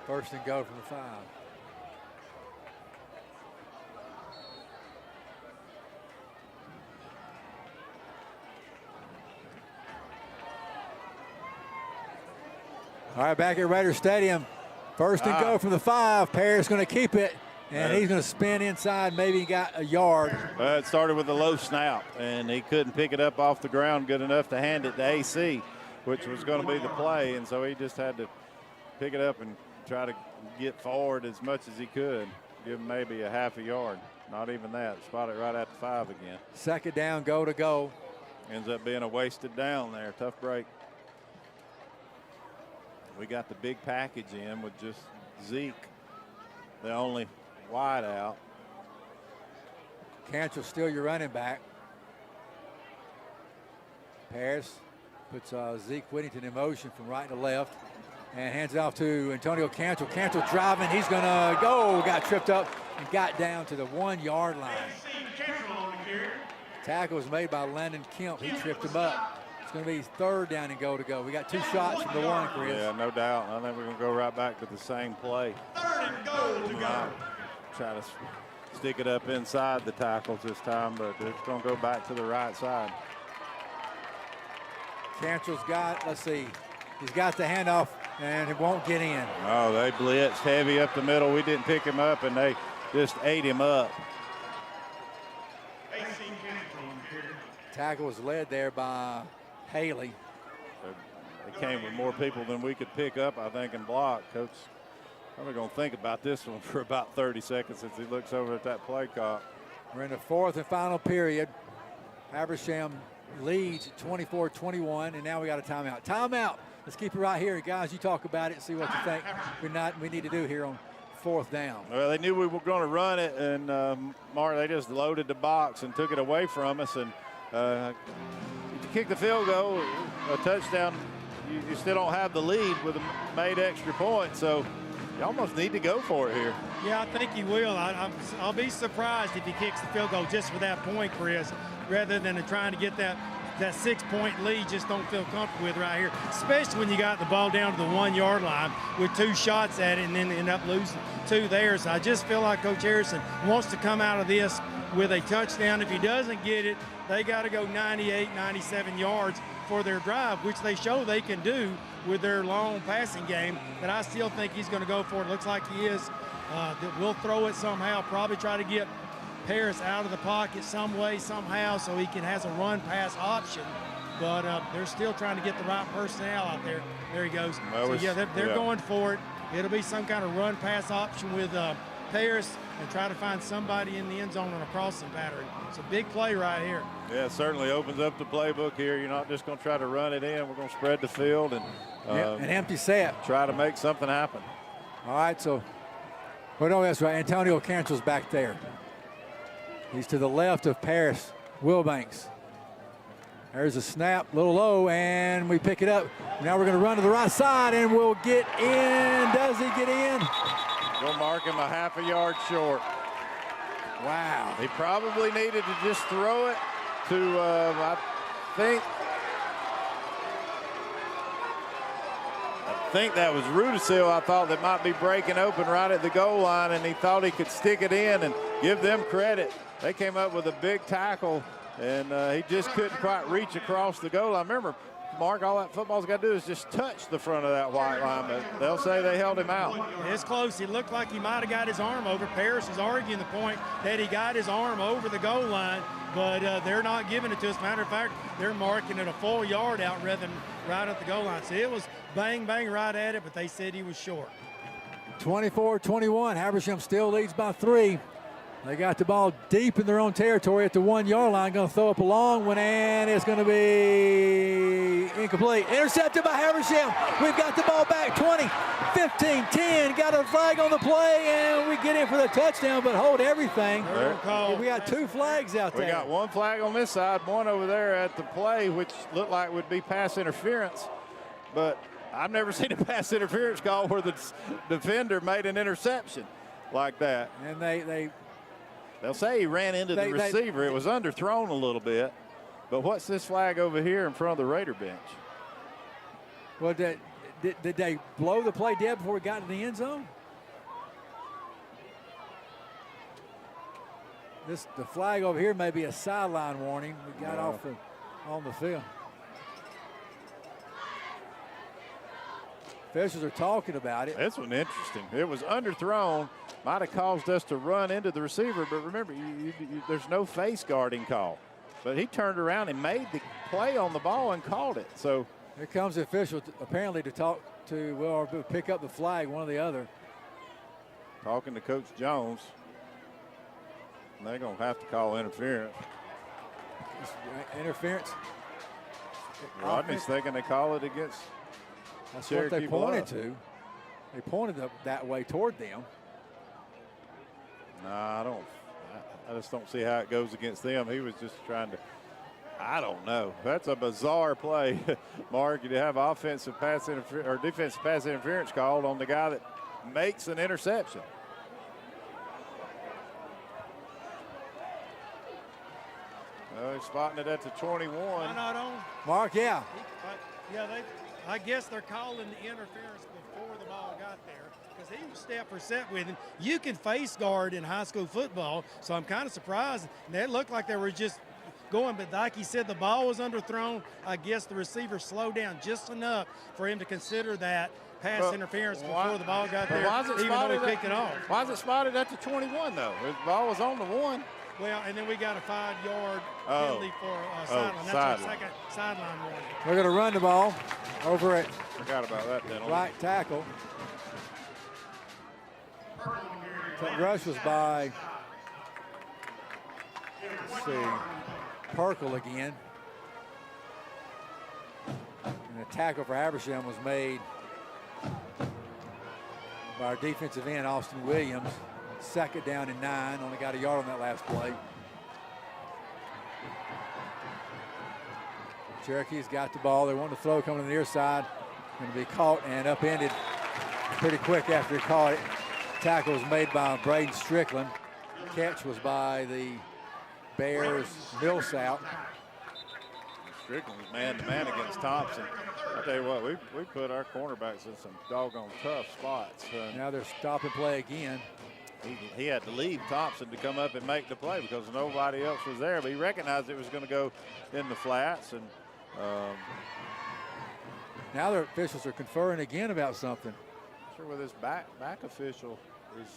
First and go from the 5. All right, back at Raider Stadium. First and go from the 5. Paris going to keep it, and he's going to spin inside. Maybe he got a yard. It started with a low snap, and he couldn't pick it up off the ground good enough to hand it to AC, which was going to be the play, and so he just had to pick it up and try to get forward as much as he could. Give him maybe a half a yard. Not even that. Spot it right at the 5 again. 2nd down, go to go. Ends up being a wasted down there. Tough break. We got the big package in with just Zeke, the only wide out. Cantrell still your running back. Paris puts Zeke Whittington in motion from right to left and hands it off to Antonio Cantrell. Cantrell driving. He's going to go. Got tripped up and got down to the 1-yard line. Tackle was made by Landon Kemp. He tripped him up. It's going to be 3rd down and go to go. We got 2 shots from the 1, Chris. Yeah, no doubt. I think we're going to go right back to the same play. 3rd and goal to go. Try to stick it up inside the tackles this time, but it's going to go back to the right side. Cantrell's got, let's see, he's got the handoff, and it won't get in. Oh, they blitzed heavy up the middle. We didn't pick him up, and they just ate him up. Tackle was led there by Haley. They came with more people than we could pick up, I think, and block. Coach probably going to think about this one for about 30 seconds as he looks over at that play clock. We're in the fourth and final period. Habersham leads 24-21, and now we got a timeout. Timeout. Let's keep it right here. Guys, you talk about it, see what you think we need to do here on fourth down. Well, they knew we were going to run it, and Mark, they just loaded the box and took it away from us. And if you kick the field goal, a touchdown, you still don't have the lead with a made extra point. So you almost need to go for it here. Yeah, I think he will. I'll be surprised if he kicks the field goal just for that point, Chris, rather than trying to get that 6-point lead. Just don't feel comfortable with right here, especially when you got the ball down to the 1-yard line with 2 shots at it and then end up losing 2 there. So I just feel like Coach Harrison wants to come out of this with a touchdown. If he doesn't get it, they got to go 98, 97 yards for their drive, which they show they can do with their long passing game. But I still think he's going to go for it. Looks like he is. That we'll throw it somehow, probably try to get Paris out of the pocket some way, somehow, so he has a run-pass option. But they're still trying to get the right personnel out there. There he goes. So, yeah, they're going for it. It'll be some kind of run-pass option with Paris and try to find somebody in the end zone on a crossing pattern. It's a big play right here. Yeah, it certainly opens up the playbook here. You're not just going to try to run it in. We're going to spread the field and an empty set. Try to make something happen. All right, so, well, no, that's right. Antonio Cancel's back there. He's to the left of Paris Wilbanks. There's a snap, a little low, and we pick it up. Now we're going to run to the right side, and we'll get in. Does he get in? We'll mark him a half a yard short. Wow. He probably needed to just throw it to, I think that was Rudisil. I thought that might be breaking open right at the goal line, and he thought he could stick it in and give them credit. They came up with a big tackle, and he just couldn't quite reach across the goal line. Remember, Mark, all that football's got to do is just touch the front of that white line, but they'll say they held him out. It's close. It looked like he might have got his arm over. Paris is arguing the point that he got his arm over the goal line, but they're not giving it to us. Matter of fact, they're marking it a full yard out rather than right at the goal line. So it was bang, bang right at it, but they said he was short. 24-21. Habersham still leads by 3. They got the ball deep in their own territory at the 1-yard line. Going to throw up a long one, and it's going to be incomplete. Intercepted by Habersham. We've got the ball back 20, 15, 10. Got a flag on the play, and we get in for the touchdown, but hold everything. We got 2 flags out there. We got 1 flag on this side, 1 over there at the play, which looked like would be pass interference. But I've never seen a pass interference call where the defender made an interception like that. And they'll say he ran into the receiver. It was underthrown a little bit. But what's this flag over here in front of the Raider bench? Well, did they blow the play dead before we got to the end zone? The flag over here may be a sideline warning. We got off on the field. Officials are talking about it. This one interesting. It was underthrown. Might have caused us to run into the receiver, but remember, there's no face guarding call. But he turned around and made the play on the ball and called it. So here comes the official apparently to talk to, or pick up the flag, one or the other. Talking to Coach Jones. And they're going to have to call interference. Interference. Rodney's thinking they call it against That's Cherokee what they pointed Bluff. to. They pointed that way toward them. Nah, I just don't see how it goes against them. He was just trying to, I don't know. That's a bizarre play, Mark. You have offensive pass interference or defensive pass interference called on the guy that makes an interception. He's spotting it at the 21. Not on. Mark, yeah. I guess they're calling the interference before the ball got there because he was step for step with him. You can face guard in high school football, so I'm kind of surprised. That looked like they were just going, but like he said, the ball was underthrown. I guess the receiver slowed down just enough for him to consider that pass interference before the ball got there, even though he picked it off. Why is it spotted at the 21, though? The ball was on the 1. Well, and then we got a 5-yard penalty for sideline. That's sideline. our second sideline warning. They're going to run the ball over at Forgot about that penalty. right tackle. That rush was by, let's see, Perkle again. And the tackle for Habersham was made by our defensive end, Austin Williams. Second down and 9, only got a yard on that last play. Cherokee's got the ball. They want to throw coming to the near side. Going to be caught and upended pretty quick after he caught it. Tackle was made by Braden Strickland. Catch was by the Bears' Millsap. Strickland was man-to-man against Thompson. I'll tell you what, we put our cornerbacks in some doggone tough spots. Now they're stop and play again. He had to leave Thompson to come up and make the play because nobody else was there, but he recognized it was going to go in the flats. And now their officials are conferring again about something. I'm sure with this back official is.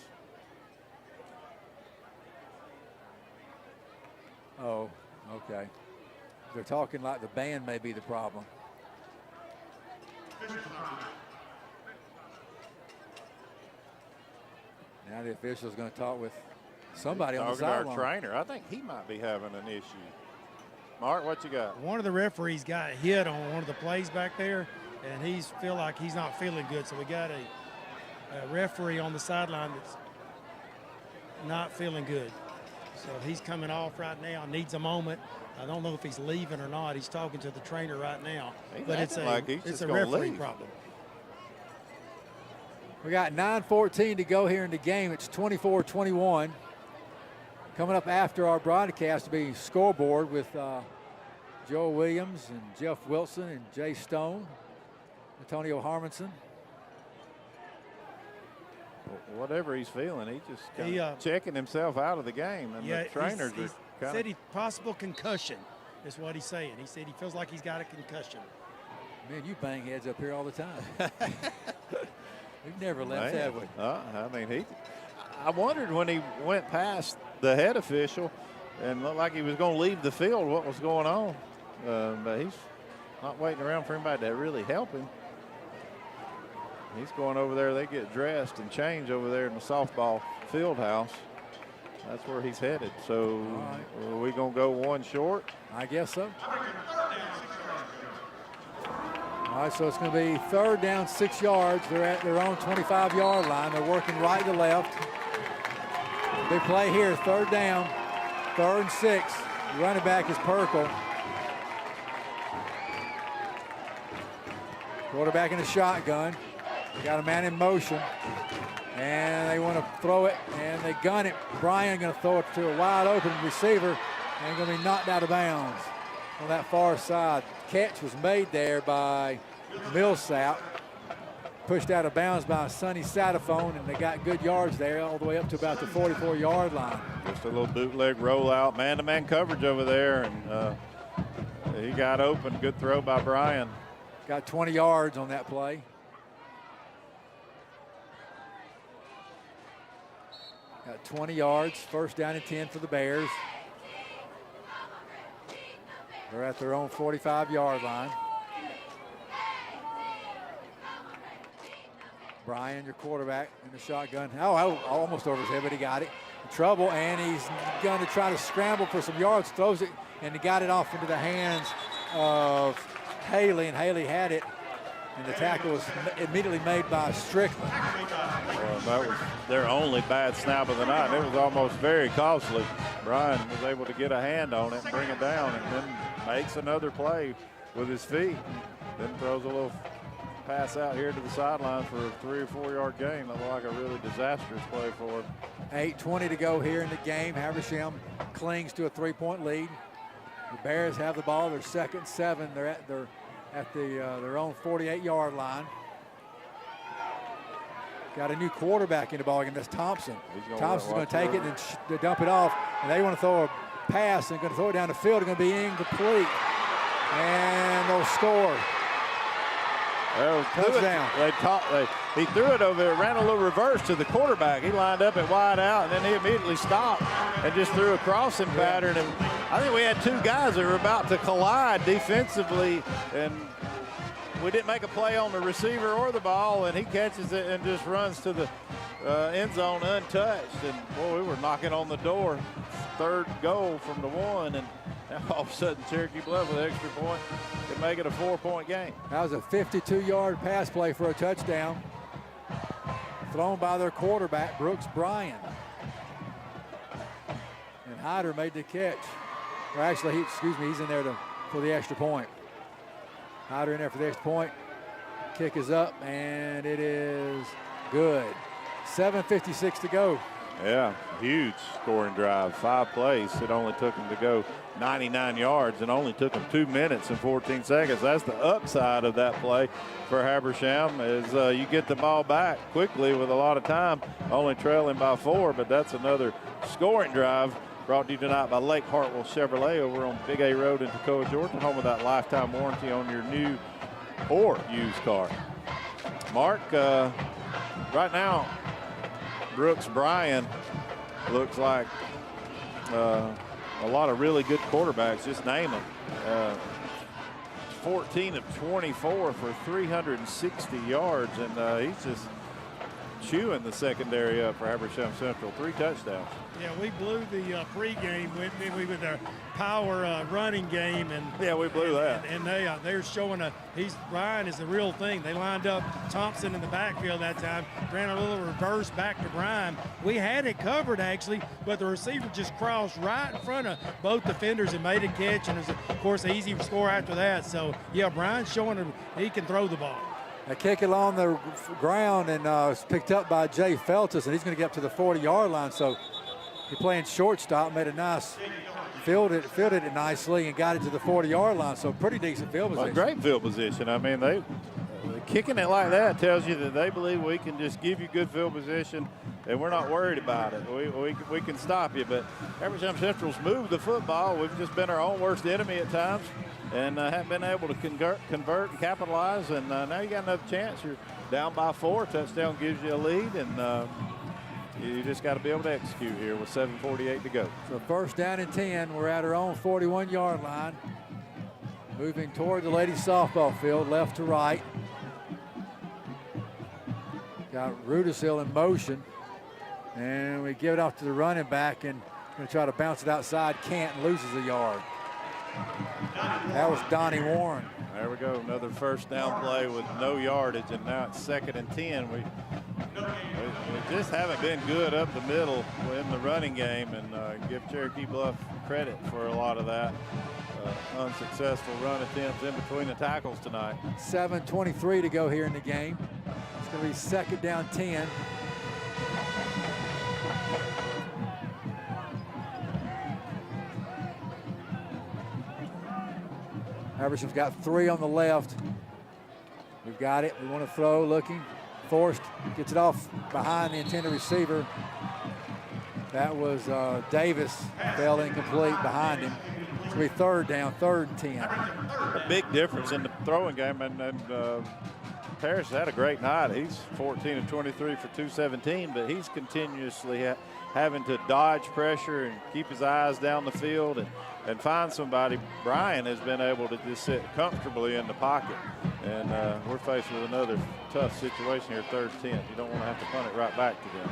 Oh, okay. They're talking like the band may be the problem. Now the official's going to talk with somebody on the Talking to sideline. our trainer. I think he might be having an issue. Mark, what you got? One of the referees got hit on one of the plays back there, and he's feel like he's not feeling good. So we got a referee on the sideline that's not feeling good. So he's coming off right now, needs a moment. I don't know if he's leaving or not. He's talking to the trainer right now. He's but it's acting like he's it's just a gonna referee leave. problem. We got 9:14 to go here in the game. It's 24-21. Coming up after our broadcast will be scoreboard with Joe Williams and Jeff Wilson and Jay Stone, Antonio Harmonson. Whatever he's feeling, he's just kind of checking himself out of the game, and the trainers he are kind said he possible concussion is what he's saying. He said he feels like he's got a concussion. Man, you bang heads up here all the time. We've never left, Man, have we? I mean, I wondered when he went past the head official and looked like he was going to leave the field what was going on. But he's not waiting around for anybody to really help him. He's going over there. They get dressed and change over there in the softball field house. That's where he's headed. So are we going to go one short? I guess so. All right, so it's going to be 3rd down, 6 yards. They're at their own 25-yard line. They're working right to left. Big play here, 3rd down, 3rd and 6. The running back is Perkle. Quarterback in the shotgun. They got a man in motion. And they want to throw it, and they gun it. Bryan going to throw it to a wide open receiver and going to be knocked out of bounds on that far side. Catch was made there by Millsap. Pushed out of bounds by Sonny Sataphone, and they got good yards there all the way up to about the 44-yard line. Just a little bootleg rollout, man-to-man coverage over there, and he got open. Good throw by Bryan. Got 20 yards on that play. Got 20 yards, 1st down and 10 for the Bears. They're at their own 45-yard line. Bryan, your quarterback, in the shotgun. Oh, almost over his head, but he got it. In trouble, and he's going to try to scramble for some yards. Throws it, and he got it off into the hands of Haley, and Haley had it. And the tackle was immediately made by Strickland. Well, that was their only bad snap of the night. It was almost very costly. Bryan was able to get a hand on it and bring it down, and then makes another play with his feet. Then throws a little pass out here to the sideline for a 3 or 4 yard gain. Looked like a really disastrous play for him. 8:20 to go here in the game. Habersham clings to a 3-point lead. The Bears have the ball. They're 2nd and 7. They're at their own 48-yard line. Got a new quarterback in the ball game. That's Thompson. Thompson's going to take it and dump it off. And they want to throw a pass and going to throw it down the field. It's going to be incomplete. And they'll score. Well, Touchdown. He threw it over there, ran a little reverse to the quarterback. He lined up at wide out, and then he immediately stopped and just threw a crossing pattern. And I think we had two guys that were about to collide defensively, and we didn't make a play on the receiver or the ball, and he catches it and just runs to the end zone untouched. And, boy, we were knocking on the door. Third goal from the one, and now all of a sudden Cherokee Bluff with an extra point can make it a 4-point game. That was a 52-yard pass play for a touchdown. Thrown by their quarterback, Brooks Bryan. And Hyder made the catch. Or actually, he's in there for the extra point. Hyder in there for the extra point. Kick is up, and it is good. 7:56 to go. Yeah, huge scoring drive. 5 plays. It only took them to go 99 yards and only took them 2 minutes and 14 seconds. That's the upside of that play for Habersham is you get the ball back quickly with a lot of time, only trailing by 4, but that's another scoring drive brought to you tonight by Lake Hartwell Chevrolet over on Big A Road in Toccoa, Georgia, home of that lifetime warranty on your new or used car. Mark, right now, Brooks Bryan looks like a lot of really good quarterbacks. Just name them. 14 of 24 for 360 yards, and he's just chewing the secondary up for Habersham Central. 3 touchdowns. Yeah, we blew the pregame with our power running game, and yeah, we blew that. And they're showing Ryan is the real thing. They lined up Thompson in the backfield that time, ran a little reverse back to Brian. We had it covered actually, but the receiver just crossed right in front of both defenders and made a catch, and it was of course an easy score after that. So yeah, Brian's showing him he can throw the ball. A kick along the ground and it's picked up by Jay Feltus, and he's going to get up to the 40-yard line. So he's playing shortstop, made a nice fielded it nicely and got it to the 40-yard line. So pretty decent field position. Great field position. I mean, they kicking it like that tells you that they believe we can just give you good field position and we're not worried about it. We can stop you. But Habersham Central's moved the football. We've just been our own worst enemy at times and haven't been able to convert and capitalize. And now you got another chance. You're down by 4. Touchdown gives you a lead, and you just got to be able to execute here with 7:48 to go. So first down and 10. We're at our own 41-yard line. Moving toward the ladies softball field, left to right. Got Rudisill in motion. And we give it off to the running back, and going to try to bounce it outside. Can't, loses a yard. That was Donnie Warren. There we go. Another first down play with no yardage, and now it's 2nd and 10. We just haven't been good up the middle in the running game, and give Cherokee Bluff credit for a lot of that. Unsuccessful run attempts in between the tackles tonight. 7:23 to go here in the game. It's going to be 2nd down 10. Habersham's got 3 on the left. We've got it. We want to throw, looking. Forced, gets it off behind the intended receiver. That was Davis, fell incomplete behind him. It's going to be 3rd down, 3rd and 10. A big difference in the throwing game, and Parrish had a great night. He's 14 of 23 for 217, but he's continuously having to dodge pressure and keep his eyes down the field and find somebody. Brian has been able to just sit comfortably in the pocket, and we're faced with another tough situation here, 3rd and 10. You don't want to have to punt it right back to them.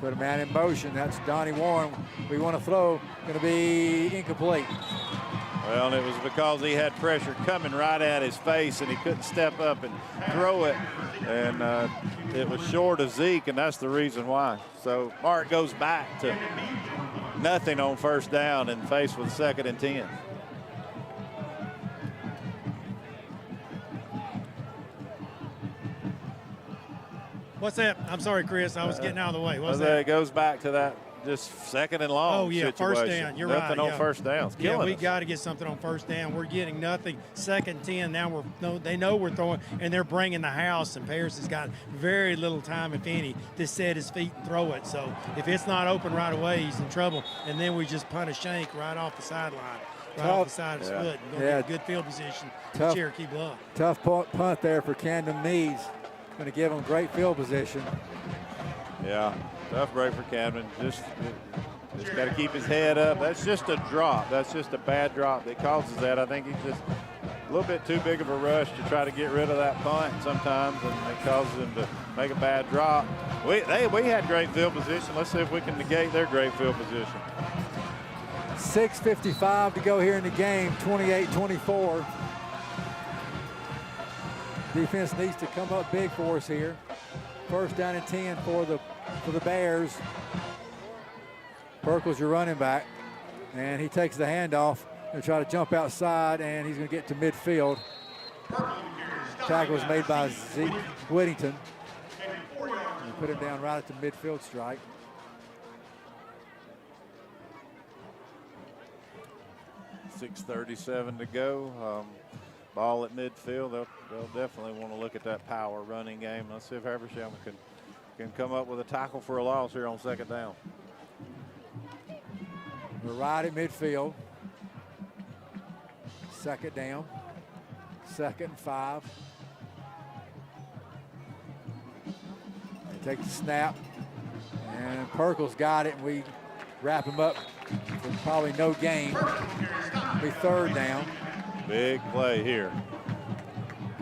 Put a man in motion. That's Donnie Warren. We want to throw. Going to be incomplete. Well, and it was because he had pressure coming right at his face, and he couldn't step up and throw it. And it was short of Zeke, and that's the reason why. So Mark goes back to nothing on 1st down and faced with 2nd and 10. What's that? I'm sorry, Chris. I was getting out of the way. What's that? It goes back to that just 2nd and long. Oh, yeah, situation. 1st down. You're nothing right. on 1st downs. Yeah, we got to get something on 1st down. We're getting nothing. 2nd 10. Now they know we're throwing, and they're bringing the house. And Paris has got very little time, if any, to set his feet and throw it. So if it's not open right away, he's in trouble. And then we just punt a shank right off the sideline. right off the side of his foot. And gonna Yeah. be a good field position for Tough. Cherokee Bluff. Tough punt there for Camden Meads. Going to give him great field position. Yeah, tough break for Camden. Just got to keep his head up. That's just a drop. That's just a bad drop that causes that. I think he's just a little bit too big of a rush to try to get rid of that punt sometimes, and it causes him to make a bad drop. We had great field position. Let's see if we can negate their great field position. 6:55 to go here in the game, 28-24. Defense needs to come up big for us here. First down and 10 for the Bears. Perkles, your running back, and he takes the handoff and try to jump outside, and he's going to get to midfield. Tackle was made by Zeke Whittington. He put him down right at the midfield strike. .637 to go. Ball at midfield. They'll definitely want to look at that power running game. Let's see if Habersham can come up with a tackle for a loss here on second down. We're right at midfield. Second down. 2nd and 5. They take the snap. And Perkles got it, and we wrap him up for probably no gain. It'll be 3rd down. Big play here.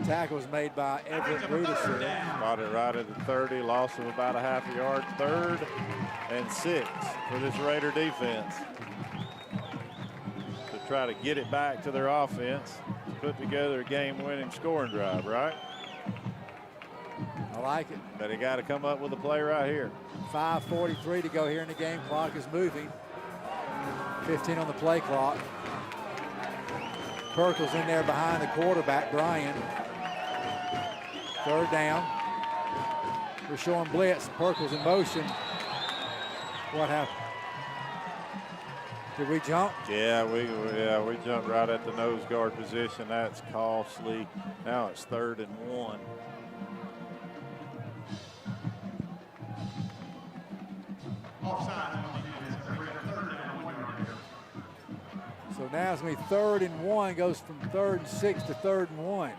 Tackle was made by Everett Rudison. Got it right at the 30, loss of about a half a yard. 3rd and 6 for this Raider defense to try to get it back to their offense, put together a game-winning scoring drive, right? I like it. But he got to come up with a play right here. 5:43 to go here in the game. Clock is moving. 15 on the play clock. Perkles in there behind the quarterback, Brian. 3rd down. We're showing blitz. Perkles in motion. What happened? Did we jump? Yeah, we jumped right at the nose guard position. That's costly. Now it's 3rd and 1. So now it's going to be 3rd and 1. Goes from 3rd and 6 to 3rd and 1.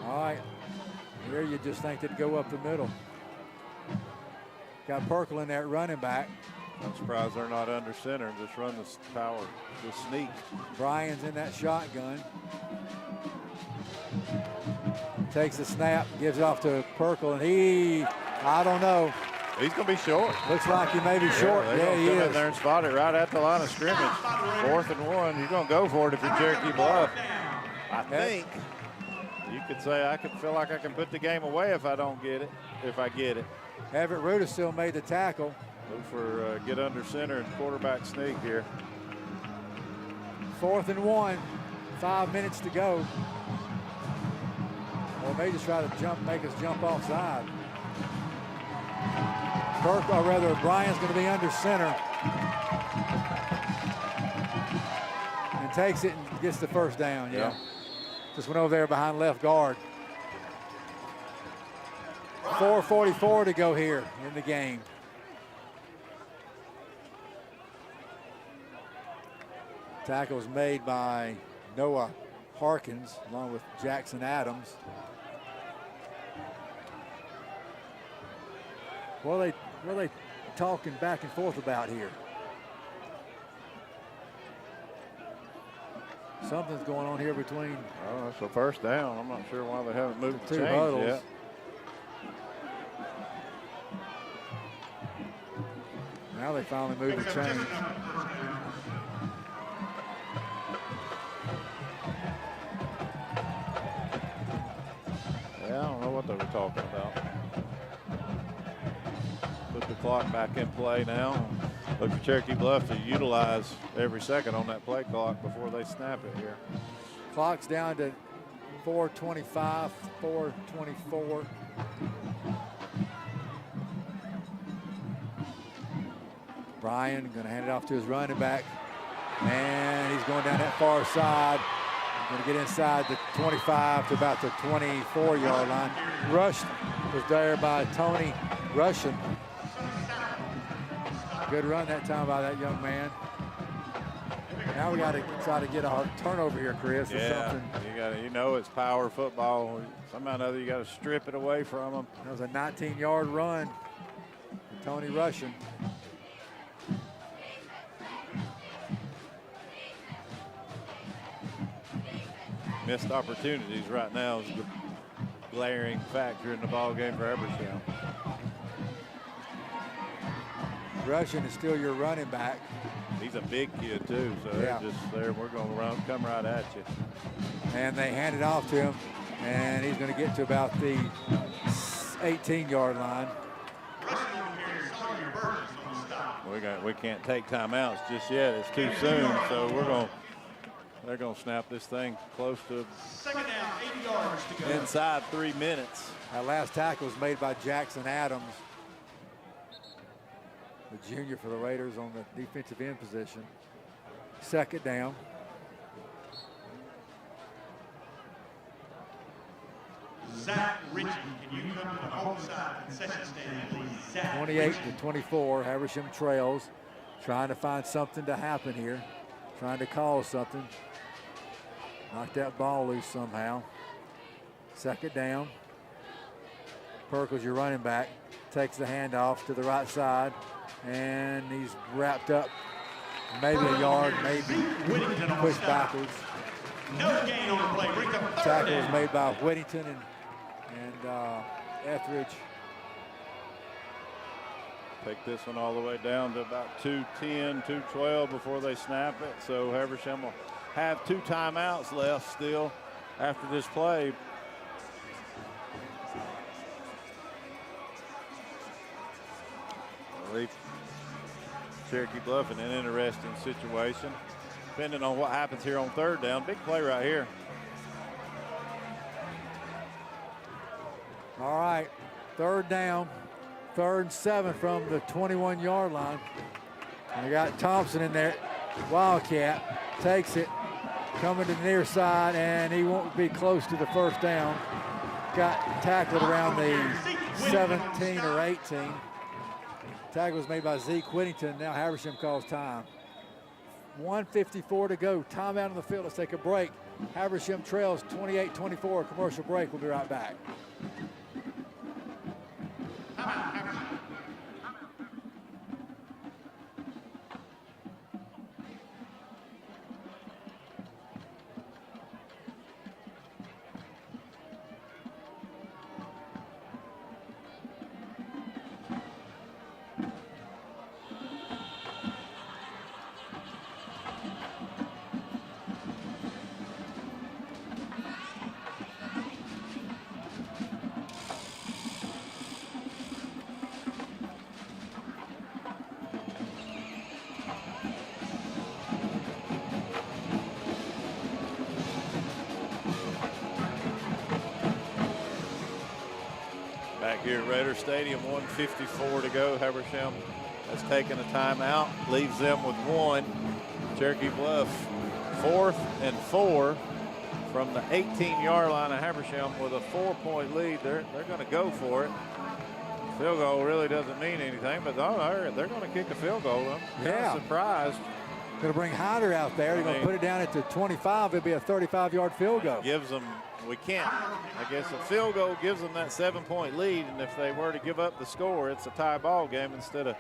All right. Here you just think they'd go up the middle. Got Perkle in there at running back. I'm surprised they're not under center and just run this power, this sneak. Brian's in that shotgun. Takes the snap, gives it off to Perkle, and I don't know. He's going to be short. Looks like he may be short. Yeah, he come is. in there and spot it right at the line of scrimmage. 4th and 1. You're going to go for it if you're Cherokee Bluff. I think you could say I could feel like I can put the game away if I don't get it, if I get it. Everett Rudisill made the tackle. Look for get under center and quarterback sneak here. 4th and 1. 5 minutes to go. Or maybe just try to make us jump offside. Brian's going to be under center. And takes it and gets the 1st down, yeah. Just went over there behind left guard. 4:44 to go here in the game. Tackle was made by Noah Harkins along with Jackson Adams. What are they talking back and forth about here? Something's going on here between. Oh, it's a 1st down. I'm not sure why they haven't moved the two chains huddles yet. Now they finally moved the chains. Yeah, I don't know what they were talking about. Put the clock back in play now. Look for Cherokee Bluff to utilize every second on that play clock before they snap it here. Clock's down to 4:25, 4:24. Brian going to hand it off to his running back. And he's going down that far side. Going to get inside the 25 to about the 24-yard line. Rush was there by Tony Russian. Good run that time by that young man. Now we got to try to get a turnover here, Chris, or something. You know it's power football. Somehow or another you got to strip it away from them. That was a 19-yard run for Tony Russian. Missed opportunities right now is the glaring factor in the ball game for Habersham. Russian is still your running back. He's a big kid too, so they're just there. We're going to come right at you. And they hand it off to him, and he's going to get to about the 18-yard line. We can't take timeouts just yet. It's too soon, so they're going to snap this thing close to Second down, 8 yards to go. inside 3 minutes. That last tackle was made by Jackson Adams, the junior for the Raiders on the defensive end position. Second down. Zach Ritchie, can you come to the home side concession stand, please? Zach 28-24, Habersham trails, trying to find something to happen here, trying to cause something. Knock that ball loose somehow. Second down. Perkles, your running back, takes the handoff to the right side, and he's wrapped up maybe a yard, maybe pushed backwards. No gain on the play. Bring up third Tackle was down. made by Whittington and Etheridge. Take this one all the way down to about 2:10, 2:12 before they snap it. So Habersham will have 2 timeouts left still after this play. Leave Cherokee Bluff in an interesting situation, depending on what happens here on third down. Big play right here. All right, third down, 3rd and 7 from the 21-yard line. And we got Thompson in there. Wildcat takes it, coming to the near side, and he won't be close to the first down. Got tackled around the 17 or 18. Tackle was made by Zeke Whittington. Now Habersham calls time. 1:54 to go. Timeout on the field. Let's take a break. Habersham trails 28-24. Commercial break. We'll be right back. Back here at Raider Stadium, 1:54 to go. Habersham has taken a timeout, leaves them with 1. Cherokee Bluff 4th and 4 from the 18-yard line of Habersham with a 4-point lead. They're going to go for it. Field goal really doesn't mean anything, but they're going to kick a field goal. I'm kind of surprised. Going to bring Hyder out there. They're going to put it down at the 25. It'll be a 35-yard field goal. Gives them, I guess a field goal gives them that 7-point lead, and if they were to give up the score, it's a tie ball game instead of,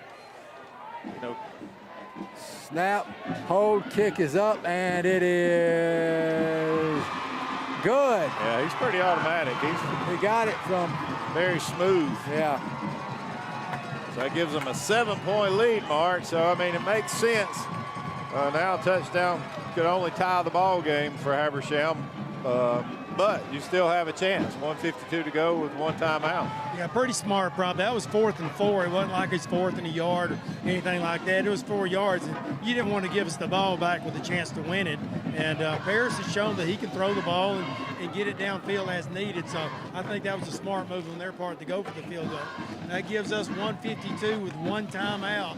Snap, hold, kick is up, and it is good. Yeah, he's pretty automatic. He got it from very smooth. Yeah. So that gives them a 7-point lead, Mark. So, I mean, it makes sense. Now touchdown could only tie the ball game for Habersham. But you still have a chance. 1:52 to go with 1 timeout. Yeah, pretty smart, probably. That was 4th and 4. It wasn't like it's 4th and a yard or anything like that. It was 4 yards, and you didn't want to give us the ball back with a chance to win it. And Paris has shown that he can throw the ball and get it downfield as needed. So I think that was a smart move on their part to go for the field goal. That gives us 152 with one timeout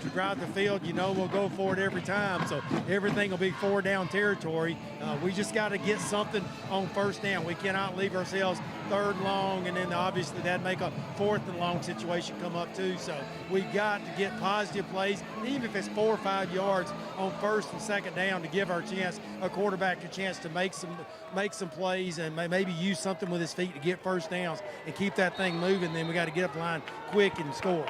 to drive the field. You know we'll go for it every time, so everything will be 4 down territory. We just got to get something on first down. We cannot leave ourselves 3rd and long, and then obviously that'd make a 4th and long situation come up too. So we got to get positive plays, even if it's 4 or 5 yards on 1st and 2nd down, to give our quarterback a chance to make some plays and maybe use something with his feet to get first downs and keep that thing moving. Then we got to get up the line quick and score.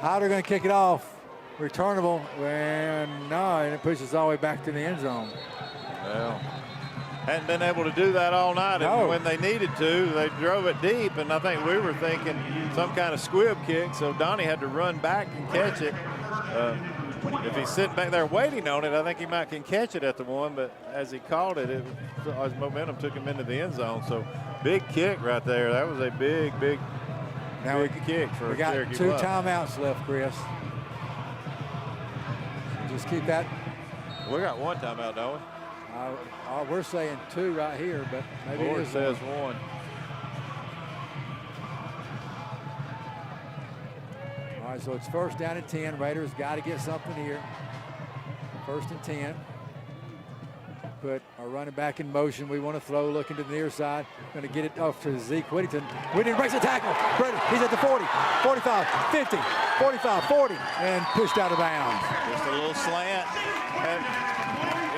How they're going to kick it off? Returnable, and it pushes all the way back to the end zone. Well, hadn't been able to do that all night. No. And when they needed to, they drove it deep, and I think we were thinking some kind of squib kick, so Donnie had to run back and catch it. If he's sitting back there waiting on it, I think he might can catch it at the one, but as he caught it, his momentum took him into the end zone. So big kick right there. That was a big kick for we got Cherokee 2 Bluff. timeouts left, Chris. Just keep that. We got 1 timeout, don't we? We're saying 2 right here, but maybe Board it is says 1. 1. All right, so it's 1st down and 10. Raiders got to get something here. 1st and 10. Put our running back in motion. We want to throw, looking to the near side. Going to get it off to Zeke Whittington. Whittington breaks the tackle. He's at the 40, 45, 50, 45, 40, and pushed out of bounds. Just a little slant. And,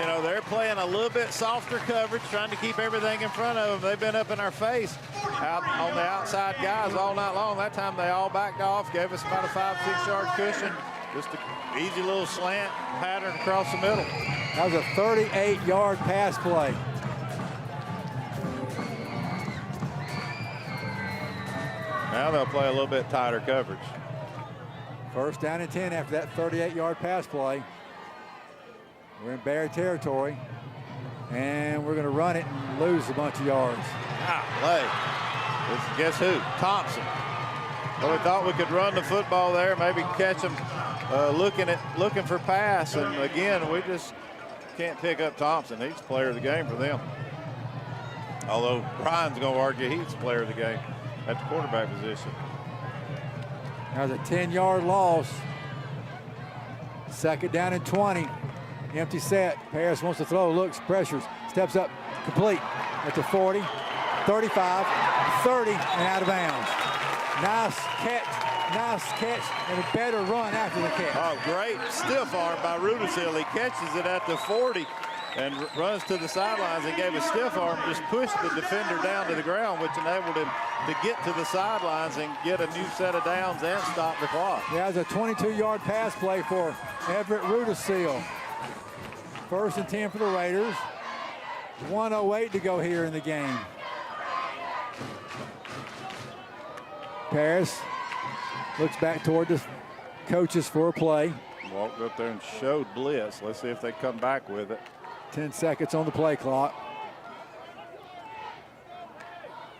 you know, they're playing a little bit softer coverage, trying to keep everything in front of them. They've been up in our face out on the outside guys all night long. That time they all backed off, gave us about a 5-6 yard cushion. Just an easy little slant pattern across the middle. That was a 38-yard pass play. Now they'll play a little bit tighter coverage. 1st down and 10 after that 38-yard pass play. We're in Bear territory, and we're going to run it and lose a bunch of yards. Guess who? Thompson. Well, we thought we could run the football there, maybe catch them looking for pass, and again, we just can't pick up Thompson. He's the player of the game for them. Although Ryan's going to argue he's the player of the game at the quarterback position. That was a 10-yard loss. 2nd down and 20. Empty set. Paris wants to throw, looks, pressures, steps up, complete at the 40, 35, 30, and out of bounds. Nice catch, and a better run after the catch. Oh, great stiff arm by Rudisill. He catches it at the 40 and runs to the sidelines and gave a stiff arm, just pushed the defender down to the ground, which enabled him to get to the sidelines and get a new set of downs and stop the clock. Yeah, it was a 22-yard pass play for Everett Rudisill. 1st and 10 for the Raiders. 1:08 to go here in the game. Paris looks back toward the coaches for a play. Walked up there and showed blitz. Let's see if they come back with it. 10 seconds on the play clock.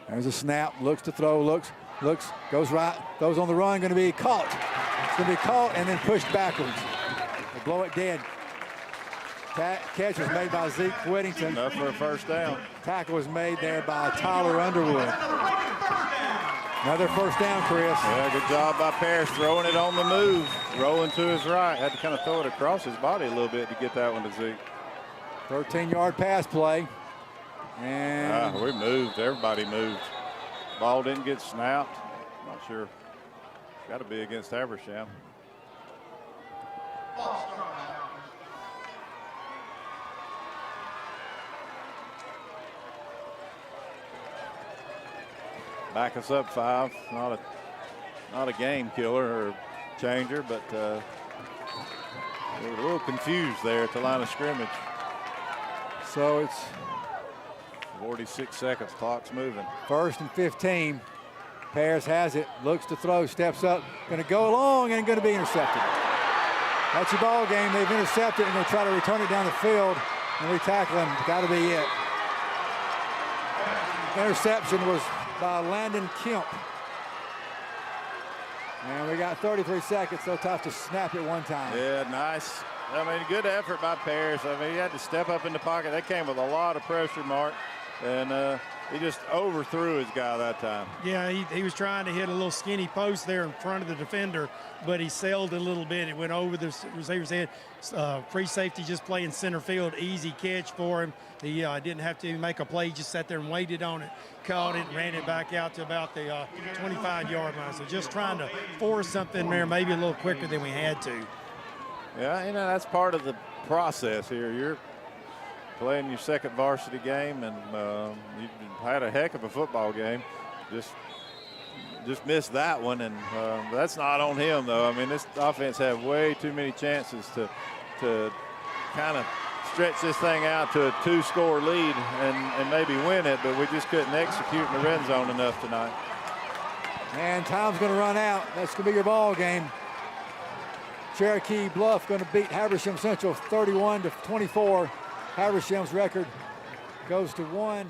There's a snap, looks to throw, looks, goes right, throws on the run, going to be caught. It's going to be caught and then pushed backwards. They blow it dead. Catch was made by Zeke Whittington. Enough for a 1st down. Tackle was made there by Tyler Underwood. Another 1st down, Chris. Yeah, good job by Parrish throwing it on the move, rolling to his right. Had to kind of throw it across his body a little bit to get that one to Zeke. 13-yard pass play. And we moved. Everybody moved. Ball didn't get snapped. Not sure. Got to be against Habersham. Back us up 5. Not a game killer or changer, but we're a little confused there at the line of scrimmage. So it's 46 seconds. Clock's moving. 1st and 15. Paris has it. Looks to throw. Steps up. Going to go long and going to be intercepted. That's your ball game. They've intercepted and going to try to return it down the field. And we tackle him. Got to be it. Interception was by Landon Kemp. And we got 33 seconds, so tough to snap it one time. Yeah, nice. I mean, good effort by Parrish. I mean, he had to step up in the pocket. That came with a lot of pressure, Mark. and he just overthrew his guy that time. Yeah, he was trying to hit a little skinny post there in front of the defender, but he sailed a little bit. It went over the receiver's head. Free safety just playing center field, easy catch for him. He didn't have to make a play. He just sat there and waited on it, caught it, and ran it back out to about the 25-yard line. So just trying to force something there, maybe a little quicker than we had to. Yeah, you know, that's part of the process here. You're playing your second varsity game, and you had a heck of a football game. Just missed that one, and that's not on him, though. I mean, this offense had way too many chances to kind of stretch this thing out to a 2-score lead and maybe win it, but we just couldn't execute in the red zone enough tonight. And time's going to run out. That's going to be your ball game. Cherokee Bluff going to beat Habersham Central 31-24. Habersham's record goes to 1